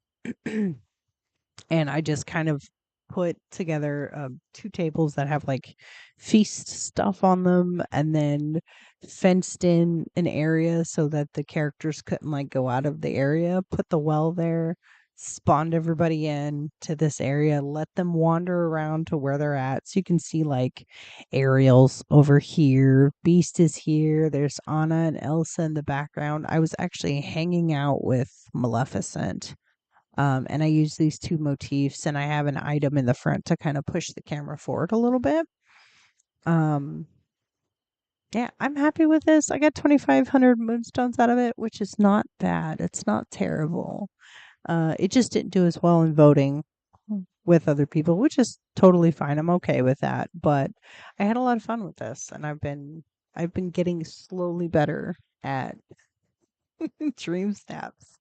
I just kind of put together two tables that have like feast stuff on them and then fenced in an area so that the characters couldn't like go out of the area, put the well there, spawned everybody in to this area, let them wander around to where they're at. So you can see like Ariel's over here, Beast is here, there's Anna and Elsa in the background. I was actually hanging out with Maleficent. And I use these two motifs, and I have an item in the front to kind of push the camera forward a little bit. Um, yeah, I'm happy with this. I got 2,500 moonstones out of it, which is not bad. It's not terrible. It just didn't do as well in voting with other people, which is totally fine. I'm okay with that. But I had a lot of fun with this, and I've been getting slowly better at dream snaps.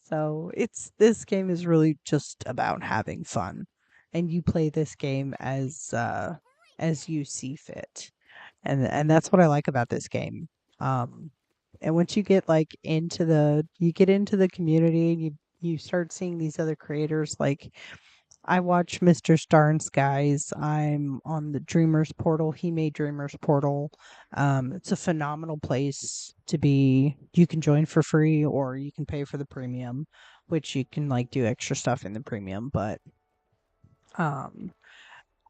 So this game is really just about having fun, and you play this game as you see fit, and that's what I like about this game. Um, and once you get like you get into the community, and you start seeing these other creators. Like I watch Mr. Star and Skies. I'm on the Dreamers portal. He made Dreamers portal. It's a phenomenal place to be. You can join for free or you can pay for the premium, which you can like do extra stuff in the premium. But um,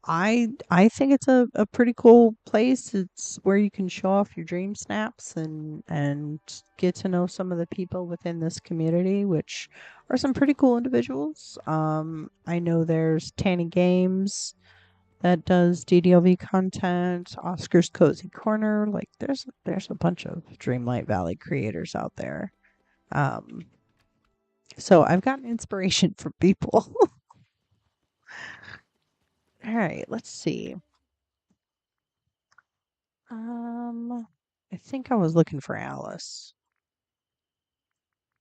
I think it's a pretty cool place. It's where you can show off your dream snaps and get to know some of the people within this community, which are some pretty cool individuals. I know there's Tanny Games that does DDLV content, Oscar's Cozy Corner. Like there's a bunch of Dreamlight Valley creators out there. Um, so I've gotten inspiration from people. All right, let's see. Um, I think I was looking for Alice.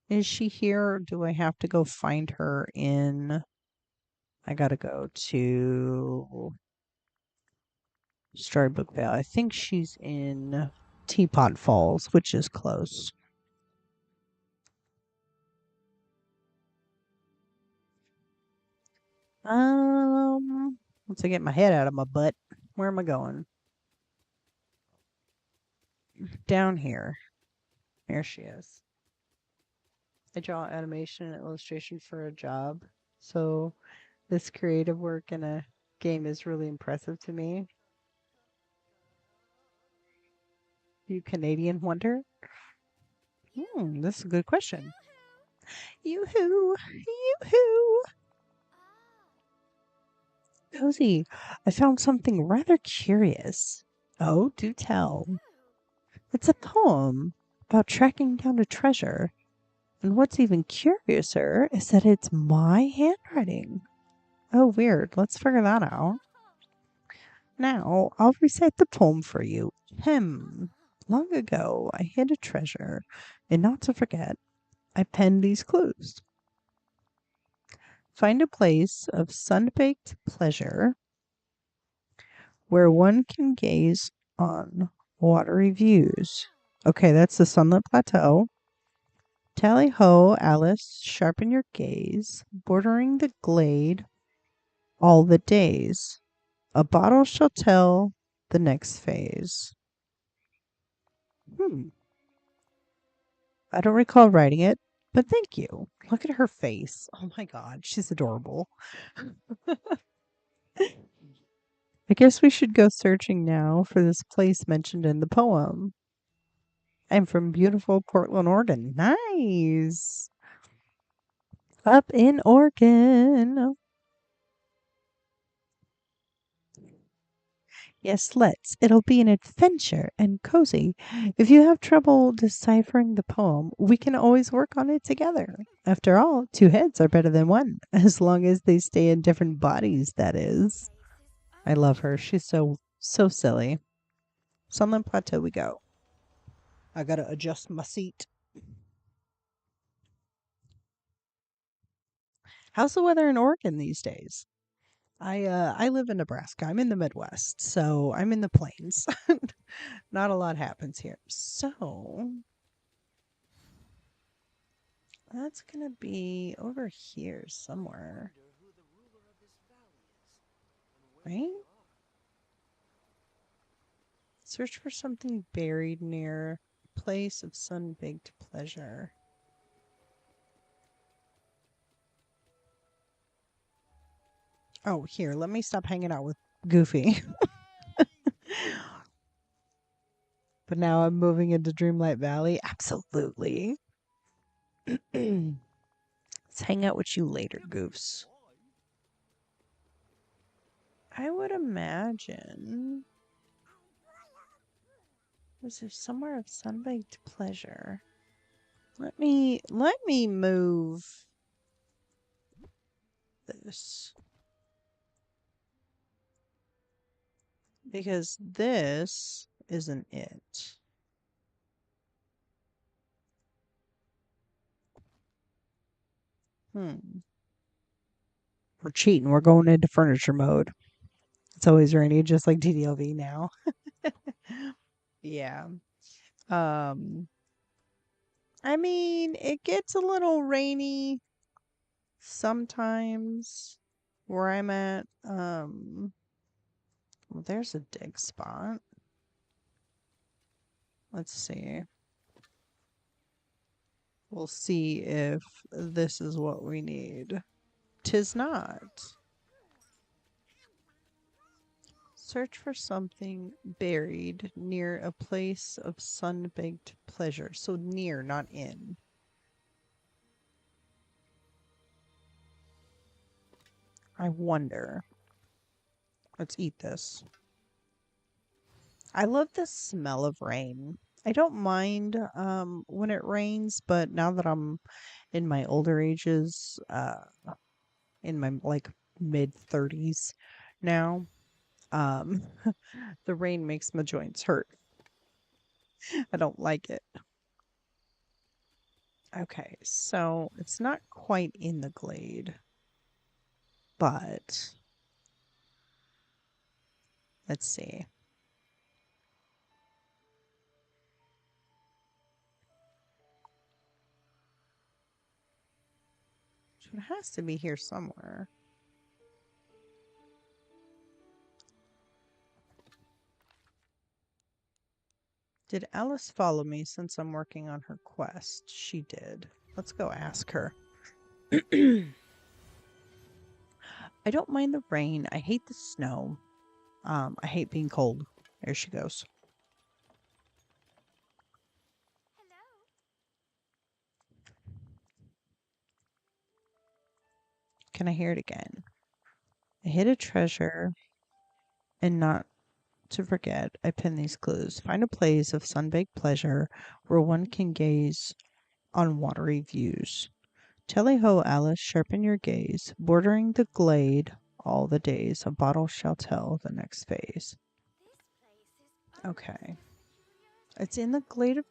Is she here or do I have to go find her in I gotta go to Storybook Vale. I think she's in Teapot Falls, which is close. Once I get my head out of my butt, where am I going? Down here. There she is. I draw animation and illustration for a job. So this creative work in a game is really impressive to me. You Canadian wonder? This is a good question. Yoo-hoo! Yoo-hoo! Cozy, I found something rather curious. Oh, do tell. It's a poem about tracking down a treasure. And what's even curiouser is that it's my handwriting. Oh, weird. Let's figure that out. Now, I'll recite the poem for you. Long ago, I hid a treasure, and not to forget, I penned these clues. Find a place of sun-baked pleasure where one can gaze on watery views. Okay, that's the Sunlit Plateau. Tally ho, Alice, sharpen your gaze, bordering the glade all the days. A bottle shall tell the next phase. Hmm. I don't recall writing it, but thank you. Look at her face. Oh my god, she's adorable. I guess we should go searching now for this place mentioned in the poem. I'm from beautiful Portland, Oregon. Nice. Up in Oregon. Yes, let's. It'll be an adventure and cozy. If you have trouble deciphering the poem, we can always work on it together. After all, two heads are better than one, as long as they stay in different bodies, that is. I love her. She's so silly. Sunland Plateau we go. I gotta adjust my seat. How's the weather in Oregon these days? I live in Nebraska. I'm in the Midwest, so I'm in the plains. Not a lot happens here. So that's gonna be over here somewhere, right? Search for something buried near place of sun-baked pleasure. Oh, here, let me stop hanging out with Goofy. But now I'm moving into Dreamlight Valley. Absolutely. Let's hang out with you later, Goofs. I would imagine. Was there somewhere of sunbaked pleasure? Let me move this. Because this isn't it. Hmm. We're cheating. We're going into furniture mode. It's always rainy, just like TDLV now. Yeah. Um, I mean, it gets a little rainy sometimes where I'm at. Well, there's a dig spot. Let's see. We'll see if this is what we need. 'Tis not. Search for something buried near a place of sun-baked pleasure. So near, not in. I wonder. Let's eat this. I love the smell of rain. I don't mind when it rains, but now that I'm in my older ages, in my like mid 30s now, um the rain makes my joints hurt. I don't like it. Okay, so it's not quite in the glade, but let's see. So it has to be here somewhere. Did Alice follow me since I'm working on her quest? She did. Let's go ask her. I don't mind the rain. I hate the snow. I hate being cold. There she goes. Can I hear it again? I hid a treasure and not to forget, I pin these clues. Find a place of sun-baked pleasure where one can gaze on watery views. Tally-ho, Alice, sharpen your gaze. Bordering the glade all the days, a bottle shall tell the next phase. Okay. It's in the glade of,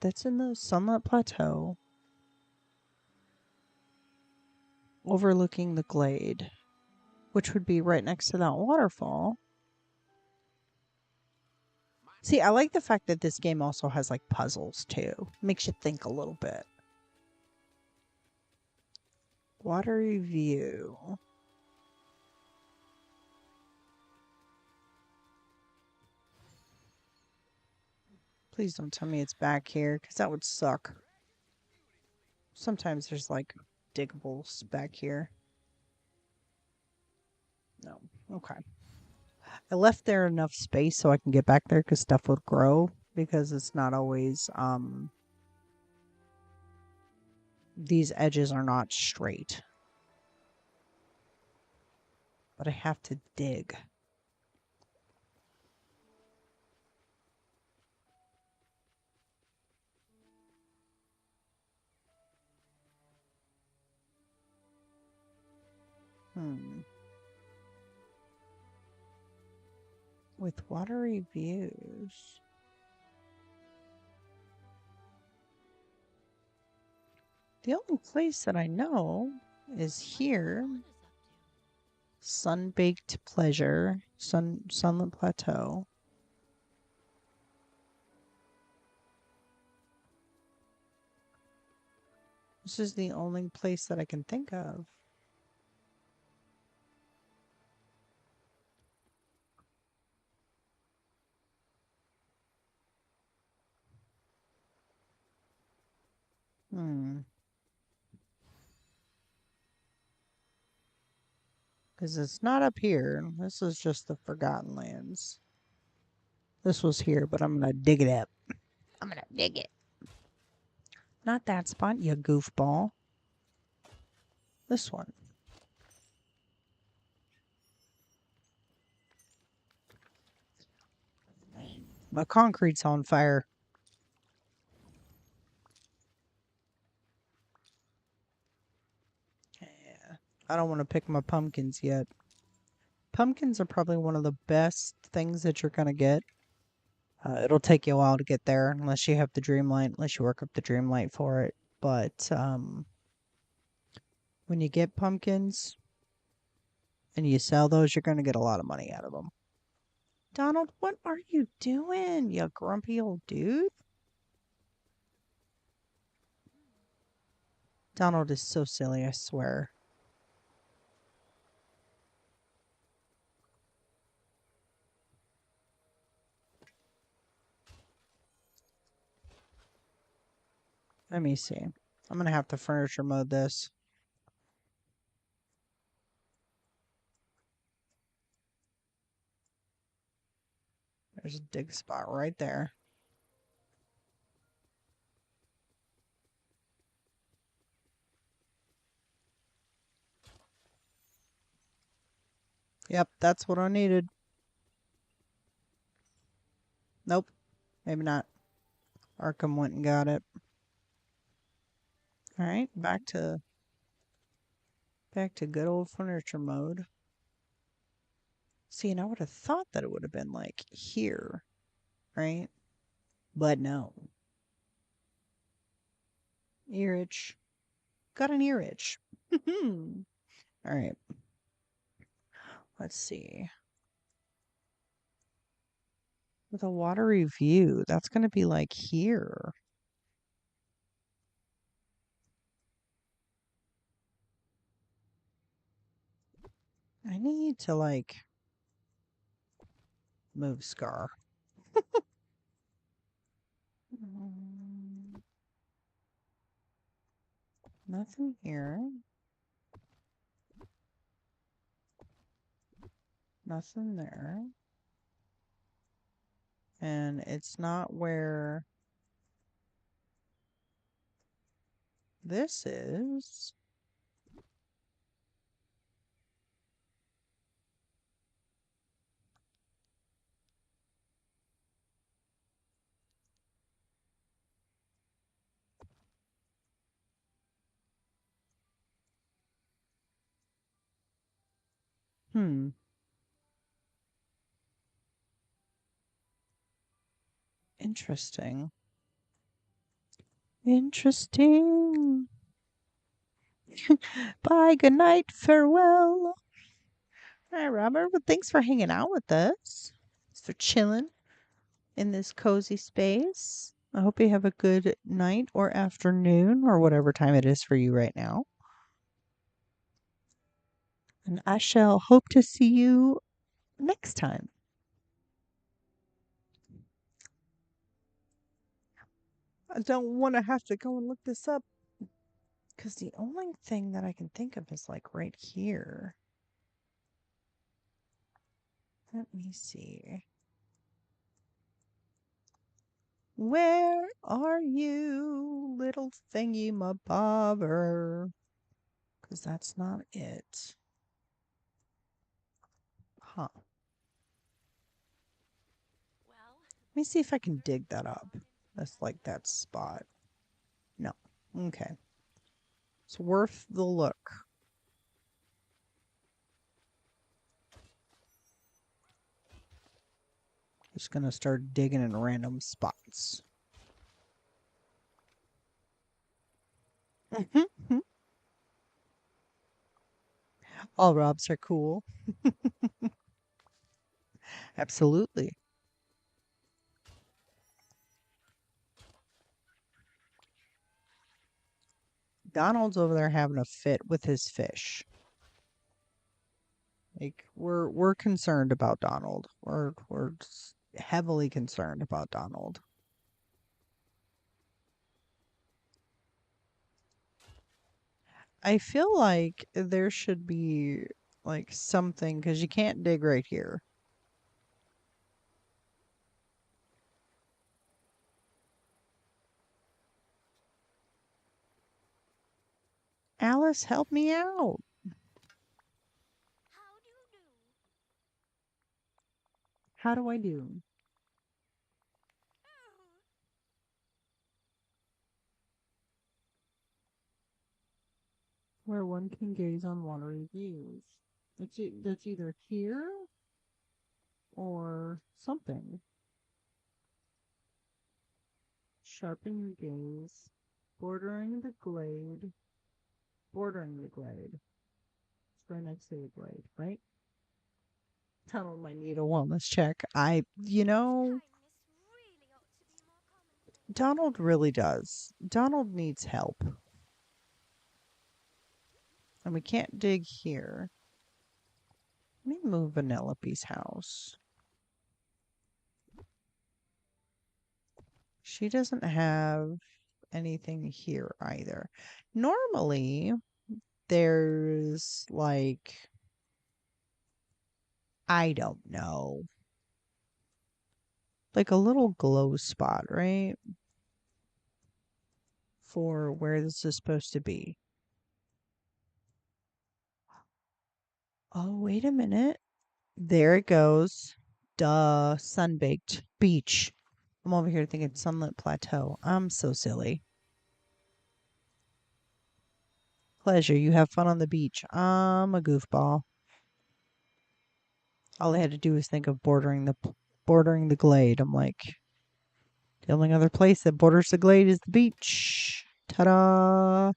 that's in the Sunlit Plateau, overlooking the glade, which would be right next to that waterfall. See, I like the fact that this game also has like puzzles too. Makes you think a little bit. Watery view. Please don't tell me it's back here, because that would suck. Sometimes there's like diggables back here. No. Okay. I left there enough space so I can get back there because stuff would grow, because it's not always these edges are not straight. But I have to dig. Hmm. With watery views. The only place that I know is here. Sun-baked pleasure. Sunlit Plateau. This is the only place that I can think of. Hmm. Because it's not up here. This is just the Forgotten Lands. This was here, but I'm going to dig it up. I'm going to dig it. Not that spot, you goofball. This one. My concrete's on fire. Yeah. I don't want to pick my pumpkins yet. Pumpkins are probably one of the best things that you're going to get. It'll take you a while to get there unless you have the dreamlight, unless you work up the dreamlight for it. But when you get pumpkins and you sell those, you're going to get a lot of money out of them. Donald, what are you doing, you grumpy old dude? Donald is so silly, I swear. Let me see. I'm going to have to furniture mode this. There's a dig spot right there. Yep, that's what I needed. Nope, maybe not. Arkham went and got it. All right, back to good old furniture mode. See, and I would have thought that it would have been like here, right? But no. Ear itch. Got an ear itch. All right. Let's see. With a watery view, that's going to be like here. I need to like move Scar. Nothing here. Nothing there. And it's not where this is. Hmm. Interesting. Interesting. Bye, good night, farewell. All right, Robert. Well, thanks for hanging out with us. Thanks for chilling in this cozy space. I hope you have a good night or afternoon or whatever time it is for you right now. And I shall hope to see you next time. I don't want to have to go and look this up because the only thing that I can think of is like right here. Let me see. Where are you, little thingy mabobber? Because that's not it. Huh. Let me see if I can dig that up. That's like that spot. No. Okay. It's worth the look. Just gonna start digging in random spots. All Robs are cool. Absolutely. Donald's over there having a fit with his fish. Like we're concerned about Donald. We're heavily concerned about Donald. I feel like there should be like something because you can't dig right here. Alice, help me out. How do you do? How do I do? Where one can gaze on watery views. That's either here or something. Sharpen your gaze, bordering the glade, bordering the glade. It's right next to the glade, right? Tunnel might need a wellness check. Kindness really ought to be more commonplace. Donald really does. Donald needs help. And we can't dig here. Let me move Vanellope's house. She doesn't have anything here either. Normally, there's like, I don't know, like a little glow spot, right? For where this is supposed to be. Oh, wait a minute. There it goes. Duh, sunbaked beach. I'm over here thinking sunlit plateau. I'm so silly. Pleasure. You have fun on the beach. I'm a goofball. All I had to do was think of bordering the glade. I'm like, the only other place that borders the glade is the beach. Ta-da!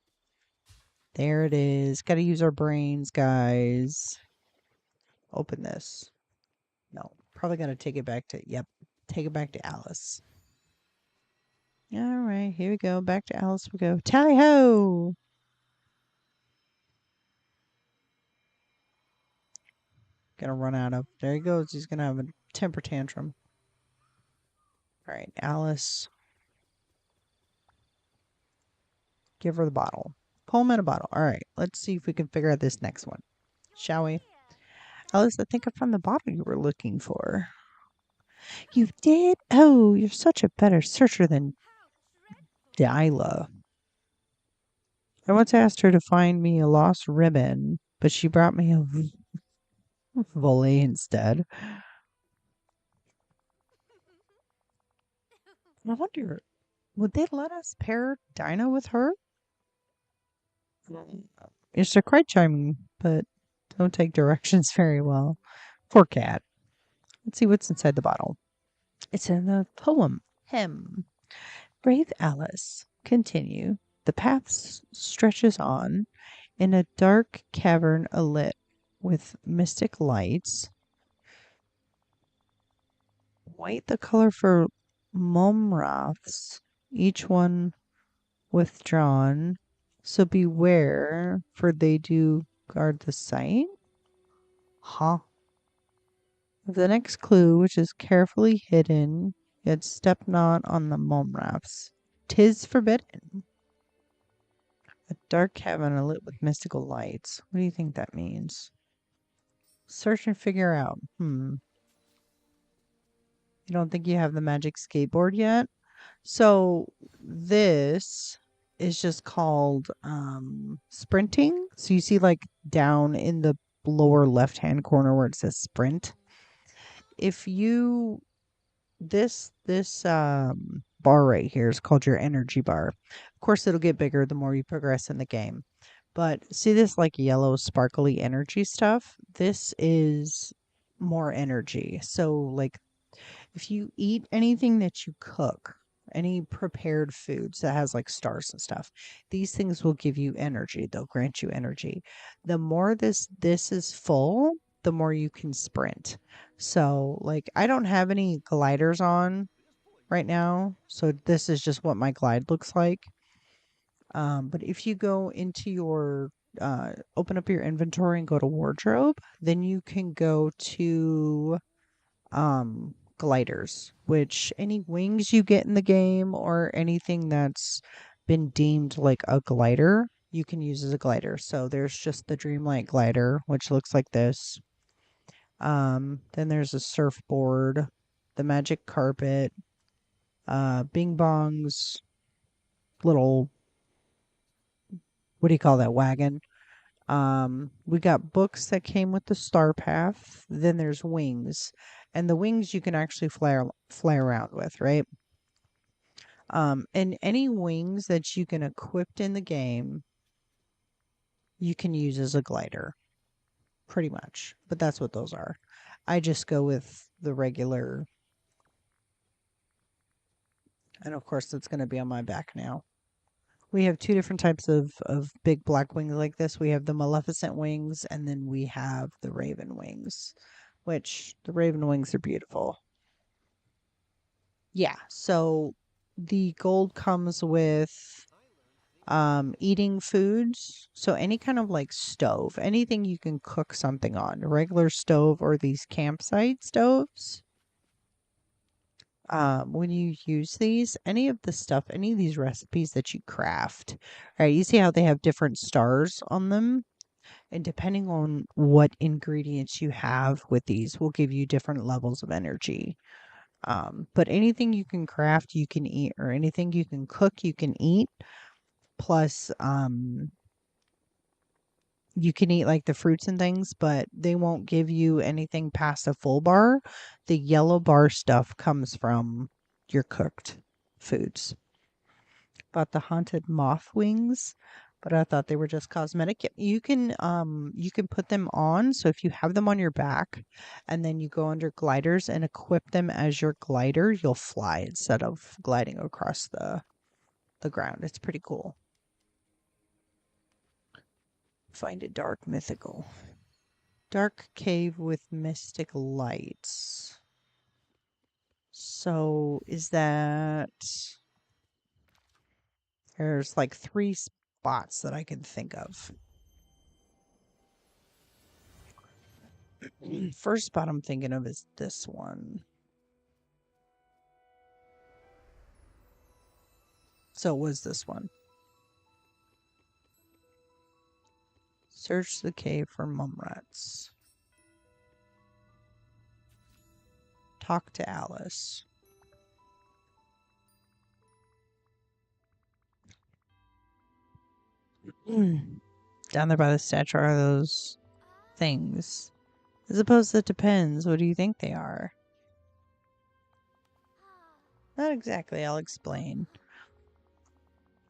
There it is. Got to use our brains, guys. Open this. No, probably gonna take it back to. Yep, take it back to Alice. All right, here we go. Back to Alice we go. Tally ho! Gonna run out of. There he goes. He's gonna have a temper tantrum. All right, Alice. Give her the bottle. Pullman a bottle. All right, let's see if we can figure out this next one. Shall we? Here. Alice, I think I found the bottle you were looking for. You did? Oh, you're such a better searcher than How dreadful. Dyla. I once asked her to find me a lost ribbon, but she brought me a volley instead. I wonder, would they let us pair Dinah with her? It's a quite charming, but don't take directions very well. Poor cat. Let's see what's inside the bottle. It's in the poem. Hymn. Brave Alice. Continue. The path stretches on in a dark cavern alit with mystic lights. White the color for Momraths, each one withdrawn. So beware, for they do guard the sight. Huh? The next clue, which is carefully hidden, yet step not on the Momraths. 'Tis forbidden. A dark cavern lit with mystical lights. What do you think that means? Search and figure out. You don't think you have the magic skateboard yet? So this is just called sprinting. So you see like down in the lower left hand corner where it says sprint. If you this bar right here is called your energy bar. Of course it'll get bigger the more you progress in the game. But see this like yellow sparkly energy stuff? This is more energy. So like if you eat anything that you cook, any prepared foods that has like stars and stuff, these things will give you energy. They'll grant you energy. The more this is full, the more you can sprint. So like I don't have any gliders on right now, so this is just what my glide looks like. But if you go into your open up your inventory and go to wardrobe, then you can go to gliders, which any wings you get in the game or anything that's been deemed like a glider, you can use as a glider. So there's just the Dreamlight glider, which looks like this. Then there's a surfboard, the magic carpet, Bing Bong's little, what do you call that, wagon? We got books that came with the Star Path. Then there's wings, and the wings you can actually fly around with, right? And any wings that you can equip in the game, you can use as a glider, pretty much. But that's what those are. I just go with the regular, and of course, that's going to be on my back now. We have two different types of big black wings like this. We have the Maleficent wings, and then we have the Raven wings, which the Raven wings are beautiful. Yeah, so the gold comes with eating foods. So any kind of like stove, anything you can cook something on, a regular stove or these campsite stoves. When you use these, any of the stuff, any of these recipes that you craft, right? You see how they have different stars on them, and depending on what ingredients you have with these, will give you different levels of energy. But anything you can craft, you can eat, or anything you can cook, you can eat. Plus, you can eat like the fruits and things, but they won't give you anything past a full bar. The yellow bar stuff comes from your cooked foods. About the haunted moth wings, but I thought they were just cosmetic. You can put them on. So if you have them on your back and then you go under gliders and equip them as your glider, you'll fly instead of gliding across the ground. It's pretty cool. Find it dark mythical. Dark cave with mystic lights. So is that there's like 3 spots that I can think of. First spot I'm thinking of is this one. So it was this one. Search the cave for mum rats. Talk to Alice. Down there by the statue are those things. I suppose that depends. What do you think they are? Not exactly, I'll explain.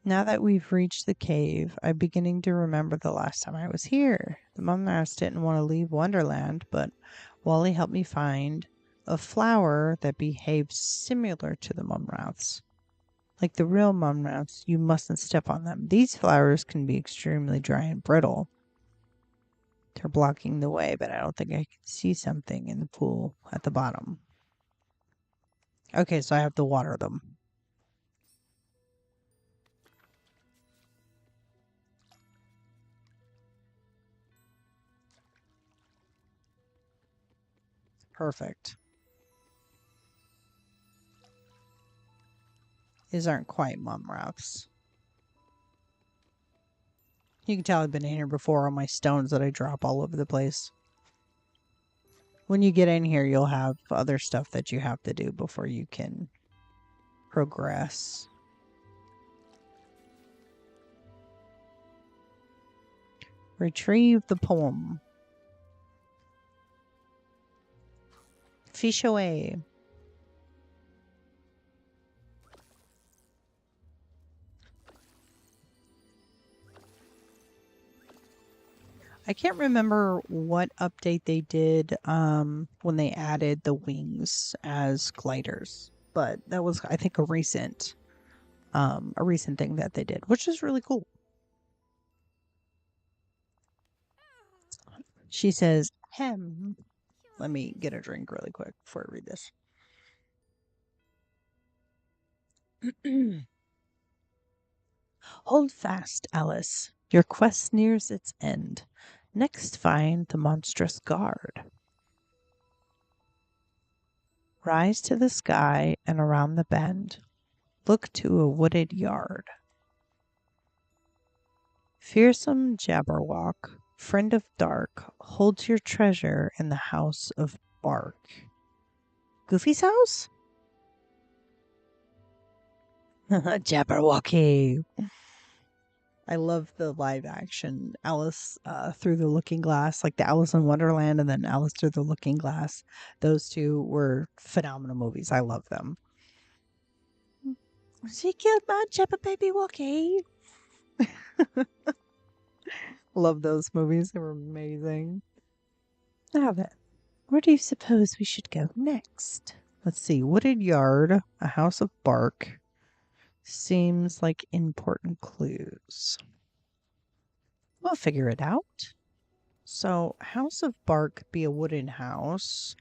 Now that we've reached the cave, I'm beginning to remember the last time I was here. The mum mouse didn't want to leave Wonderland, but Wally helped me find a flower that behaves similar to the mum mouse. Like the real mum mouse, you mustn't step on them. These flowers can be extremely dry and brittle. They're blocking the way, but I don't think I can see something in the pool at the bottom. Okay, so I have to water them. Perfect. These aren't quite mum wraps. You can tell I've been in here before on my stones that I drop all over the place. When you get in here, you'll have other stuff that you have to do before you can progress. Retrieve the poem. Fish away. I can't remember what update they did when they added the wings as gliders, but that was, I think, a recent thing that they did, which is really cool. She says, "Hem." Let me get a drink really quick before I read this. Hold fast, Alice. Your quest nears its end. Next, find the monstrous guard. Rise to the sky and around the bend. Look to a wooded yard. Fearsome Jabberwock, friend of dark, holds your treasure in the house of bark. Goofy's house? Jabberwocky. I love the live action Alice through the Looking Glass, like the Alice in Wonderland and then Alice through the Looking Glass. Those two were phenomenal movies. I love them. She killed my Jabber Baby Wocky. Love those movies. They were amazing. Now then, where do you suppose we should go next? Let's see. Wooded Yard, a house of bark. Seems like important clues. We'll figure it out. So, House of Bark could be a wooden house.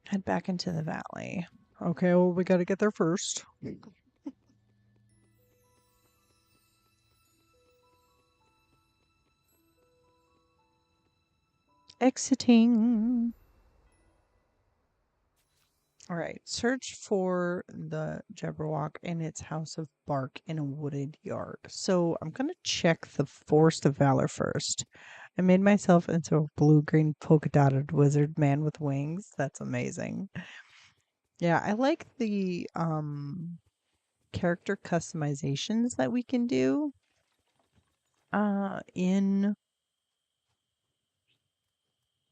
Head back into the valley. Okay, well, we got to get there first. Exiting. All right, search for the Jabberwock and its house of bark in a wooded yard. So I'm going to check the Forest of Valor first. I made myself into a blue-green polka-dotted wizard man with wings. That's amazing. Yeah, I like the character customizations that we can do in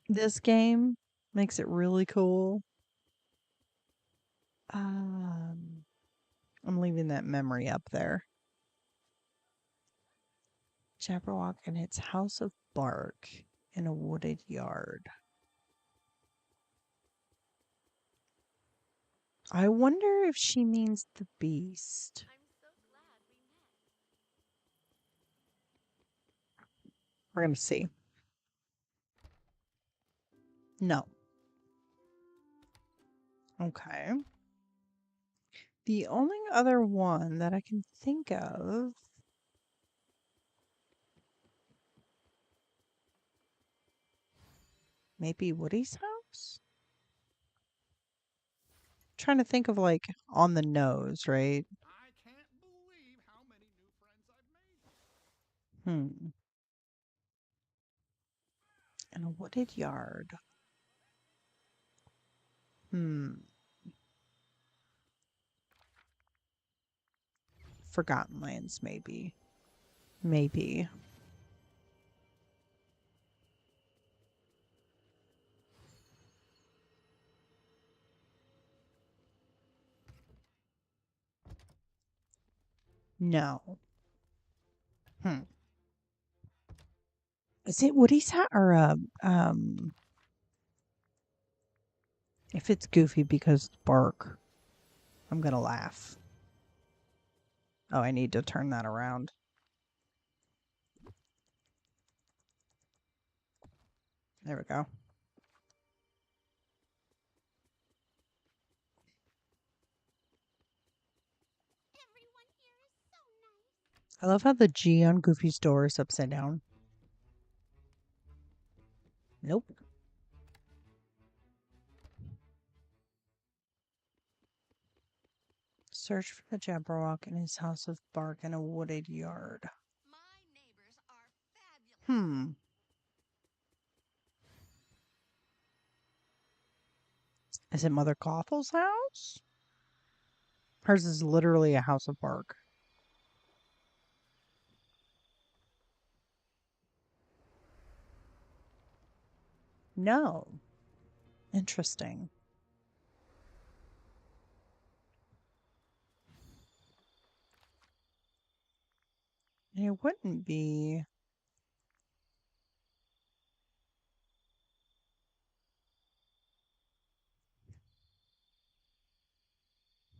this game. Makes it really cool. Um, I'm leaving that memory up there. Jabberwock and its house of bark in a wooded yard. I wonder if she means the beast. We're going to see. No. Okay. The only other one that I can think of maybe Woody's house? Trying to think of like on the nose, right? I can't believe how many new friends I've made. Hmm. In a wooded yard. Hmm. Forgotten Lands, maybe. Maybe. No. Hmm. Is it Woody's hat or if it's Goofy because it's bark, I'm gonna laugh. Oh, I need to turn that around. There we go. I love how the G on Goofy's door is upside down. Nope. Search for the Jabberwock in his house of bark in a wooded yard. Hmm. Is it Mother Gothel's house? Hers is literally a house of bark. No. Interesting. It wouldn't be.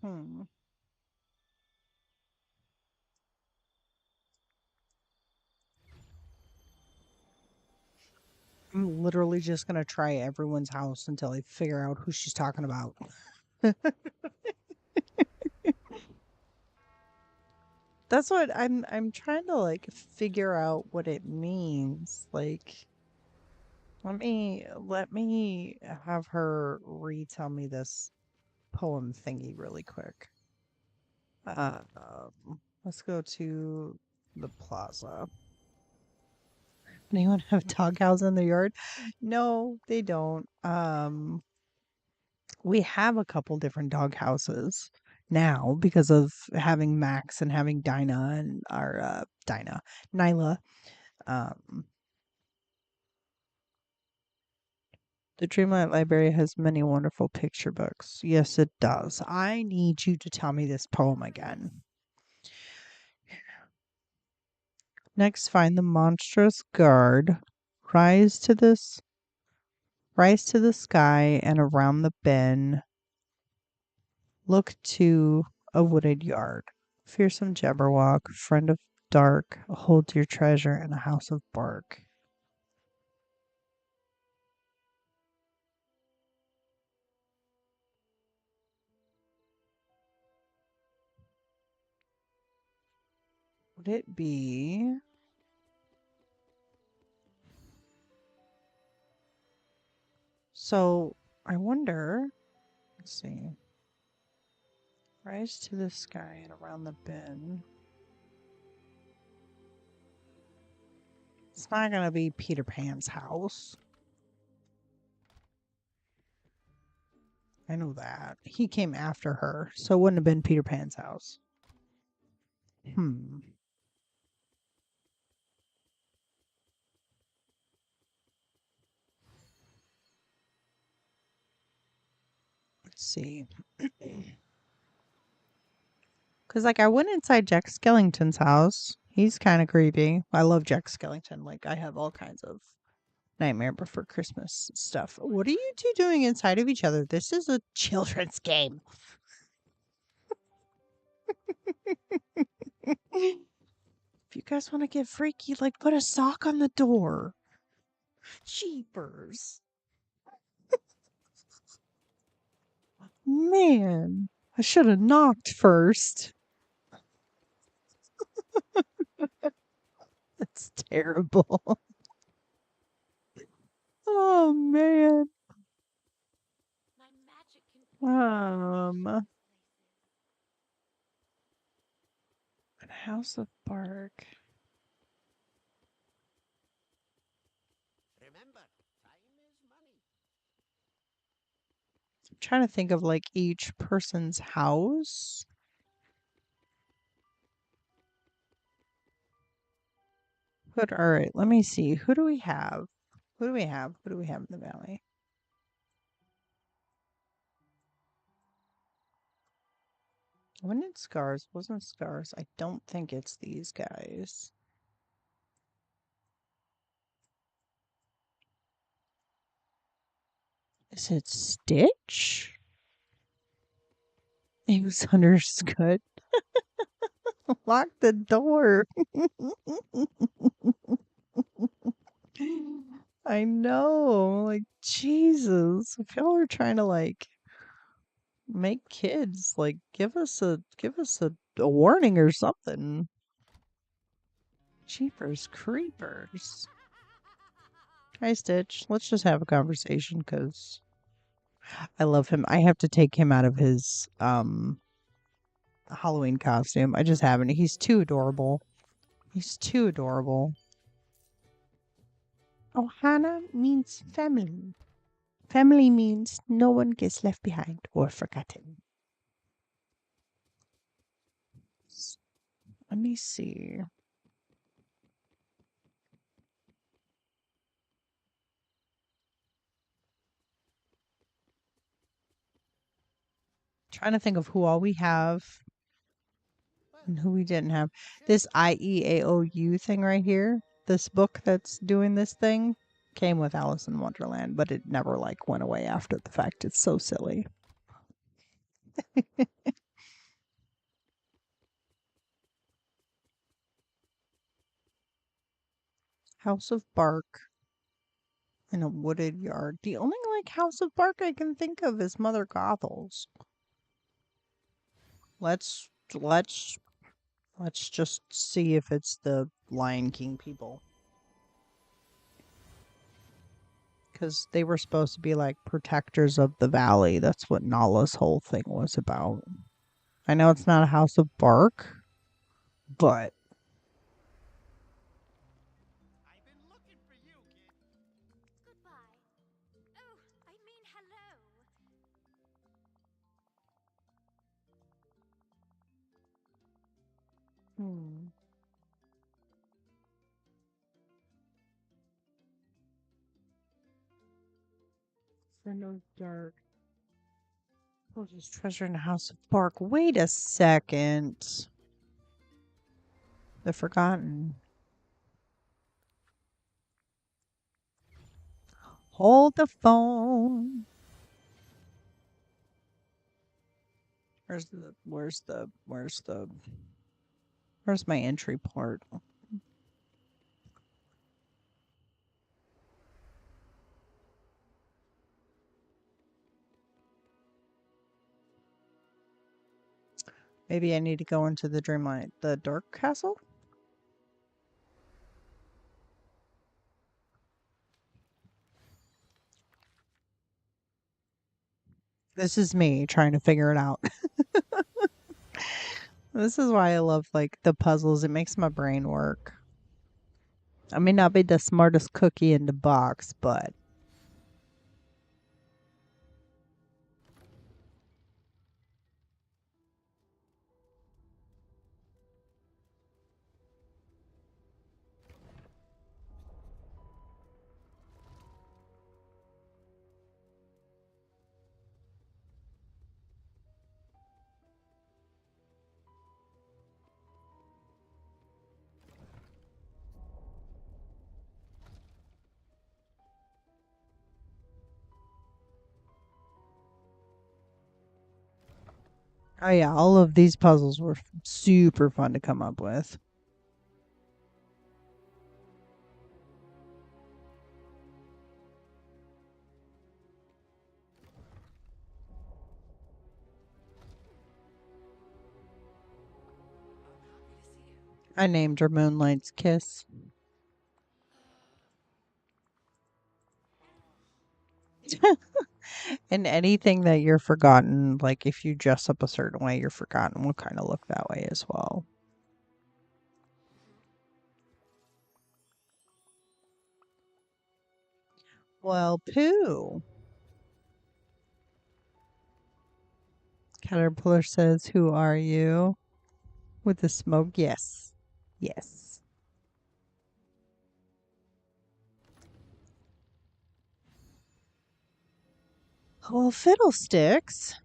Hmm. I'm literally just gonna try everyone's house until I figure out who she's talking about. That's what I'm trying to like figure out what it means. Like let me have her retell me this poem thingy really quick. Um Let's go to the plaza. Anyone have doghouse in their yard? No, they don't. We have a couple different dog houses now because of having Max and having Dinah and our Dinah, Nyla. Um, the Dreamlight Library has many wonderful picture books. Yes, it does. I need you to tell me this poem again. Next, find the monstrous guard. Rise to this, rise to the sky and around the bend. Look to a wooded yard. Fearsome Jabberwock, friend of dark, hold your treasure in a house of bark. Would it be? So I wonder. Let's see. Rise to the sky and around the bend. It's not going to be Peter Pan's house. I know that. He came after her, so it wouldn't have been Peter Pan's house. Hmm. Let's see. Because, like, I went inside Jack Skellington's house. He's kind of creepy. I love Jack Skellington. Like, I have all kinds of Nightmare Before Christmas stuff. What are you two doing inside of each other? This is a children's game. If you guys want to get freaky, like, put a sock on the door. Jeepers. Man, I should have knocked first. That's terrible. Oh, man. House of Bark. Remember, time is money. I'm trying to think of like each person's house. But all right, let me see. Who do we have? Who do we have? Who do we have in the valley? When it Scars wasn't Scars. I don't think it's these guys. Is it Stitch? It was understood. Lock the door. I know. Like, Jesus. If y'all are trying to like make kids, like give us a warning or something. Jeepers creepers. Hi Stitch. Let's just have a conversation because I love him. I have to take him out of his Halloween costume. I just haven't. He's too adorable. He's too adorable. Ohana means family. Family means no one gets left behind or forgotten. Let me see. Trying to think of who all we have and who we didn't have. This IEAOU thing right here, this book that's doing this thing, came with Alice in Wonderland, but it never like went away after the fact. It's so silly. House of Bark in a wooded yard. The only like House of Bark I can think of is Mother Gothel's. Let's let's just see if it's the Lion King people. Because they were supposed to be like protectors of the valley. That's what Nala's whole thing was about. I know it's not a House of Bark, But I've been looking for you, kid. Goodbye. Oh, I mean hello. Windows dark. Closest treasure in the House of Bark. Wait a second. The Forgotten. Hold the phone. Where's my entry part? Maybe I need to go into the Dreamlight, the Dark Castle? This is me trying to figure it out. This is why I love like the puzzles. It makes my brain work. I may not be the smartest cookie in the box, but oh yeah, all of these puzzles were super fun to come up with. I named her Moonlight's Kiss. And anything that you're forgotten, like if you dress up a certain way, you're forgotten will kind of look that way as well. Well, poo. Caterpillar says, "Who are you?" With the smoke, yes. Yes. Well, fiddlesticks.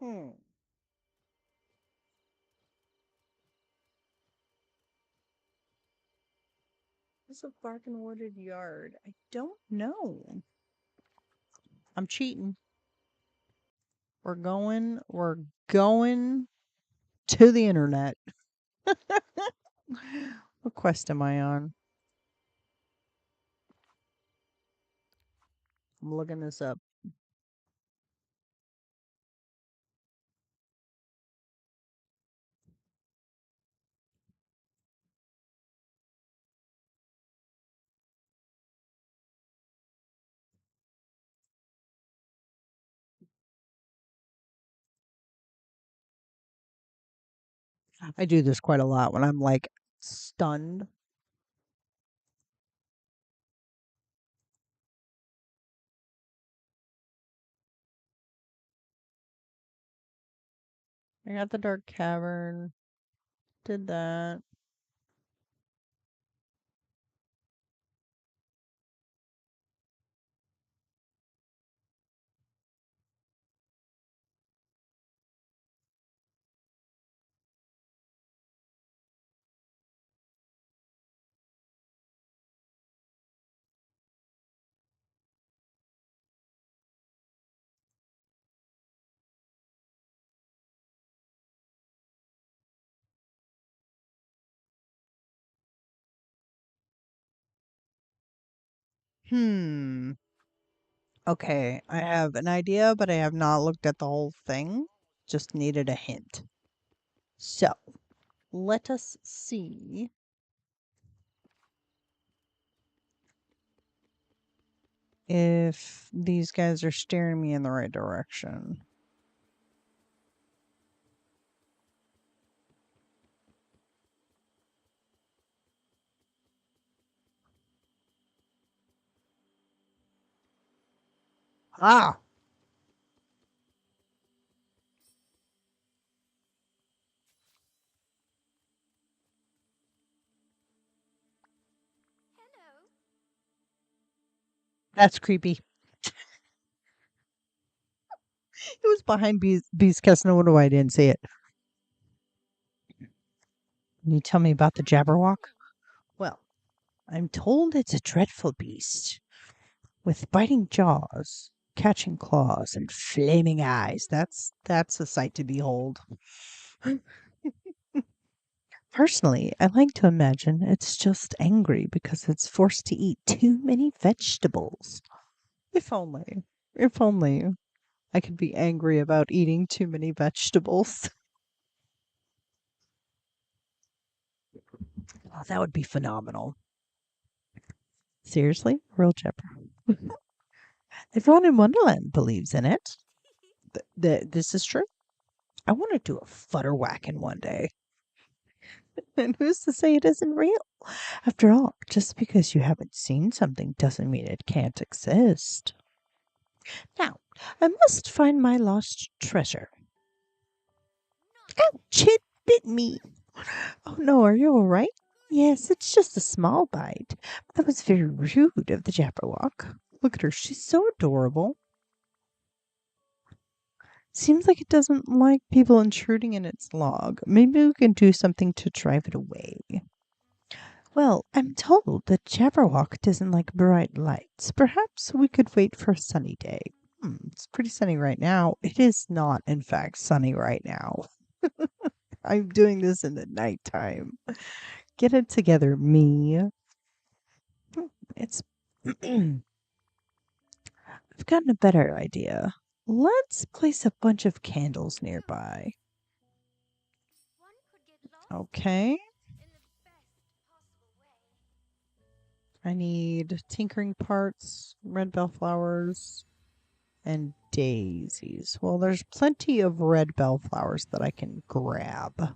Hmm. What's a bargain wooded yard? I don't know. I'm cheating. We're going to the internet. What quest am I on? I'm looking this up. I do this quite a lot when I'm like stunned. I got the dark cavern. Did that. Hmm. Okay, I have an idea, but I have not looked at the whole thing. Just needed a hint. So, let us see if these guys are steering me in the right direction. Ah, Hello. that's creepy. It was behind Bee's Cast. No wonder why I didn't see it. Can you tell me about the Jabberwock? Well, I'm told it's a dreadful beast with biting jaws, catching claws, and flaming eyes. That's a sight to behold. Personally, I like to imagine it's just angry because it's forced to eat too many vegetables. If only, if only I could be angry about eating too many vegetables. Oh, that would be phenomenal. Seriously, real Jabber. Everyone in Wonderland believes in it. This is true. I want to do a futter whacking one day. And who's to say it isn't real? After all, just because you haven't seen something doesn't mean it can't exist. Now, I must find my lost treasure. Ouch, it bit me. Oh no, are you all right? Yes, it's just a small bite. That was very rude of the Jabberwock. Look at her, she's so adorable. Seems like it doesn't like people intruding in its log. Maybe we can do something to drive it away. Well, I'm told that Jabberwock doesn't like bright lights. Perhaps we could wait for a sunny day. It's pretty sunny right now. It is not, in fact, sunny right now. I'm doing this in the nighttime. Get it together, me. It's. I've gotten a better idea. Let's place a bunch of candles nearby. One could get lost Okay. in the best possible way. I need tinkering parts, red bellflowers, and daisies. Well, there's plenty of red bellflowers that I can grab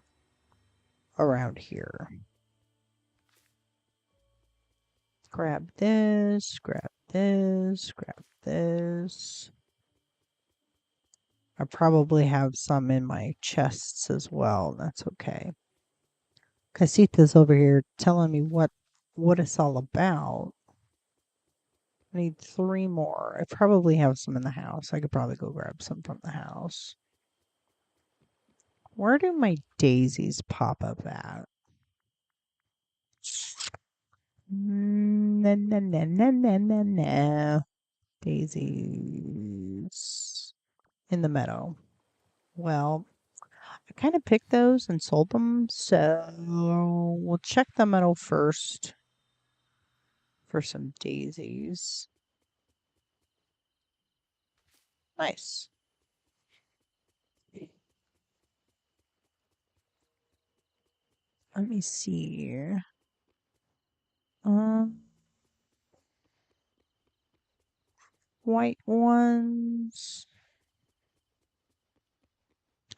around here. Grab this, grab this, grab this. I probably have some in my chests as well. That's okay. Casita's over here telling me what it's all about. I need 3 more. I probably have some in the house. I could probably go grab some from the house. Where do my daisies pop up at? No, no, no, no, no, no, no. Daisies in the meadow. Well, I kind of picked those and sold them, so we'll check the meadow first for some daisies. Nice. Let me see. Um, white ones.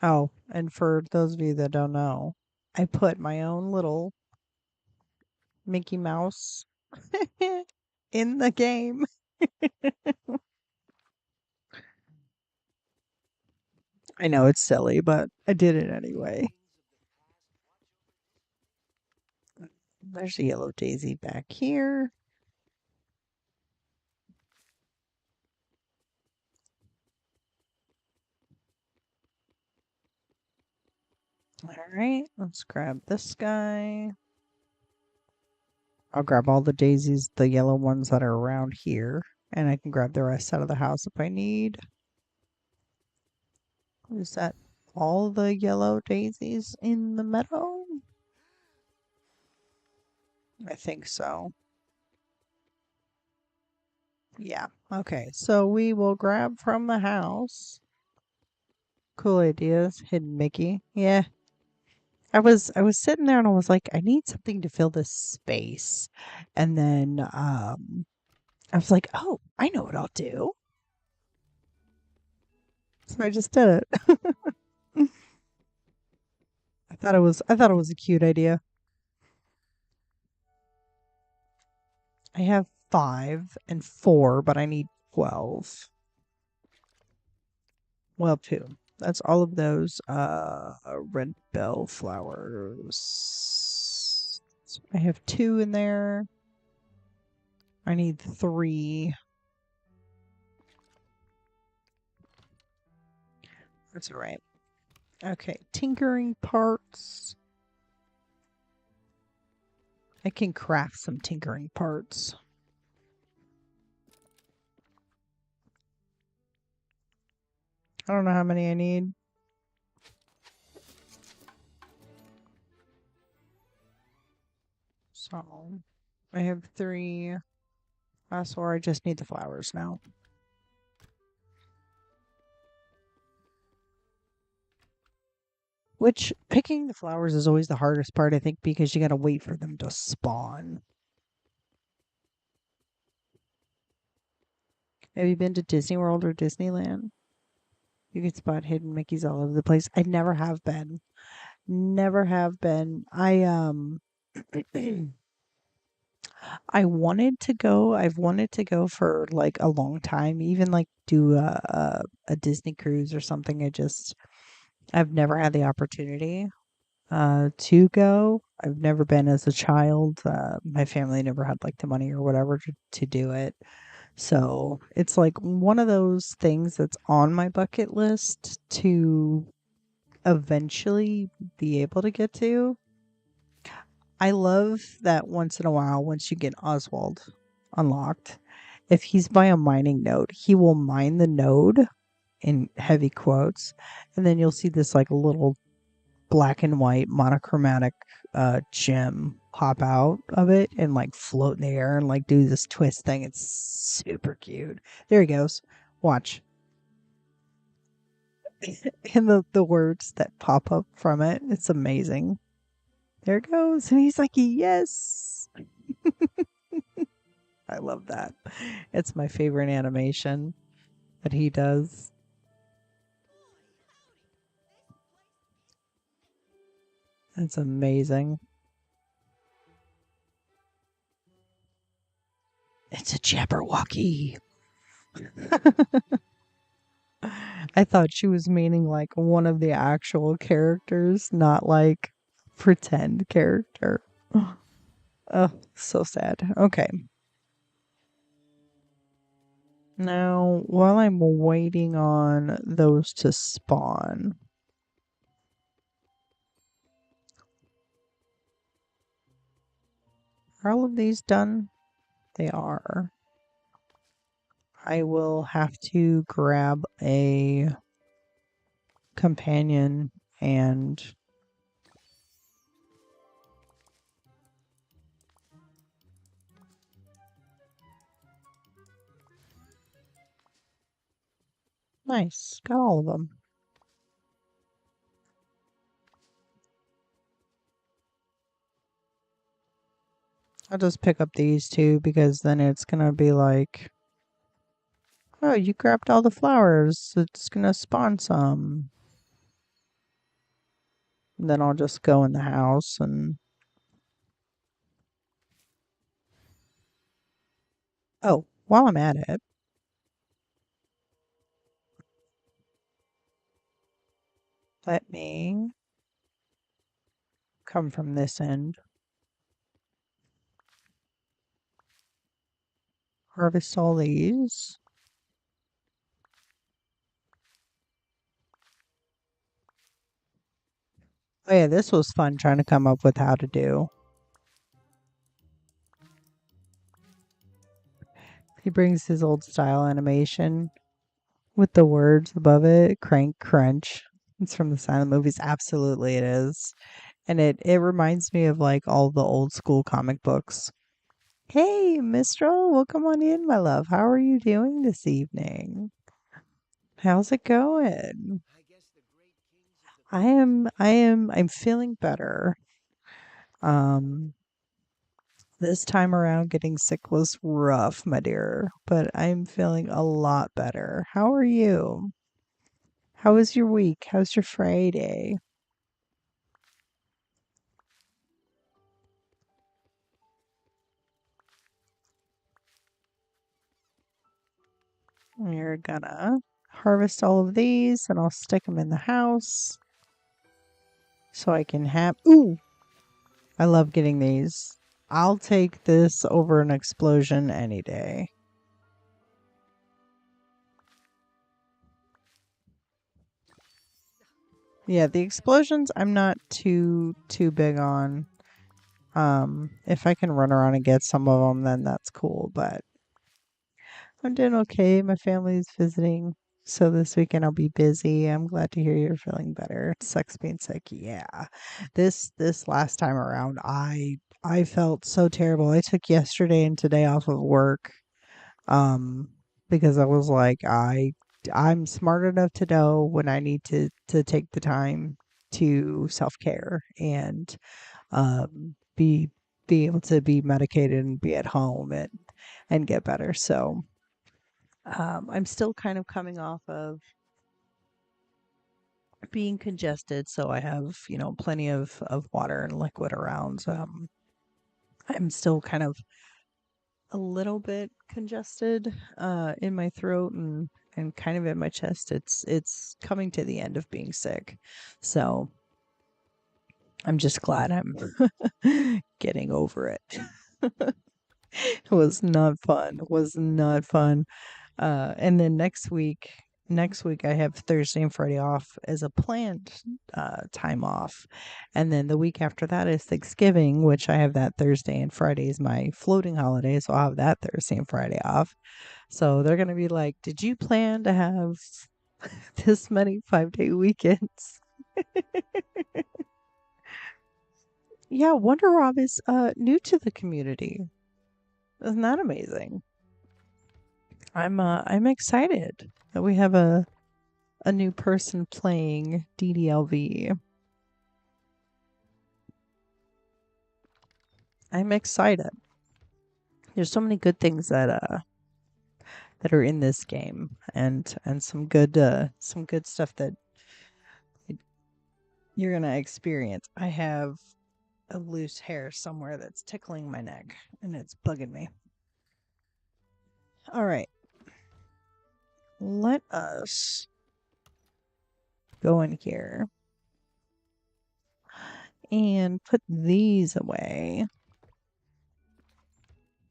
Oh, and for those of you that don't know, I put my own little Mickey Mouse in the game. I know it's silly, but I did it anyway. There's a yellow daisy back here. All right, let's grab this guy. I'll grab all the daisies, the yellow ones that are around here, and I can grab the rest out of the house if I need. Is that all the yellow daisies in the meadow? I think so. Yeah. Okay. So we will grab from the house. Cool ideas. Hidden Mickey. Yeah. I was sitting there and I was like, I need something to fill this space. And then I was like, oh, I know what I'll do. So I just did it. I thought it was a cute idea. I have 5 and 4, but I need 12. Well, two. That's all of those red bell flowers. So I have two in there. I need three. That's all right. Okay, tinkering parts. I can craft some tinkering parts. I don't know how many I need. So I have three. So I just need the flowers now. Which picking the flowers is always the hardest part, I think, because you got to wait for them to spawn. Have you been to Disney World or Disneyland? You can spot hidden Mickeys all over the place. I never have been. Never have been. I wanted to go. I've wanted to go for like a long time, even like do a Disney cruise or something. I've never had the opportunity to go. I've never been as a child. My family never had like the money or whatever to do it. So it's like one of those things that's on my bucket list to eventually be able to get to. I love that once in a while, once you get Oswald unlocked, if he's by a mining node, he will mine the node in heavy quotes, and then you'll see this like little black and white monochromatic gem pop out of it and like float in the air and like do this twist thing. It's super cute. There he goes. Watch. And the words that pop up from it. It's amazing. There it goes. And he's like, yes. I love that. It's my favorite animation that he does. It's amazing. It's a Jabberwocky. I thought she was meaning like one of the actual characters, not like pretend character. Oh, so sad. Okay. Now, while I'm waiting on those to spawn, are all of these done? They are. I will have to grab a companion and nice. Got all of them. I'll just pick up these two because then it's gonna be like, oh, you grabbed all the flowers. It's gonna spawn some. And then I'll just go in the house and oh, while I'm at it, let me come from this end. Harvest all these. Oh yeah, this was fun trying to come up with how to do. He brings his old style animation with the words above it, crank crunch. It's from the silent movies. Absolutely it is. And it reminds me of like all the old school comic books. Hey, Mistral, welcome on in, my love. How are you doing this evening? How's it going? I'm feeling better. Um, this time around getting sick was rough, my dear, but I'm feeling a lot better. How are you? How was your week? How's your Friday? We're gonna harvest all of these and I'll stick them in the house so I can have. Ooh, I love getting these. I'll take this over an explosion any day. Yeah, the explosions I'm not too big on. If I can run around and get some of them, then that's cool. But I'm doing okay. My family's visiting, so this weekend I'll be busy. I'm glad to hear you're feeling better. It sucks being sick. Yeah, this last time around, I felt so terrible. I took yesterday and today off of work, um, because I was like, I'm smart enough to know when I need to take the time to self care and be able to be medicated and be at home and get better. So I'm still kind of coming off of being congested, so I have plenty of water and liquid around. I'm still kind of a little bit congested in my throat and kind of in my chest. It's coming to the end of being sick, so I'm just glad I'm getting over it. It was not fun. Was not fun. And then next week I have Thursday and Friday off as a planned time off. And then the week after that is Thanksgiving, which I have that Thursday and Friday is my floating holiday. So I'll have that Thursday and Friday off. So they're going to be like, did you plan to have this many 5-day weekends? Yeah, Wonder Rob is new to the community. Isn't that amazing? I'm excited that we have a new person playing DDLV. I'm excited. There's so many good things that are in this game and some good stuff that you're going to experience. I have a loose hair somewhere that's tickling my neck and it's bugging me. All right. Let us go in here and put these away.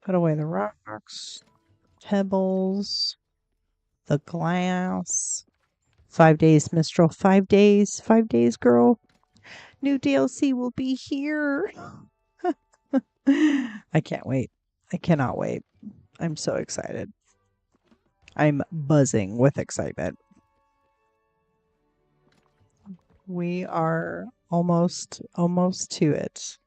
Put away the rocks, pebbles, the glass. 5 days, Mistral. 5 days. 5 days, girl. New DLC will be here. I can't wait. I cannot wait. I'm so excited. I'm buzzing with excitement. We are almost to it.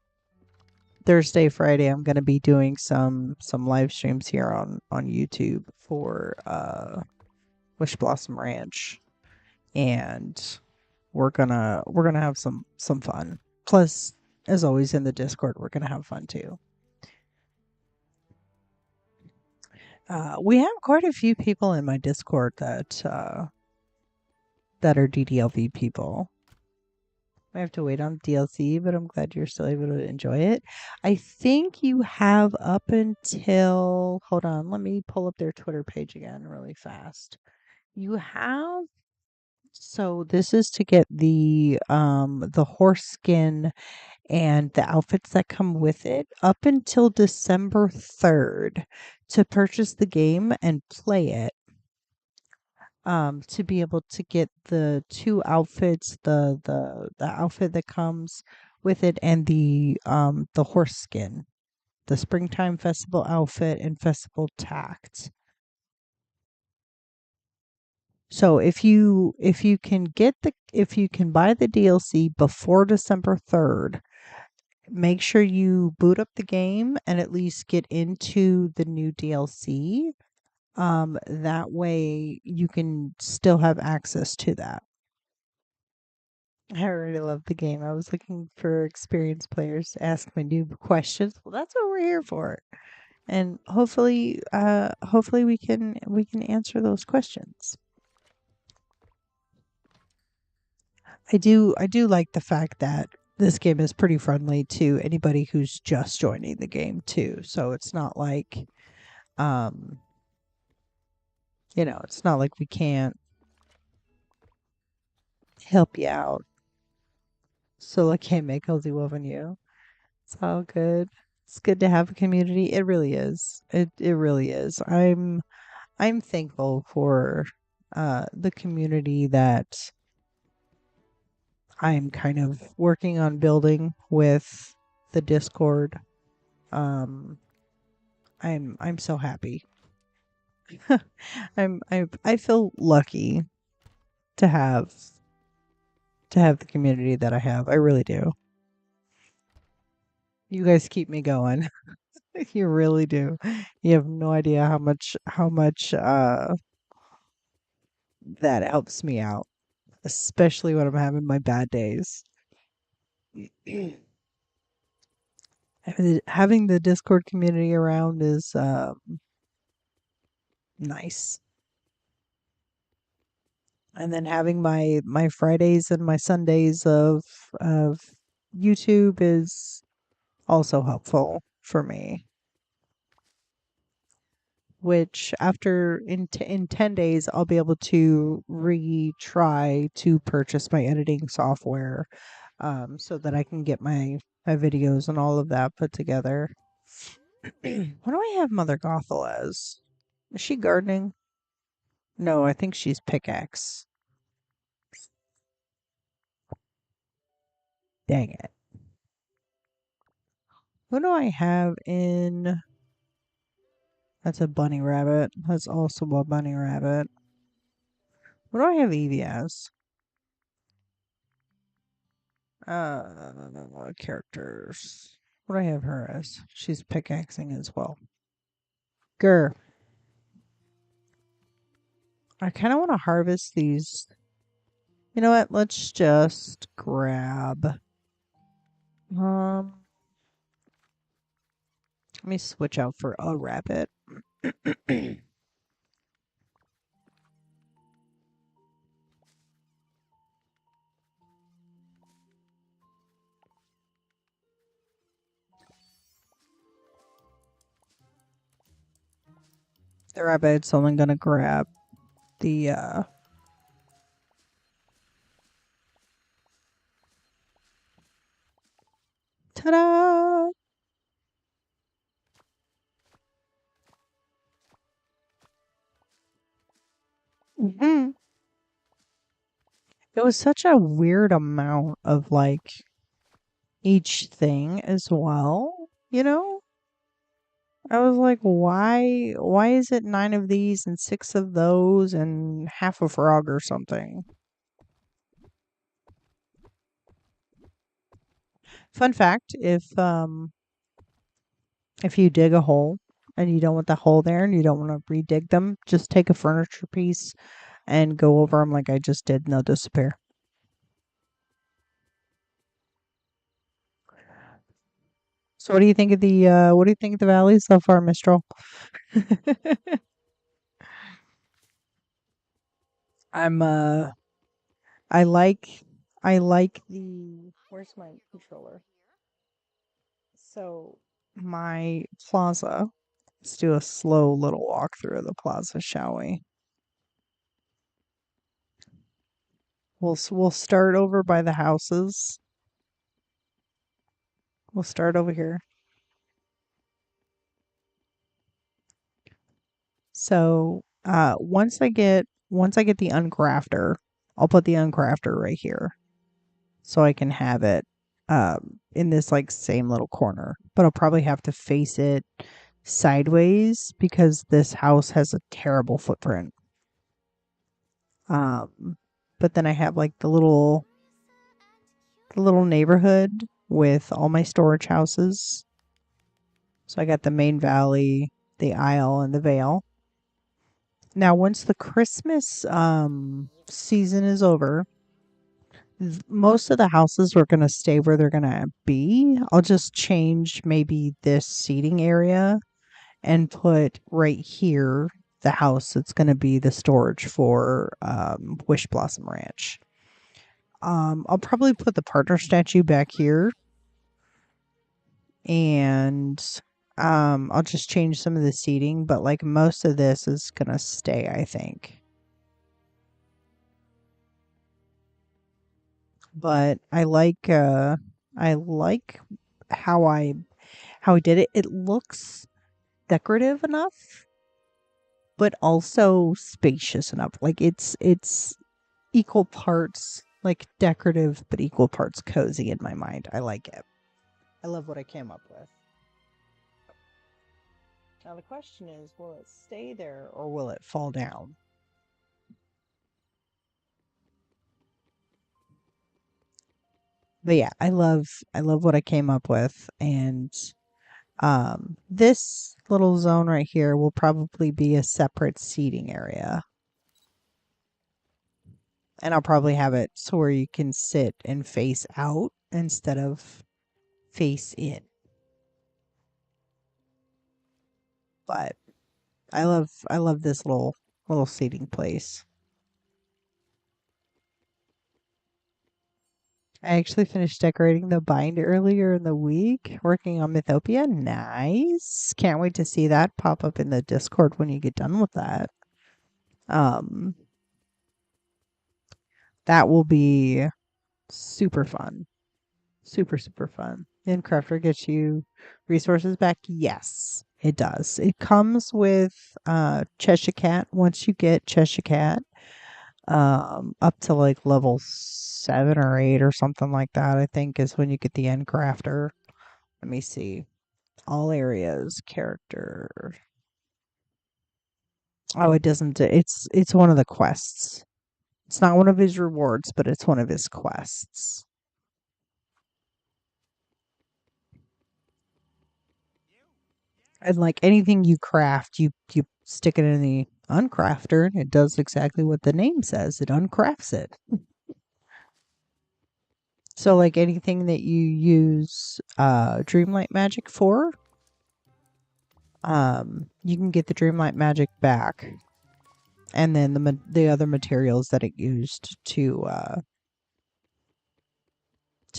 Thursday, Friday, I'm going to be doing some live streams here on YouTube for Wish Blossom Ranch, and we're gonna have some fun. Plus, as always in the Discord, we're gonna have fun too. We have quite a few people in my Discord that are DDLV people. I have to wait on DLC, but I'm glad you're still able to enjoy it. I think you have up until, hold on, let me pull up their Twitter page again really fast. You have, so this is to get the horse skin and the outfits that come with it up until December 3rd to purchase the game and play it. To be able to get the two outfits, the outfit that comes with it and the horse skin, the springtime festival outfit and festival tact. So if you can buy the DLC before December 3rd, make sure you boot up the game and at least get into the new DLC. That way you can still have access to that. I really love the game. I was looking for experienced players to ask my new questions. Well, that's what we're here for. And hopefully we can answer those questions. I do like the fact that this game is pretty friendly to anybody who's just joining the game too. So it's not like um it's not like we can't. help you out. So I can't make cozy love on you. It's all good. It's good to have a community. It really is. It really is. I'm thankful for the community that I'm kind of working on building with the Discord. Um I'm so happy. I feel lucky to have the community that I have. I really do. You guys keep me going. You really do. You have no idea how much that helps me out, especially when I'm having my bad days. Having the Discord community around is nice. And then having my Fridays and my Sundays of YouTube is also helpful for me. Which after in 10 days I'll be able to retry to purchase my editing software so that I can get my videos and all of that put together. What do I have Mother Gothel as? Is she gardening? No, I think she's pickaxe. Dang it. Who do I have in? That's a bunny rabbit. That's also a bunny rabbit. What do I have Evie as? Characters. What do I have her as? She's pickaxing as well. Grr. I kind of want to harvest these. You know what? Let's just grab. Let me switch out for a rabbit. The rabbit's only gonna grab the ta-da! Hmm. It was such a weird amount of like each thing as well, you know? I was like, why is it 9 of these and 6 of those and half a frog or something? Fun fact, if you dig a hole and you don't want the hole there and you don't want to redig them, just take a furniture piece and go over them like I just did and they'll disappear. So what do you think of the valley so far, Mistral? I'm I like I like the where's my controller? So my plaza. Let's do a slow little walk through the plaza, shall we? We'll start over by the houses. We'll start over here. So once I get the uncrafter, I'll put the uncrafter right here so I can have it in this like same little corner. But I'll probably have to face it sideways because this house has a terrible footprint. Um, but then I have like the little neighborhood with all my storage houses. So I got the main valley, the Isle, and the Vale. Now, once the Christmas season is over, most of the houses are going to stay where they're going to be. I'll just change maybe this seating area and put right here the house that's going to be the storage for Wish Blossom Ranch. I'll probably put the partner statue back here and I'll just change some of the seating, but like most of this is going to stay, I think. but I like how I did it. It looks decorative enough, but also spacious enough. Like it's equal parts like decorative, but equal parts cozy in my mind. I like it. I love what I came up with. Now the question is, will it stay there or will it fall down? But yeah, I love what I came up with, and this little zone right here will probably be a separate seating area. And I'll probably have it so where you can sit and face out instead of face in. But I love this little seating place. I actually finished decorating the bind earlier in the week, working on Mythopia. Nice. Can't wait to see that pop up in the Discord when you get done with that. Um, that will be super fun. Super, super fun. And Crafter gets you resources back. Yes, it does. It comes with Cheshire Cat. Once you get Cheshire Cat, up to like level 7 or 8 or something like that, I think is when you get the end crafter. Let me see. All areas, character. Oh, it doesn't. It's one of the quests. It's not one of his rewards, but it's one of his quests. And like anything you craft, you stick it in the uncrafter, and it does exactly what the name says. It uncrafts it. So like anything that you use Dreamlight Magic for, you can get the Dreamlight Magic back, and then the other materials that it used to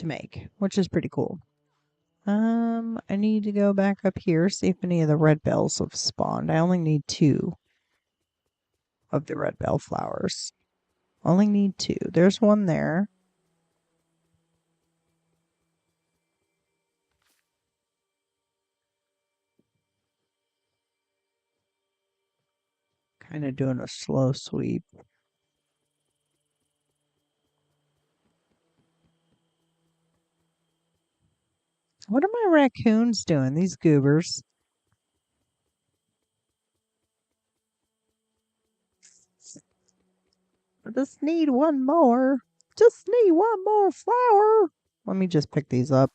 make, which is pretty cool. I need to go back up here, see if any of the red bells have spawned. I only need 2 of the red bell flowers. Only need 2. There's one there. Kind of doing a slow sweep. What are my raccoons doing? These goobers. I just need one more. Just need one more flower. Let me just pick these up.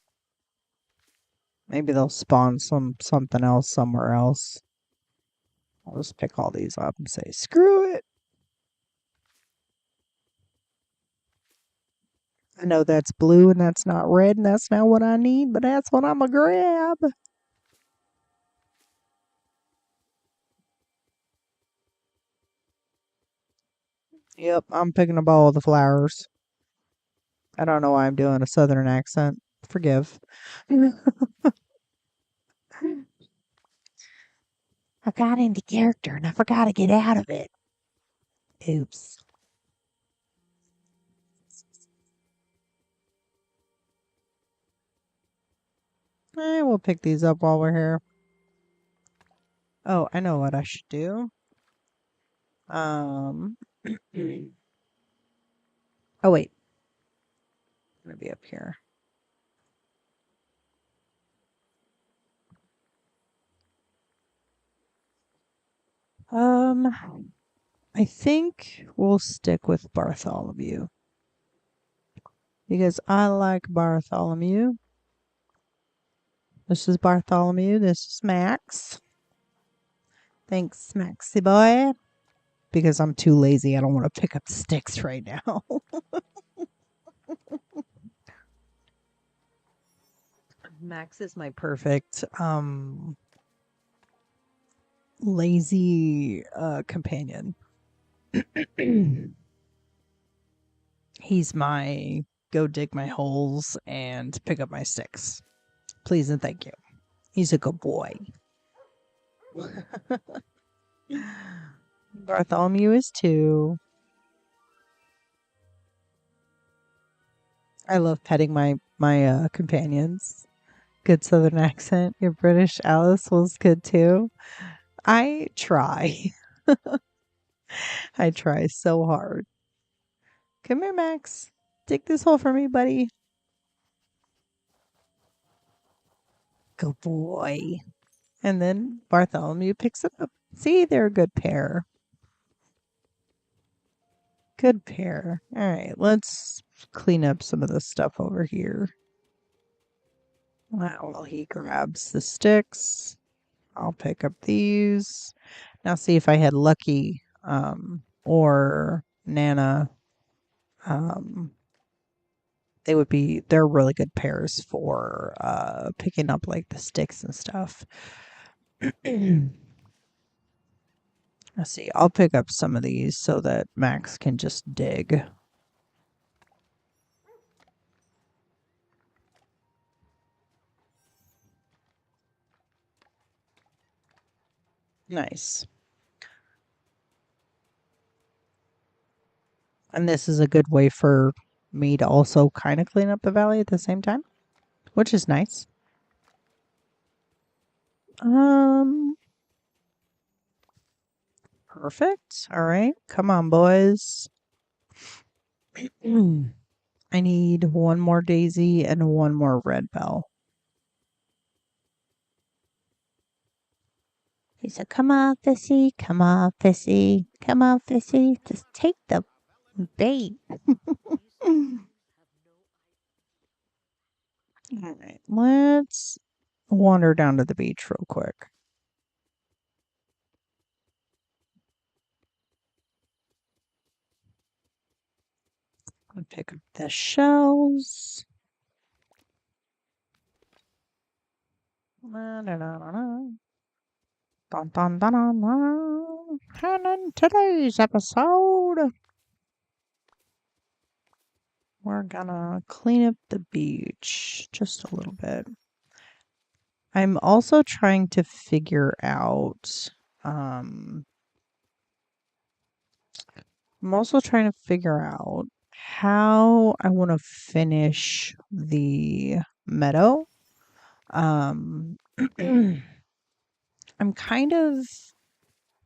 Maybe they'll spawn something else somewhere else. I'll just pick all these up and say, screw it. I know that's blue and that's not red and that's not what I need, but that's what I'm going to grab. Yep, I'm picking up all the flowers. I don't know why I'm doing a southern accent. Forgive. I got into character and I forgot to get out of it. Oops. We'll pick these up while we're here. Oh, I know what I should do. Um. Oh wait, I'm gonna be up here. Um, I think we'll stick with Bartholomew because I like Bartholomew. This is Bartholomew. This is Max. Thanks, Maxie boy. Because I'm too lazy. I don't want to pick up sticks right now. Max is my perfect lazy companion. He's my go dig my holes and pick up my sticks. Please and thank you. He's a good boy. Bartholomew is too. I love petting my companions. Good Southern accent. Your British Alice was good too. I try. I try so hard. Come here, Max. Dig this hole for me, buddy. Good boy. And then Bartholomew picks it up. See, they're a good pair. Good pair. All right, let's clean up some of this stuff over here. While he grabs the sticks, I'll pick up these. Now see if I had Lucky or Nana. Um, they're really good pairs for picking up like the sticks and stuff. Let's see. I'll pick up some of these so that Max can just dig. Nice. And this is a good way for me to also kind of clean up the valley at the same time, which is nice. Um, Perfect. All right. Come on, boys. I need one more daisy and one more red bell. He said, "Come on, Fissy. Come on, Fissy. Come on, Fissy. Just take the bait." All right. Let's wander down to the beach real quick. I'll pick up the shells. Dun, dun, dun, dun. Dun, dun, dun, dun, dun. And in today's episode, we're gonna clean up the beach just a little bit. I'm also trying to figure out, how I want to finish the meadow. I'm kind of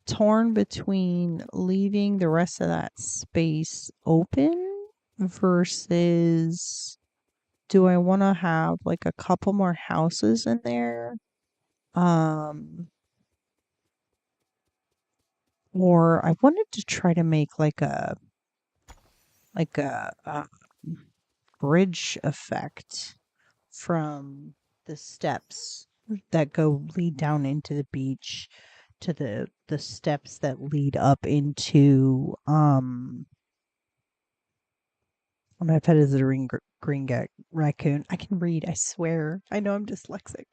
torn between leaving the rest of that space open versus do I want to have like a couple more houses in there? Or I wanted to try to make like a bridge effect from the steps that go lead down into the beach to the steps that lead up into my pet is a raccoon. I can read, I swear. I know I'm dyslexic.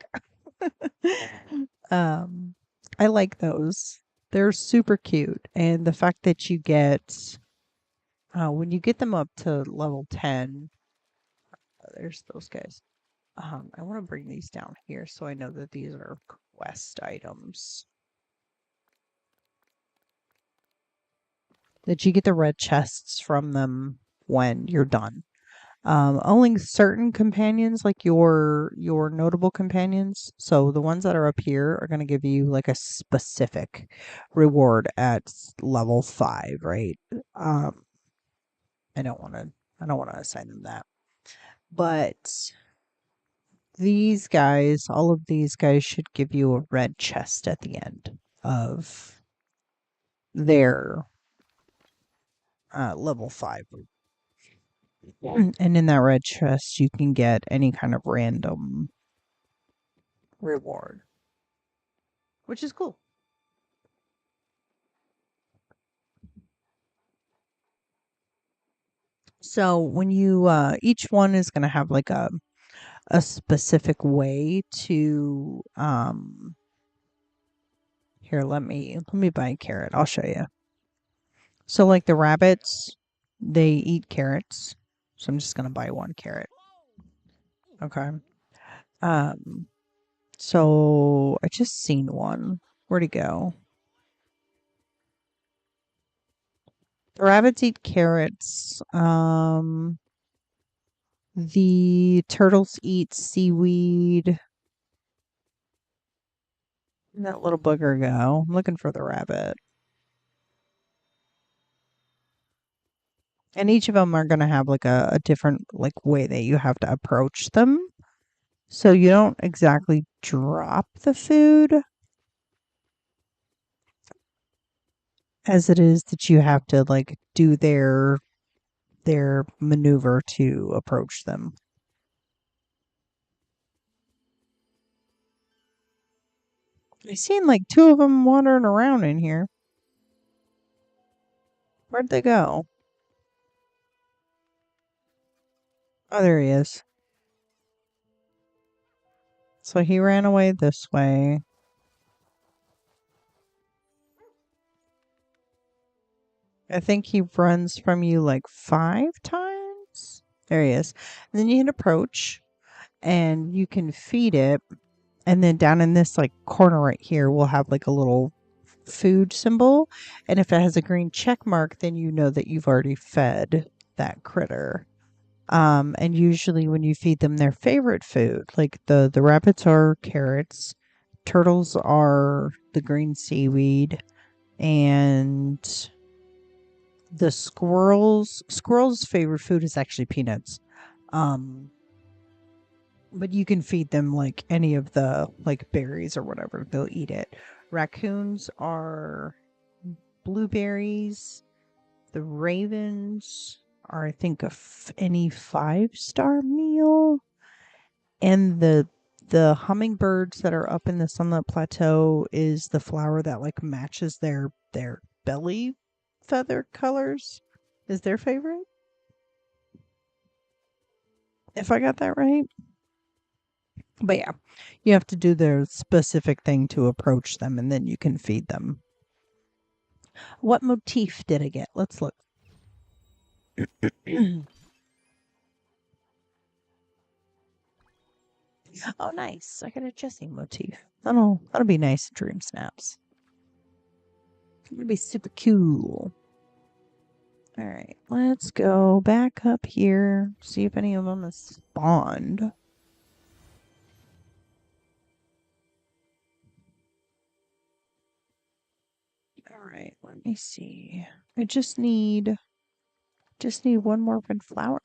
um I like those. They're super cute. And the fact that you get when you get them up to level 10, there's those guys. I want to bring these down here so I know that these are quest items. That you get the red chests from them when you're done. Only certain companions, like your notable companions, so the ones that are up here are going to give you like a specific reward at level 5, right? I don't want to assign them that. But all of these guys should give you a red chest at the end of their level 5. And in that red chest, you can get any kind of random reward, which is cool. So when you each one is going to have like a specific way to here, let me buy a carrot. I'll show you. So like the rabbits, they eat carrots. So I'm just going to buy one carrot. Okay. Um so I just seen one. Where'd he go? The rabbits eat carrots. The turtles eat seaweed. Where'd that little booger go? I'm looking for the rabbit. And each of them are going to have like a different like way that you have to approach them. So you don't exactly drop the food as it is that you have to like do their maneuver to approach them. I've seen like two of them wandering around in here. Where'd they go? Oh, there he is. So he ran away this way. I think he runs from you like 5 times. There he is. And then you hit approach and you can feed it. And then down in this like corner right here, we'll have like a little food symbol. And if it has a green check mark, then you know that you've already fed that critter. And usually when you feed them their favorite food, like the rabbits are carrots, turtles are the green seaweed, and the squirrels' favorite food is actually peanuts. Um, but you can feed them like any of the like berries or whatever, they'll eat it. Raccoons are blueberries. The ravens are, I think, any 5-star meal, and the hummingbirds that are up in the sunlit plateau is the flower that like matches their belly feather colors. Is their favorite? If I got that right. But yeah, you have to do their specific thing to approach them and then you can feed them. What motif did I get? Let's look. Oh, nice. I got a Jessie motif. That'll be nice in Dream Snaps. It'll be super cool. All right, let's go back up here. See if any of them has spawned. All right, let me see. I just need one more red flower.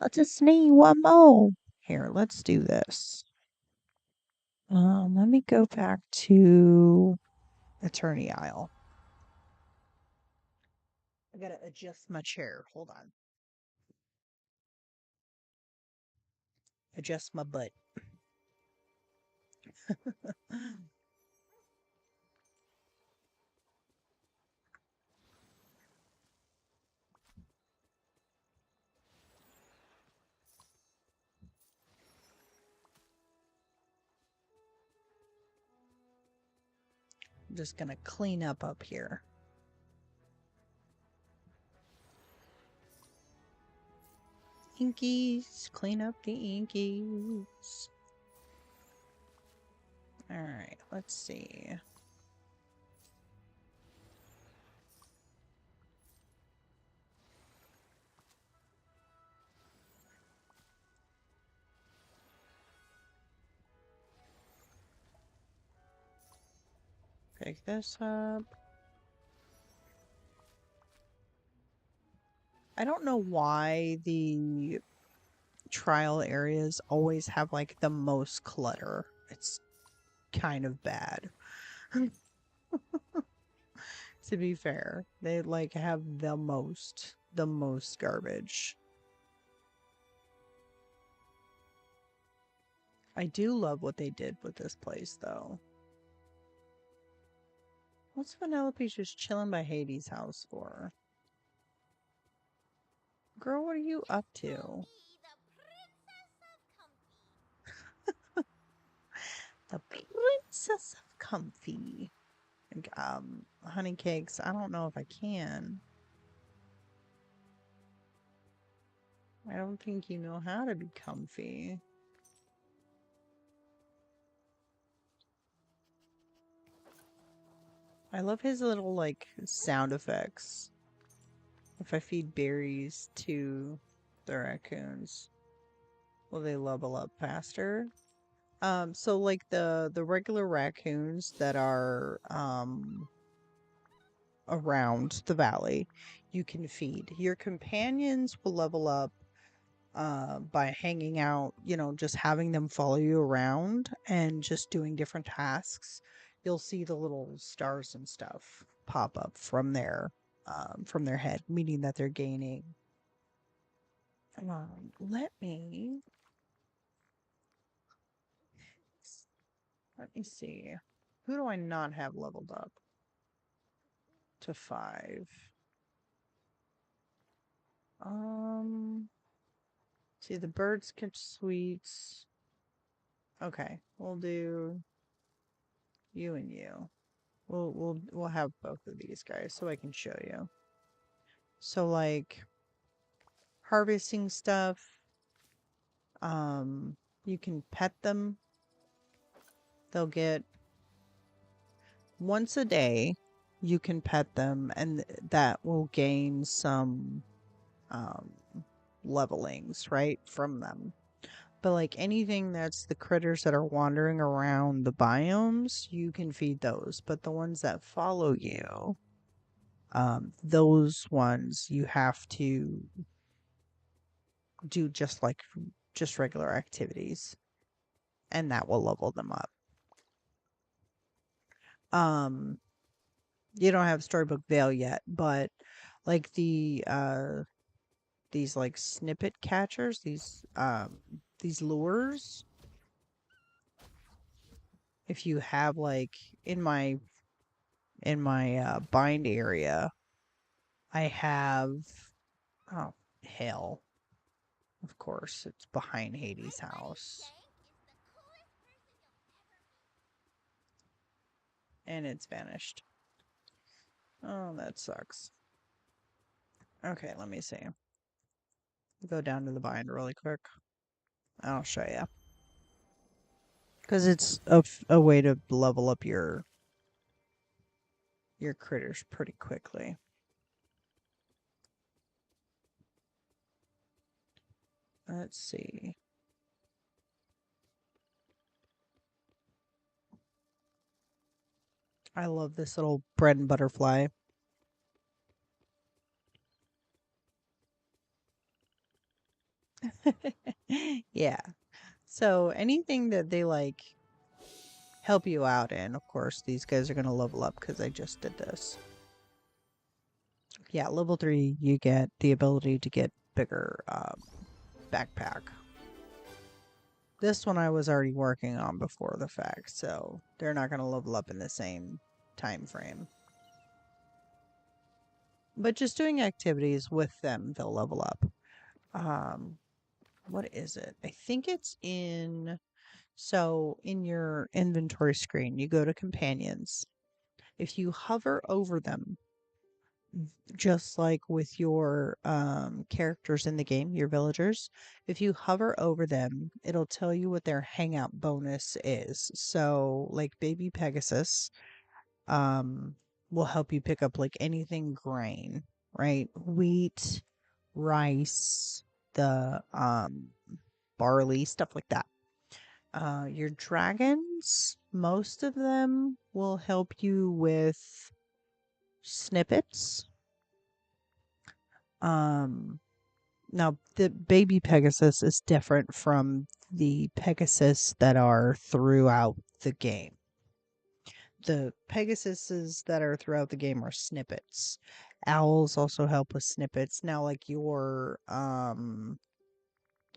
I just need one more. Here, let's do this. Let me go back to Attorney Isle. I gotta adjust my chair. Hold on. Adjust my butt. I'm just gonna clean up here. Inkies, clean up the inkies. All right, let's see. Pick this up. I don't know why the trial areas always have like the most clutter. It's kind of bad. To be fair, they like have the most garbage. I do love what they did with this place though. What's Penelope just chilling by Hades' house for? Girl, what are you up to? The Princess of Comfy. Like, honey cakes. I don't know if I can. I don't think you know how to be comfy. I love his little like sound effects. If I feed berries to The raccoons. Will they level up faster? So like the regular raccoons that are around the valley, you can feed. Your companions will level up by hanging out, just having them follow you around and just doing different tasks. You'll see the little stars and stuff pop up from their head, meaning that they're gaining. Let me let me see. Who do I not have leveled up to 5? Um, see the birds catch sweets. Okay, we'll do you and you. We'll have both of these guys so I can show you. So like harvesting stuff, you can pet them. They'll get once a day you can pet them and that will gain some um levelings, right, from them. But like anything that's the critters that are wandering around the biomes, you can feed those. But the ones that follow you, those ones you have to do just regular activities, and that will level them up. Um, you don't have Storybook Vale yet, but like these like snippet catchers, these lures, if you have like in my bind area, I have oh hell, of course it's behind Hades' house and it's vanished. Oh, that sucks. Okay, let me see. Go down to the bind really quick. I'll show you because it's a way to level up your critters pretty quickly. Let's see. I love this little bread and butterfly. Yeah. So anything that they like help you out in, of course, these guys are going to level up because I just did this. Yeah, level 3, you get the ability to get bigger backpack. This one I was already working on before the fact, so they're not going to level up in the same time frame. But just doing activities with them, they'll level up. What is it? I think it's in your inventory screen, you go to companions. If you hover over them, just like with your characters in the game, your villagers, if you hover over them, it'll tell you what their hangout bonus is. So, like Baby Pegasus, um, will help you pick up like anything grain, right? Wheat, rice, the barley, stuff like that. Your dragons, most of them will help you with snippets. Um, Now the baby Pegasus is different from the Pegasus that are throughout the game. The Pegasuses that are throughout the game are snippets. Owls also help with snippets. Now, like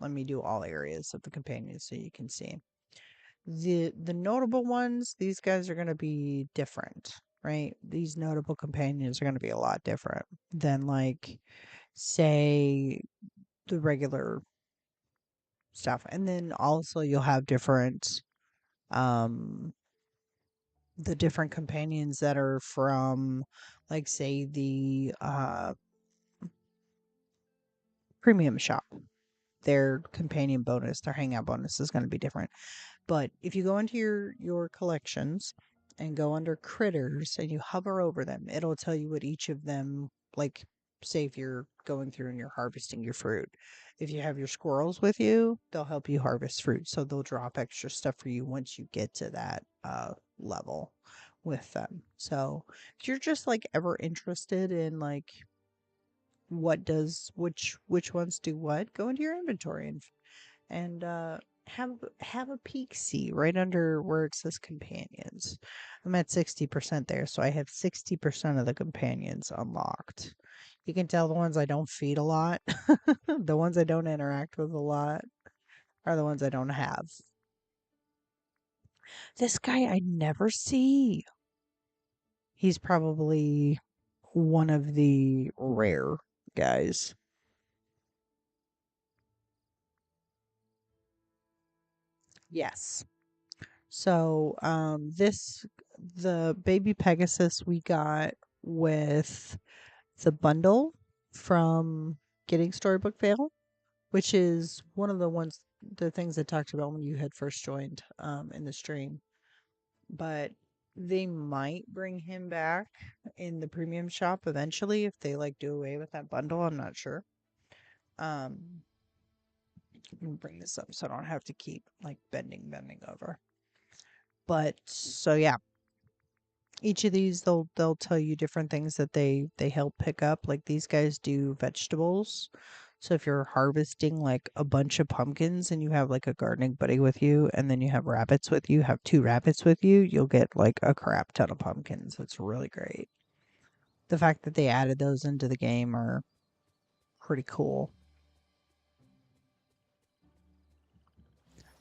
let me do all areas of the companion so you can see. The notable ones, these guys are going to be different, right? These notable companions are going to be a lot different than like say the regular stuff. And then also you'll have um the different companions that are from like say the premium shop. Their companion bonus, their hangout bonus is going to be different. But if you go into your collections and go under critters and you hover over them, it'll tell you what each of them like say if you're going through and you're harvesting your fruit. If you have your squirrels with you, they'll help you harvest fruit. So they'll drop extra stuff for you once you get to that level with them. So if you're just like ever interested in like what does which ones do what, go into your inventory and have a peek see right under where it says companions. I'm at 60% there, so I have 60% of the companions unlocked. You can tell the ones I don't feed a lot, the ones I don't interact with a lot are the ones I don't have. This guy I never see. He's probably one of the rare guys. Yes. So, the baby Pegasus we got with the bundle from getting Storybook Fail, which is one of the things I talked about when you had first joined in the stream. But they might bring him back in the premium shop eventually if they like do away with that bundle. I'm not sure. Let me bring this up so I don't have to keep like bending over. But so yeah, each of these they'll tell you different things that they help pick up. Like these guys do vegetables. So if you're harvesting like a bunch of pumpkins and you have like a gardening buddy with you and then you have rabbits with you, have two rabbits with you, you'll get like a crap ton of pumpkins. It's really great. The fact that they added those into the game are pretty cool.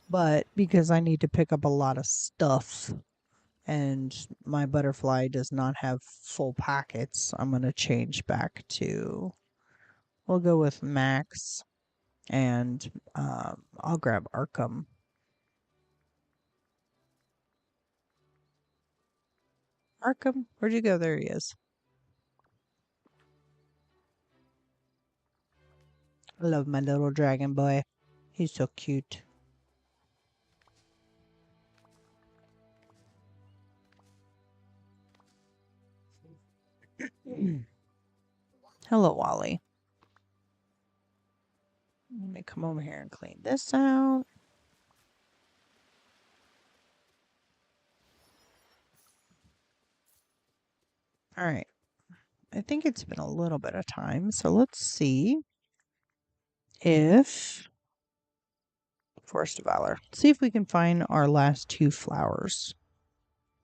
But because I need to pick up a lot of stuff and my butterfly does not have full packets, I'm going to change back to, we'll go with Max and I'll grab Arkham. Arkham, where'd you go? There he is. I love my little dragon boy. He's so cute. Hello, Wally. Let me come over here and clean this out. All right. I think it's been a little bit of time, so let's see if Forest of Valor. See if we can find our last two flowers.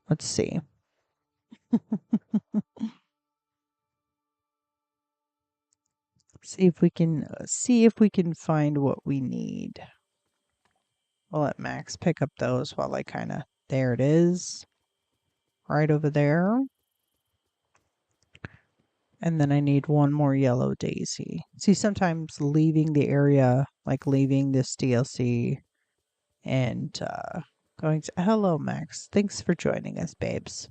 Let's see. See if we can find what we need. We'll let Max pick up those while I kind of, there it is, right over there. And then I need one more yellow daisy. See, sometimes leaving the area, like leaving this DLC and going to, hello, Max. Thanks for joining us, babes.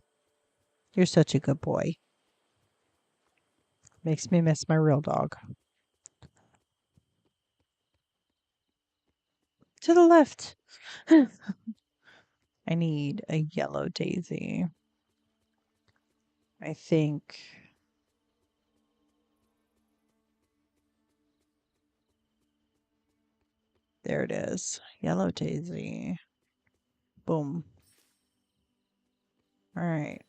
You're such a good boy. Makes me miss my real dog. To the left. I need a yellow daisy. I think. There it is. Yellow daisy. Boom. All right.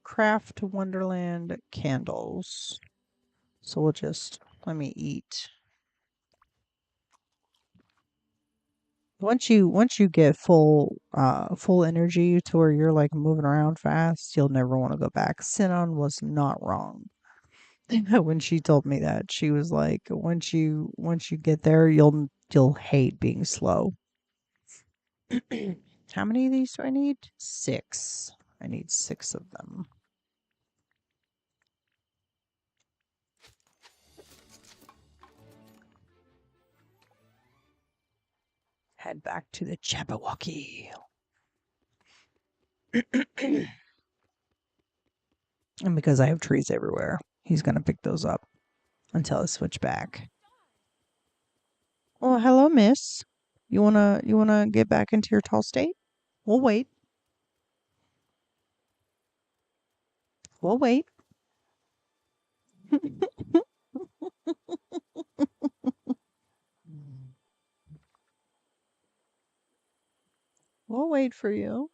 Craft Wonderland candles. So we'll just, let me eat. Once you get full energy to where you're like moving around fast, you'll never want to go back. Sinon was not wrong. When she told me that, she was like, once you get there, you'll hate being slow. How many of these do I need? 6. I need 6 of them. Head back to the Jabberwocky. And because I have trees everywhere, he's gonna pick those up until I switch back. Oh, hello, miss. You wanna get back into your tall state? We'll wait. We'll wait. wait for you.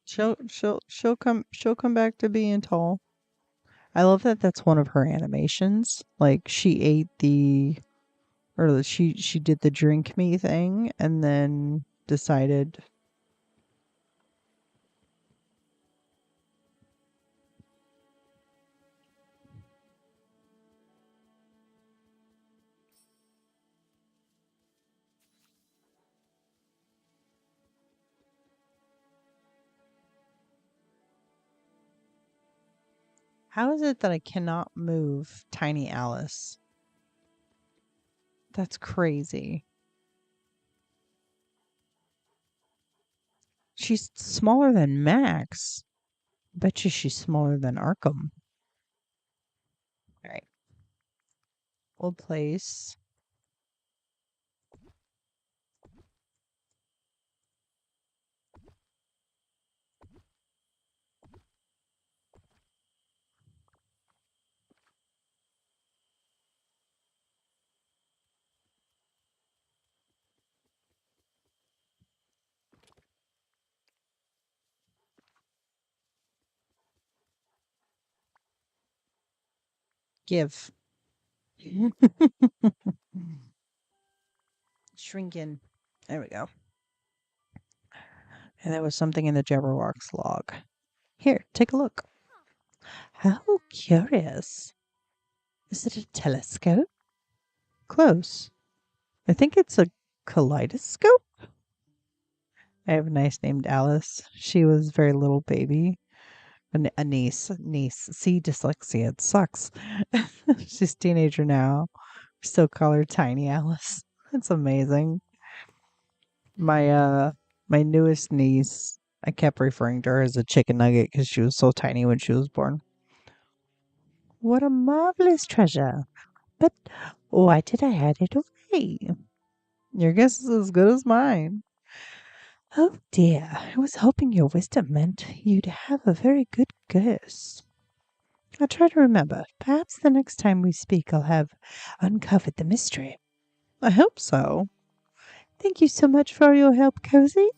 She'll come back to being tall. I love that that's one of her animations. Like she ate the or she did the drink me thing and then decided. How is it that I cannot move Tiny Alice? That's crazy. She's smaller than Max. Bet you she's smaller than Arkham. All right. We'll place. Give. Shrinking. There we go. And there was something in the Jabberwock's log. Here, take a look. How curious. Is it a telescope? Close. I think it's a kaleidoscope. I have a niece named Alice. She was a very little baby. A niece. Niece. See, dyslexia. It sucks. She's a teenager now. Still call her Tiny Alice. It's amazing. My newest niece, I kept referring to her as a chicken nugget because she was so tiny when she was born. What a marvelous treasure. But why did I hide it away? Your guess is as good as mine. Oh dear, I was hoping your wisdom meant you'd have a very good guess. I'll try to remember. Perhaps the next time we speak I'll have uncovered the mystery. I hope so. Thank you so much for your help, Cozy.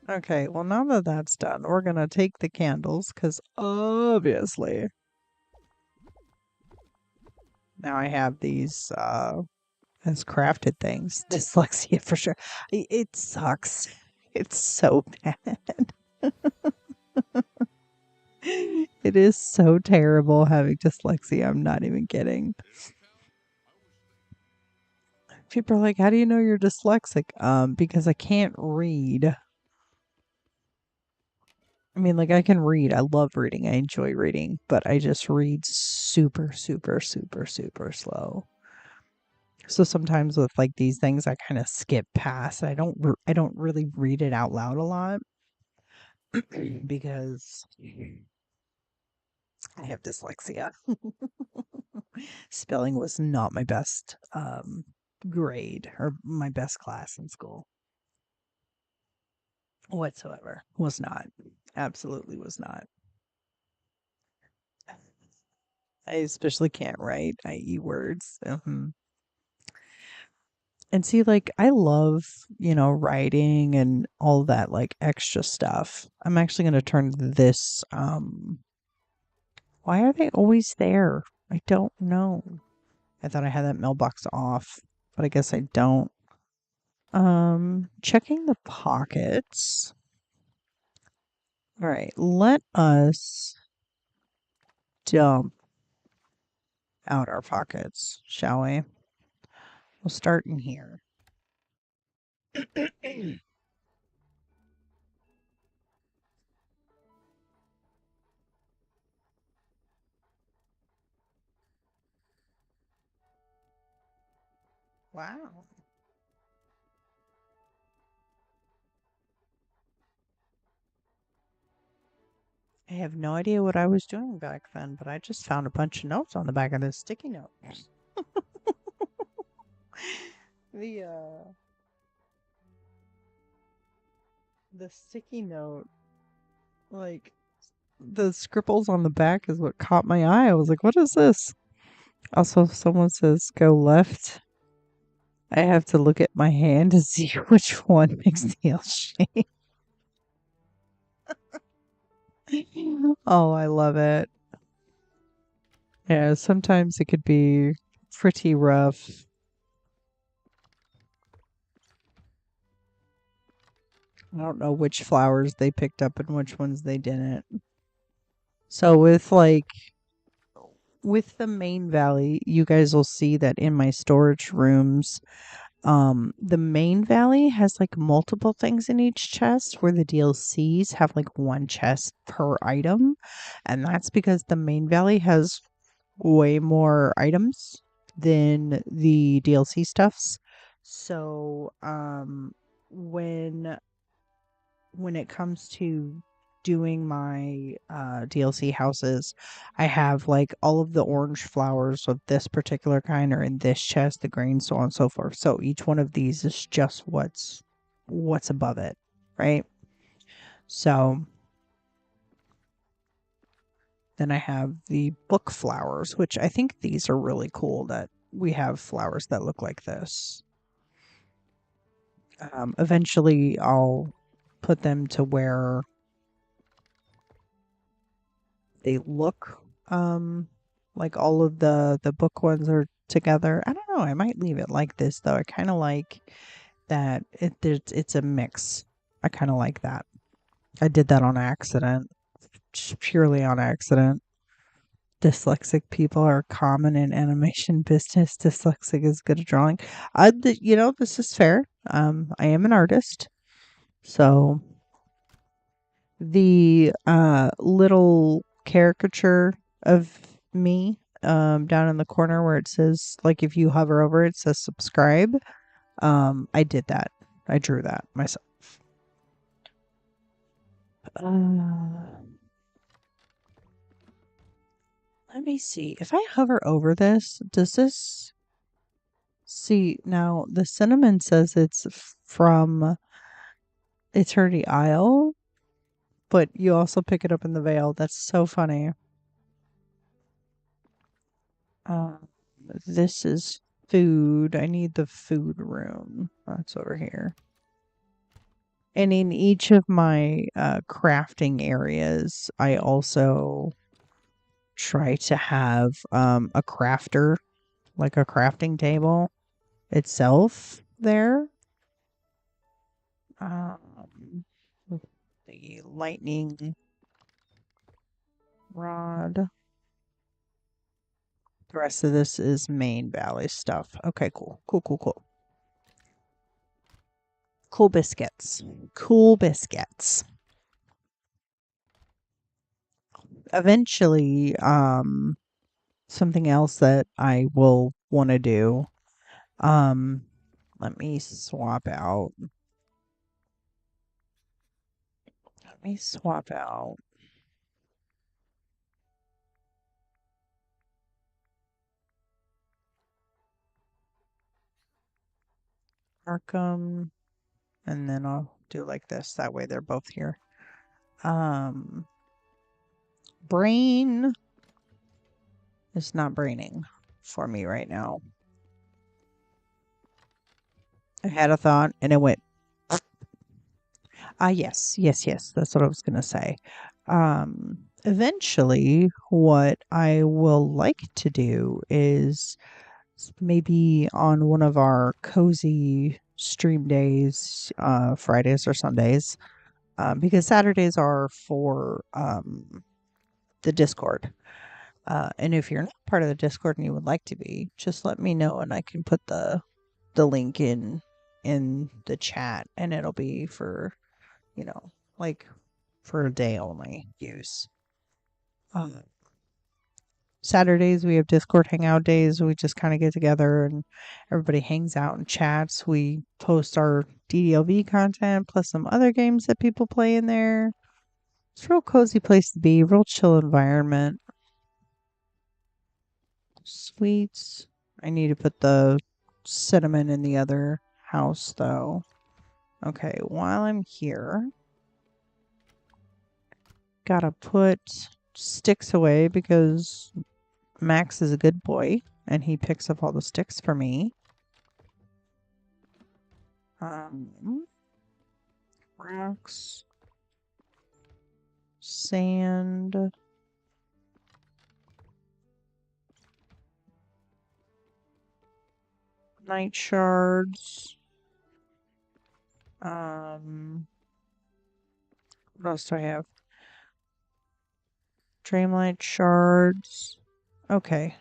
Okay, well, now that that's done, we're gonna take the candles, because obviously now I have these, as crafted things. Dyslexia for sure. It sucks. It's so bad. It is so terrible having dyslexia. I'm not even kidding. People are like, how do you know you're dyslexic? Because I can't read. I mean, like, I can read. I love reading. I enjoy reading, but I just read super, super, super, super slow. So sometimes with like these things, I kind of skip past. I don't really read it out loud a lot because I have dyslexia. Spelling was not my best grade or my best class in school whatsoever. Was not. Absolutely was not. I especially can't write, i.e., words. And see, like, I love, writing and all that, like, extra stuff. I'm actually going to turn this. Why are they always there? I don't know. I thought I had that mailbox off, but I guess I don't. Checking the pockets. All right, let us dump out our pockets, shall we? We'll start in here. Wow. I have no idea what I was doing back then, but I just found a bunch of notes on the back of this sticky note. The The sticky note, like the scribbles on the back is what caught my eye. I was like, what is this? Also, if someone says go left, I have to look at my hand to see which one makes the L shape. Oh, I love it. Yeah, sometimes it could be pretty rough. I don't know which flowers they picked up and which ones they didn't. So with the main valley, you guys will see that in my storage rooms, the main valley has like multiple things in each chest where the DLCs have like one chest per item. And that's because the main valley has way more items than the DLC stuffs. So, when it comes to doing my DLC houses, I have like all of the orange flowers of this particular kind are in this chest, the green, so on and so forth. So each one of these is just what's above it, right? So then I have the book flowers, which I think these are really cool that we have flowers that look like this. Eventually, I'll put them to where they look like all of the book ones are together. I don't know. I might leave it like this though. I kind of like that it's a mix. I kind of like that. I did that on accident, just purely on accident. Dyslexic people are common in animation business. Dyslexic is good at drawing. This is fair. I am an artist, so the little caricature of me down in the corner where it says, like, if you hover over it, it says subscribe. I did that. I drew that myself. Let me see. If I hover over this, does this see now the cinnamon says it's from Eternity Isle, but you also pick it up in the Vale. That's so funny. Um, this is food. I need the food room. That's over here. And in each of my crafting areas, I also try to have a crafter, like a crafting table itself there. Um, the lightning rod. The rest of this is main valley stuff. Okay, cool. Cool, cool, cool. Cool biscuits. Cool biscuits. Eventually, something else that I will want to do. Um, let me swap out. Let me swap out Arkham, and then I'll do like this. That way they're both here. Brain is not braining for me right now. I had a thought and it went, yes, yes, yes. That's what I was going to say. Eventually, what I will like to do is maybe on one of our cozy stream days, Fridays or Sundays, because Saturdays are for the Discord. And if you're not part of the Discord and you would like to be, just let me know and I can put the link in the chat, and it'll be for, like for a day only use. Saturdays we have Discord hangout days. We just kind of get together and everybody hangs out and chats. We post our DDLV content plus some other games that people play in there. It's a real cozy place to be, real chill environment. Sweets. I need to put the cinnamon in the other house though. Okay, while I'm here, gotta put sticks away because Max is a good boy and he picks up all the sticks for me. Rocks, sand, night shards. What else do I have? Dreamlight shards. Okay.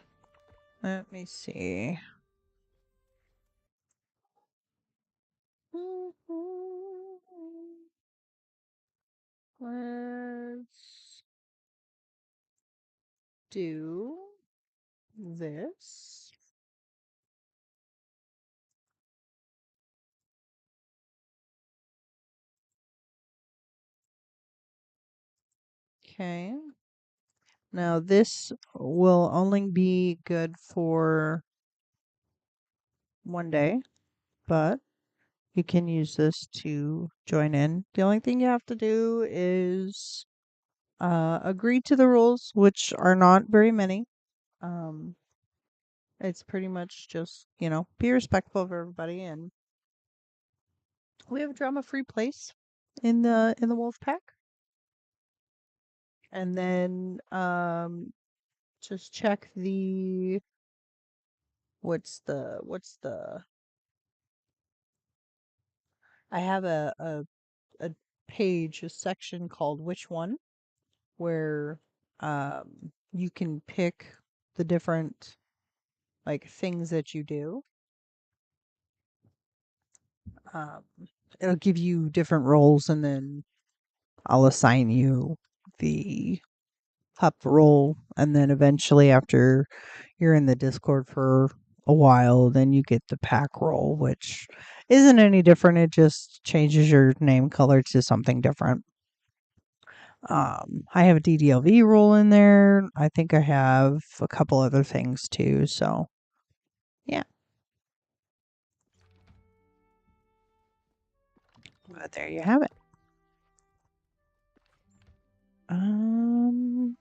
Let me see. Let's do this. Okay. Now this will only be good for one day, but you can use this to join in. The only thing you have to do is agree to the rules, which are not very many. Um, it's pretty much just, be respectful of everybody, and we have a drama-free place in the wolf pack. And then just check the what's the I have a page, a section called Which One, where you can pick the different like things that you do. Um, it'll give you different roles, and then I'll assign you the pup role, and then eventually, after you're in the Discord for a while, then you get the pack role, which isn't any different. It just changes your name color to something different. I have a DDLV role in there. I think I have a couple other things too. So yeah, but there you have it. Um,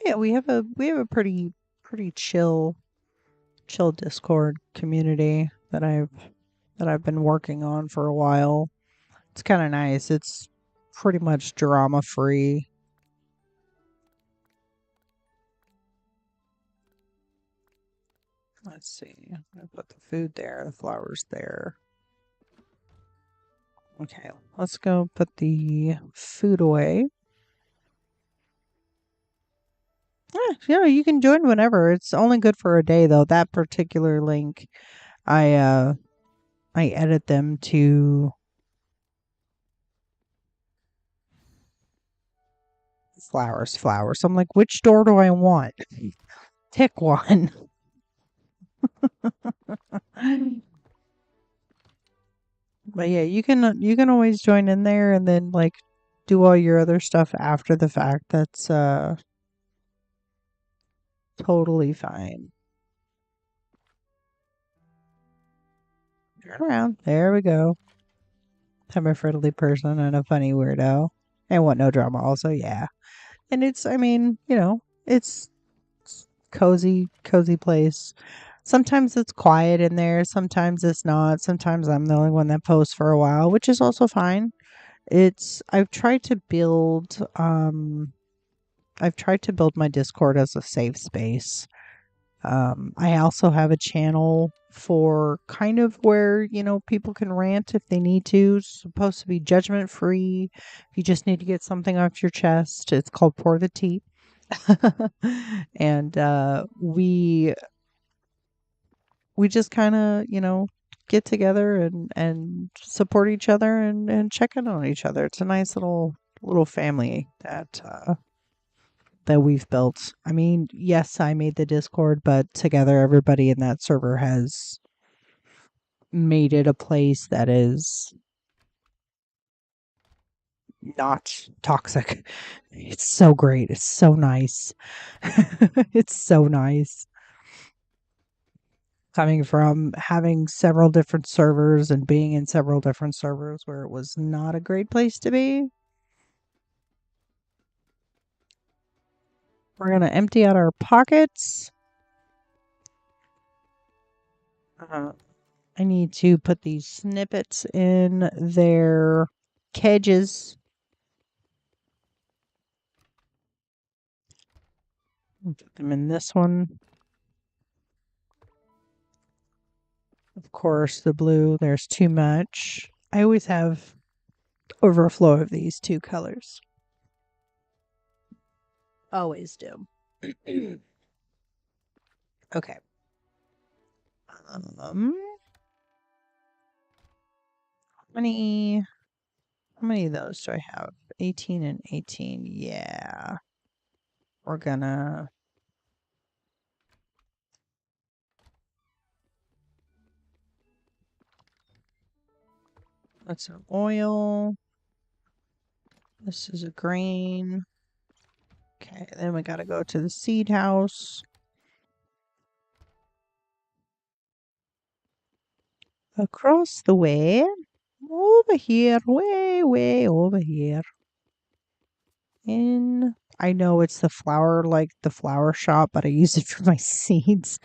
yeah, we have a pretty chill Discord community that I've been working on for a while. It's kind of nice. It's pretty much drama free. Let's see. I put the food there, the flowers there. Okay, let's go put the food away. You can join whenever. It's only good for a day though. That particular link, I edit them to flowers. I'm like, which door do I want? Pick one. But yeah, you can always join in there and then like do all your other stuff after the fact. That's totally fine. Turn around. There we go. I'm a friendly person and a funny weirdo. I want no drama also, yeah. And it's cozy place. Sometimes it's quiet in there, sometimes it's not. Sometimes I'm the only one that posts for a while, which is also fine. I've tried to build my Discord as a safe space. I also have a channel for kind of where, people can rant if they need to. It's supposed to be judgment free. If you just need to get something off your chest, it's called Pour the Tea. And we just kind of, get together and support each other and check in on each other. It's a nice little family that we've built. I mean, yes, I made the Discord, but together everybody in that server has made it a place that is not toxic. It's so great. It's so nice. It's so nice. Coming from having several different servers and being in several different servers where it was not a great place to be. We're going to empty out our pockets. I need to put these snippets in their cages. Put them in this one. Of course, the blue, there's too much. I always have overflow of these two colors. Always do. Okay. How many how many of those do I have? 18 and 18. Yeah. We're gonna put some oil. This is a grain. Okay, then we gotta go to the seed house. Across the way. Over here. Way over here. I know it's the flower shop, but I use it for my seeds.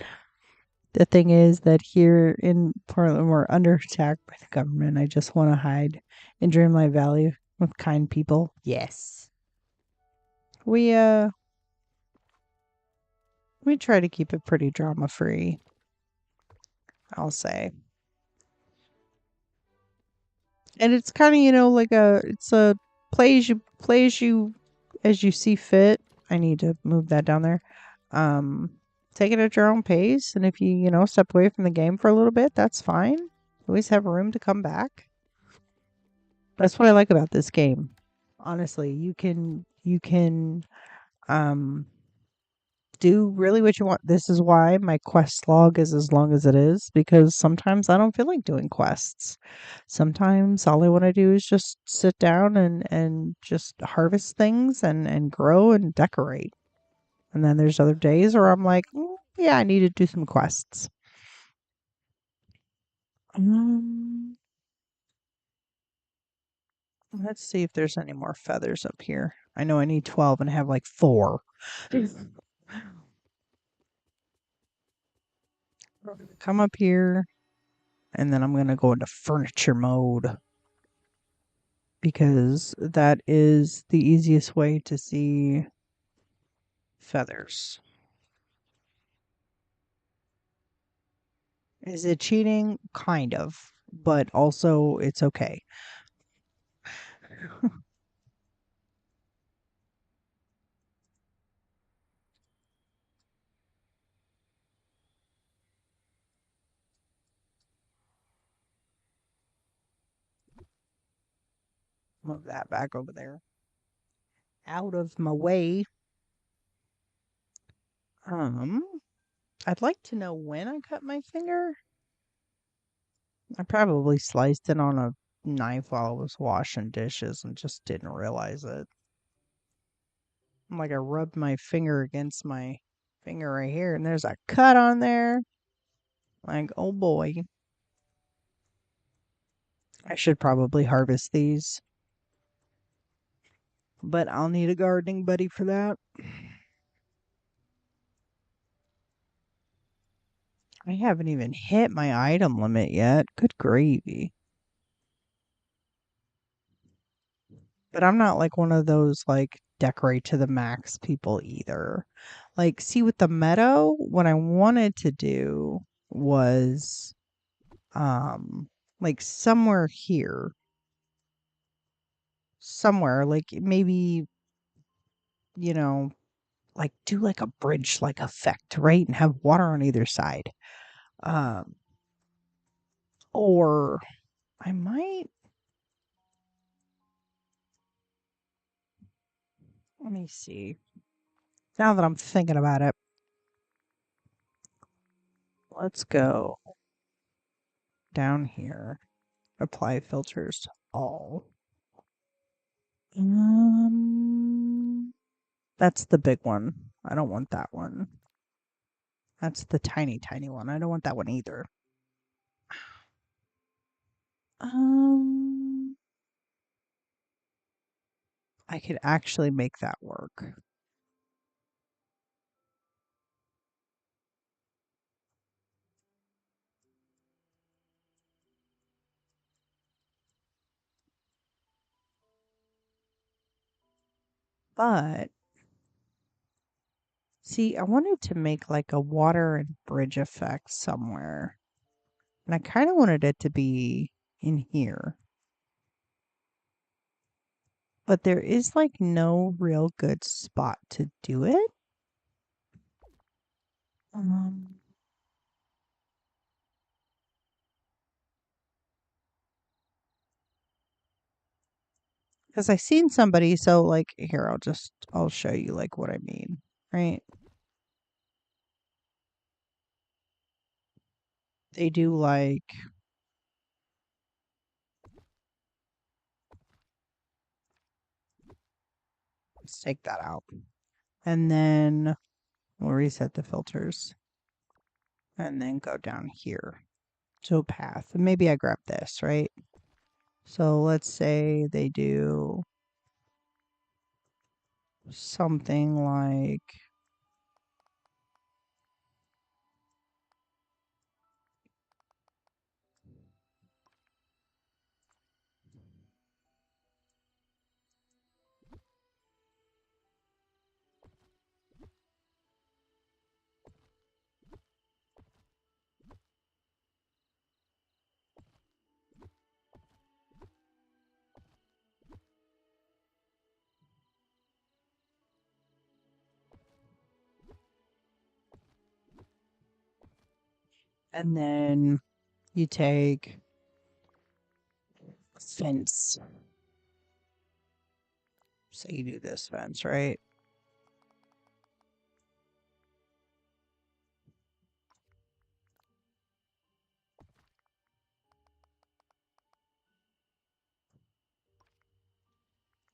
The thing is that here in Portland, we're under attack by the government. I just want to hide in Dreamlight Valley with kind people. Yes. We try to keep it pretty drama free, I'll say. And it's kind of, like it's a play as you see fit. I need to move that down there. Take it at your own pace, and if you step away from the game for a little bit, that's fine. You always have room to come back. That's what I like about this game. Honestly, you can do really what you want. This is why my quest log is as long as it is, because sometimes I don't feel like doing quests. Sometimes all I want to do is just sit down and just harvest things and grow and decorate. And then there's other days where I'm like, yeah, I need to do some quests. Um, let's see if there's any more feathers up here. I know I need 12 and I have like 4. We're gonna come up here and then I'm going to go into furniture mode because that is the easiest way to see feathers. Is it cheating? Kind of, but also it's okay. Move that back over there. Out of my way. Um, I'd like to know when I cut my finger. I probably sliced it on a knife while I was washing dishes and just didn't realize it. Like I rubbed my finger against my finger right here and there's a cut on there. Like, oh boy. I should probably harvest these. But I'll need a gardening buddy for that. I haven't even hit my item limit yet. Good gravy. But I'm not like one of those like decorate to the max people either. Like, see with the meadow, what I wanted to do was like somewhere here. Somewhere like maybe, you know, like do like a bridge like effect, right? And have water on either side. Um or I might let me see. Now that I'm thinking about it, let's go down here. Apply filters all. That's the big one. I don't want that one. That's the tiny, tiny one. I don't want that one either. Um, I could actually make that work. But see, I wanted to make like a water and bridge effect somewhere. And I kind of wanted it to be in here. But there is like no real good spot to do it. Um, because I seen somebody, so like here I'll show you like what I mean, right? They do like let's take that out. And then we'll reset the filters and then go down here to a path. And maybe I grab this, right? So let's say they do something like and then you take fence. So you do this fence, right?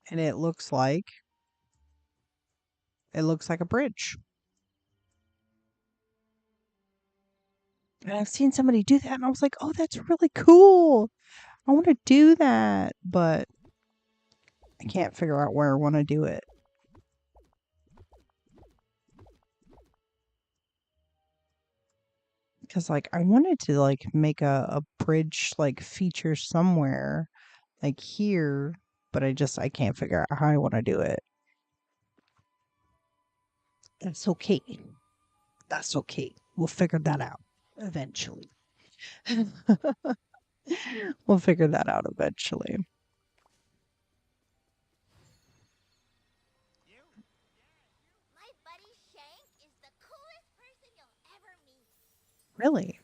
And it looks like a bridge. And I've seen somebody do that and I was like, "Oh, that's really cool. I want to do that, but I can't figure out where I want to do it." Cuz like I wanted to like make a bridge like feature somewhere like here, but I can't figure out how I want to do it. That's okay. That's okay. We'll figure that out eventually. We'll figure that out eventually. My buddy Shank is the coolest person you'll ever meet. Really?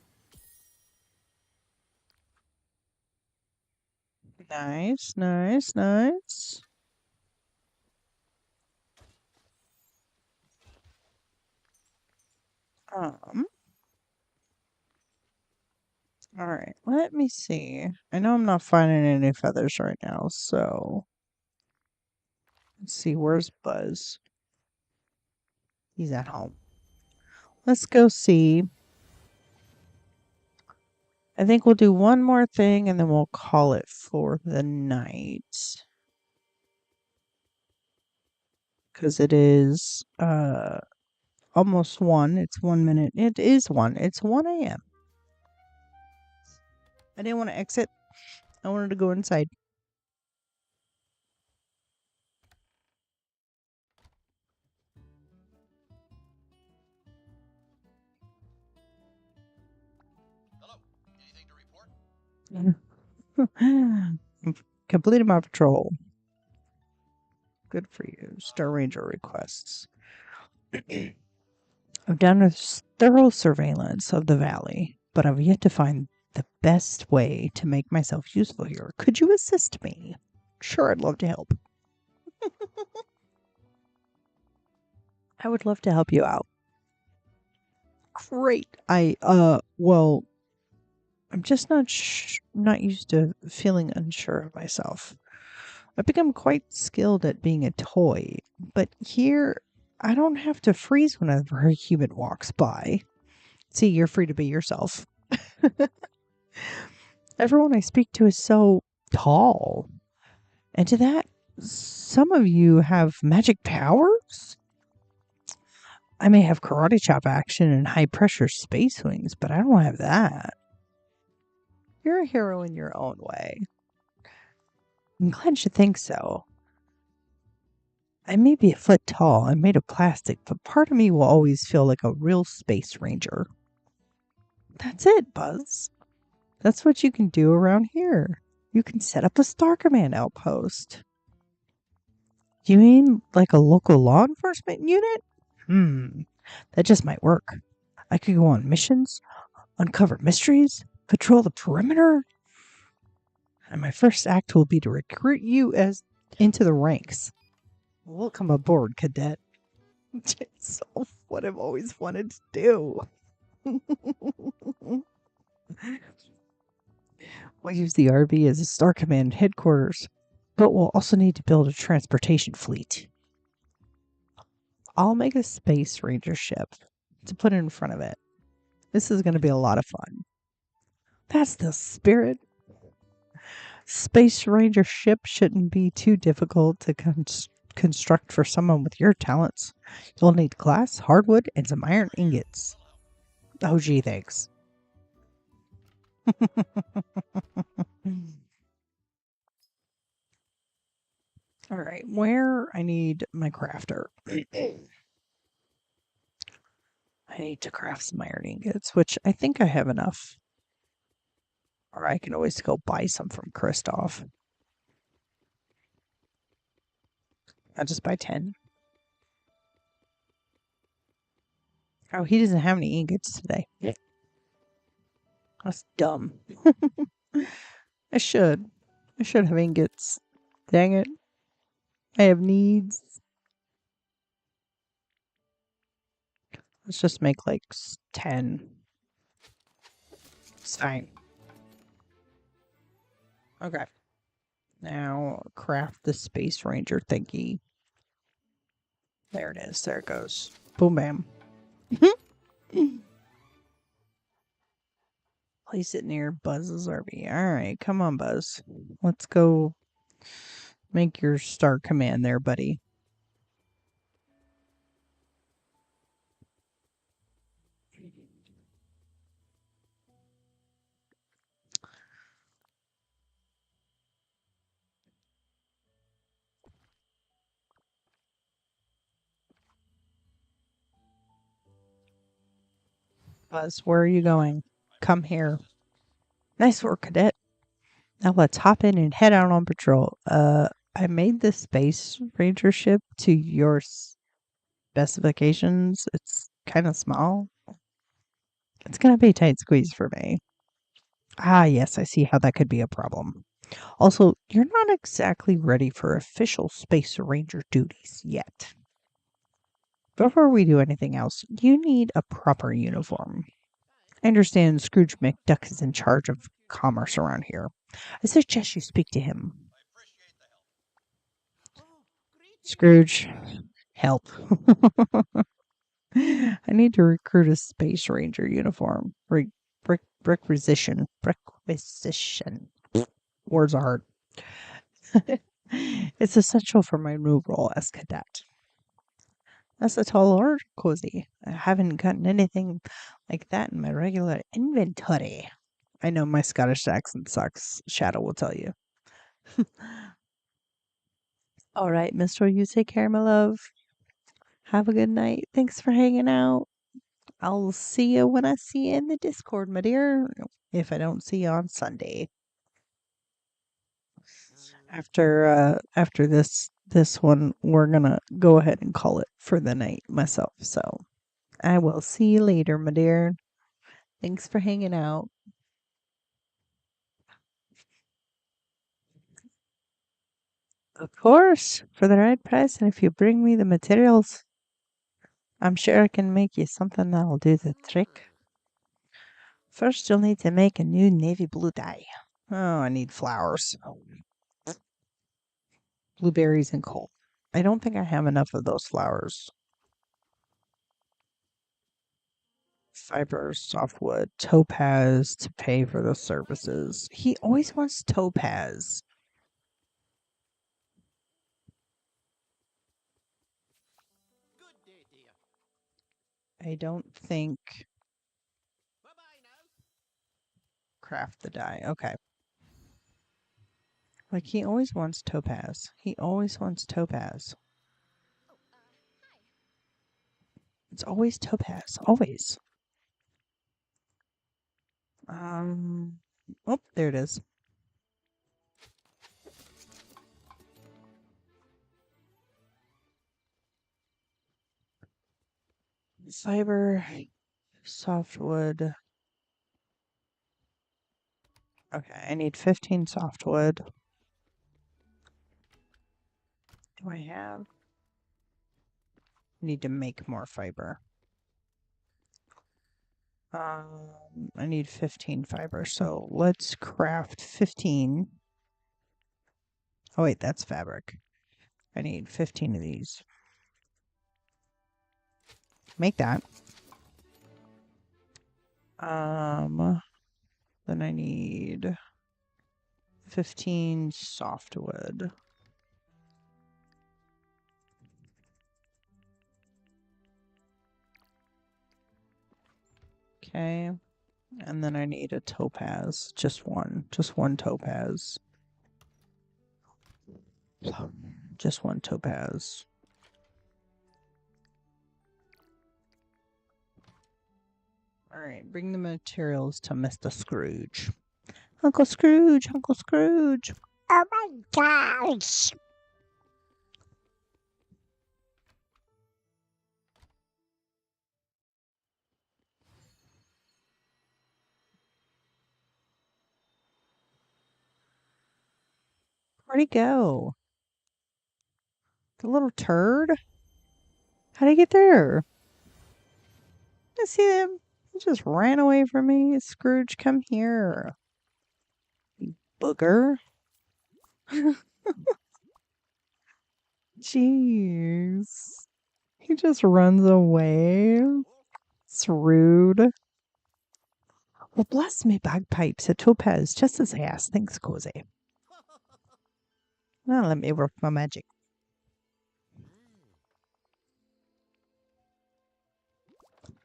Nice, nice, nice. Um, all right, let me see. I know I'm not finding any feathers right now, so let's see, where's Buzz? He's at home. Let's go see. I think we'll do one more thing and then we'll call it for the night. Because it is almost 1. It's 1 minute. It is 1. It's 1 a.m. I didn't want to exit. I wanted to go inside. Hello. Anything to report? Completed my patrol. Good for you. Star Ranger requests. I've done a thorough surveillance of the valley, but I've yet to find the best way to make myself useful here. Could you assist me? Sure, I'd love to help. I would love to help you out. Great. Well, I'm just not used to feeling unsure of myself. I've become quite skilled at being a toy, but here I don't have to freeze whenever a human walks by. See, you're free to be yourself. Everyone I speak to is so tall. And to that, some of you have magic powers? I may have karate chop action and high pressure space wings, but I don't have that. You're a hero in your own way. I'm glad you think so. I may be a foot tall. I'm made of plastic, but part of me will always feel like a real space ranger. That's it, Buzz. That's what you can do around here. You can set up a Star Command outpost. You mean like a local law enforcement unit? That just might work. I could go on missions, uncover mysteries, patrol the perimeter, and my first act will be to recruit you as into the ranks. Welcome aboard, cadet. It's what I've always wanted to do. We'll use the RV as a Star Command headquarters, but we'll also need to build a transportation fleet. I'll make a Space Ranger ship to put in front of it. This is going to be a lot of fun. That's the spirit. Space Ranger ship shouldn't be too difficult to construct for someone with your talents. You'll need glass, hardwood, and some iron ingots. Oh, gee, thanks. All right, where I need my crafter. I need to craft some iron ingots, which I think I have enough. Or I can always go buy some from Kristoff. I'll just buy 10. Oh, he doesn't have any ingots today. That's dumb. I should. I should have ingots. Dang it. I have needs. Let's just make like 10. It's fine. Okay. Now craft the Space Ranger thingy. There it is. There it goes. Boom bam. Place it near Buzz's RV. Alright, come on, Buzz. Let's go make your Star Command there, buddy. Buzz, where are you going? Come here. Nice work, cadet. Now let's hop in and head out on patrol. I made the Space Ranger ship to your specifications. It's kind of small. It's going to be a tight squeeze for me. Ah, yes, I see how that could be a problem. Also, you're not exactly ready for official Space Ranger duties yet. Before we do anything else, you need a proper uniform. I understand Scrooge McDuck is in charge of commerce around here. I suggest you speak to him. Scrooge, help. I need to recruit a Space Ranger uniform. Requisition. Words are hard. It's essential for my new role as cadet. That's a tall order, Cozy. I haven't gotten anything like that in my regular inventory. I know my Scottish accent sucks. Shadow will tell you. All right, Mister, you take care, my love. Have a good night. Thanks for hanging out. I'll see you when I see you in the Discord, my dear. If I don't see you on Sunday. After this one, we're gonna go ahead and call it for the night myself. So I will see you later, my dear. Thanks for hanging out. Of course, for the right price, and if you bring me the materials, I'm sure I can make you something that'll do the trick. First, you'll need to make a new navy blue dye. Oh, I need flowers. Blueberries and coal. I don't think I have enough of those flowers. Fiber, softwood, topaz to pay for the services. He always wants topaz. Good day, dear. I don't think Bye-bye now. craft the dye. Okay. Like he always wants topaz. He always wants topaz. It's always topaz. Always. Oh, there it is. Fiber, softwood. Okay, I need 15 softwood. Do I have? I need to make more fiber. I need 15 fiber, so let's craft 15. Oh wait, that's fabric. I need 15 of these. Make that. Then I need 15 softwood. Okay. And then I need a topaz. Just one topaz. Just one topaz. All right, bring the materials to Mr. Scrooge. Uncle Scrooge, Uncle Scrooge. Oh my gosh! Where'd he go? The little turd? How'd he get there? I see him. He just ran away from me. Scrooge, come here. You booger. Jeez. He just runs away. It's rude. Well, bless me bagpipes, a topaz, just as I asked. Thanks, Cozy. Now let me work my magic.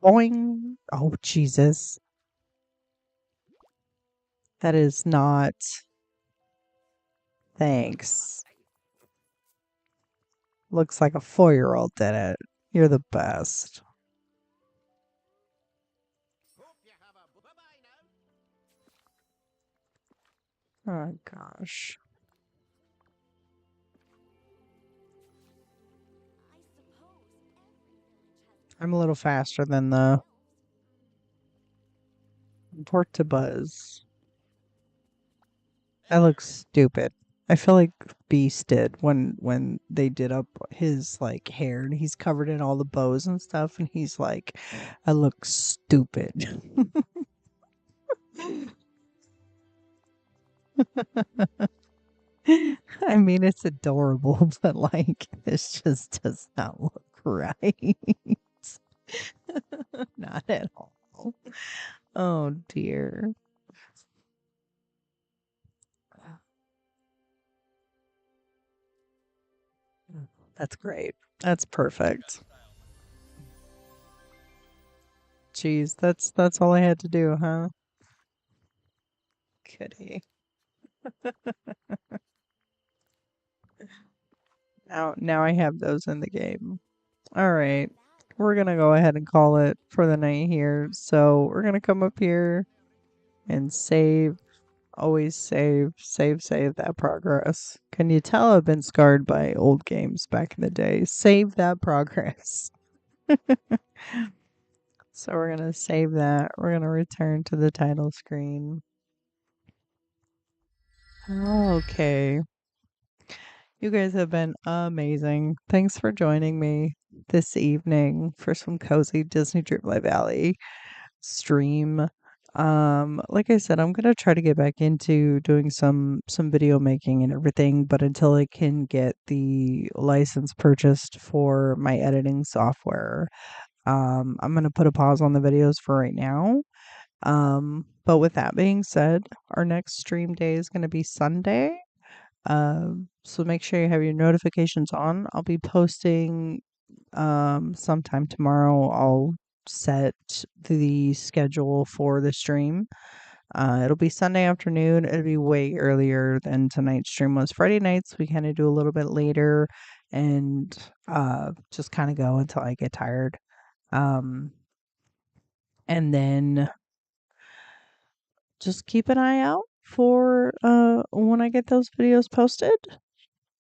Boing. Oh, Jesus. That is not. Thanks. Looks like a 4-year-old did it. You're the best. Hope you have a bye-bye now. Oh, gosh. I suppose every village has I'm a little faster than the port to buzz. That looks stupid. I feel like Beast did when they did up his like hair and he's covered in all the bows and stuff and he's like, I look stupid. I mean, it's adorable, but like, this just does not look right. Not at all. Oh dear. That's great. That's perfect. Jeez, that's all I had to do, huh? Kitty. Now I have those in the game. All right. We're going to go ahead and call it for the night here. So, we're going to come up here and save. Always save that progress. Can you tell I've been scarred by old games back in the day? Save that progress. So we're going to save that. We're going to return to the title screen. Okay. You guys have been amazing. Thanks for joining me this evening for some cozy Disney Dreamlight Valley stream. Like I said, I'm gonna try to get back into doing some video making and everything, but until I can get the license purchased for my editing software, I'm gonna put a pause on the videos for right now. But with that being said, our next stream day is gonna be Sunday. So make sure you have your notifications on. I'll be posting sometime tomorrow. I'll set the schedule for the stream. It'll be Sunday afternoon. It'll be way earlier than tonight's stream was. Friday nights we kind of do a little bit later and just kind of go until I get tired. Um, and then just keep an eye out for when I get those videos posted.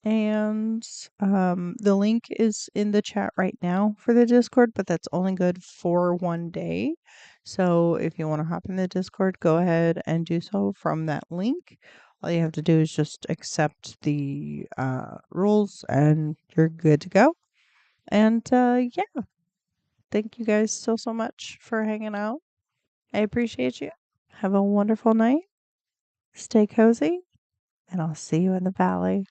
And the link is in the chat right now for the Discord, but that's only good for 1 day. So if you want to hop in the Discord, go ahead and do so from that link. All you have to do is just accept the rules and you're good to go. And yeah, thank you guys so much for hanging out. I appreciate you. Have a wonderful night. Stay cozy, and I'll see you in the valley.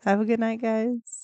Have a good night, guys.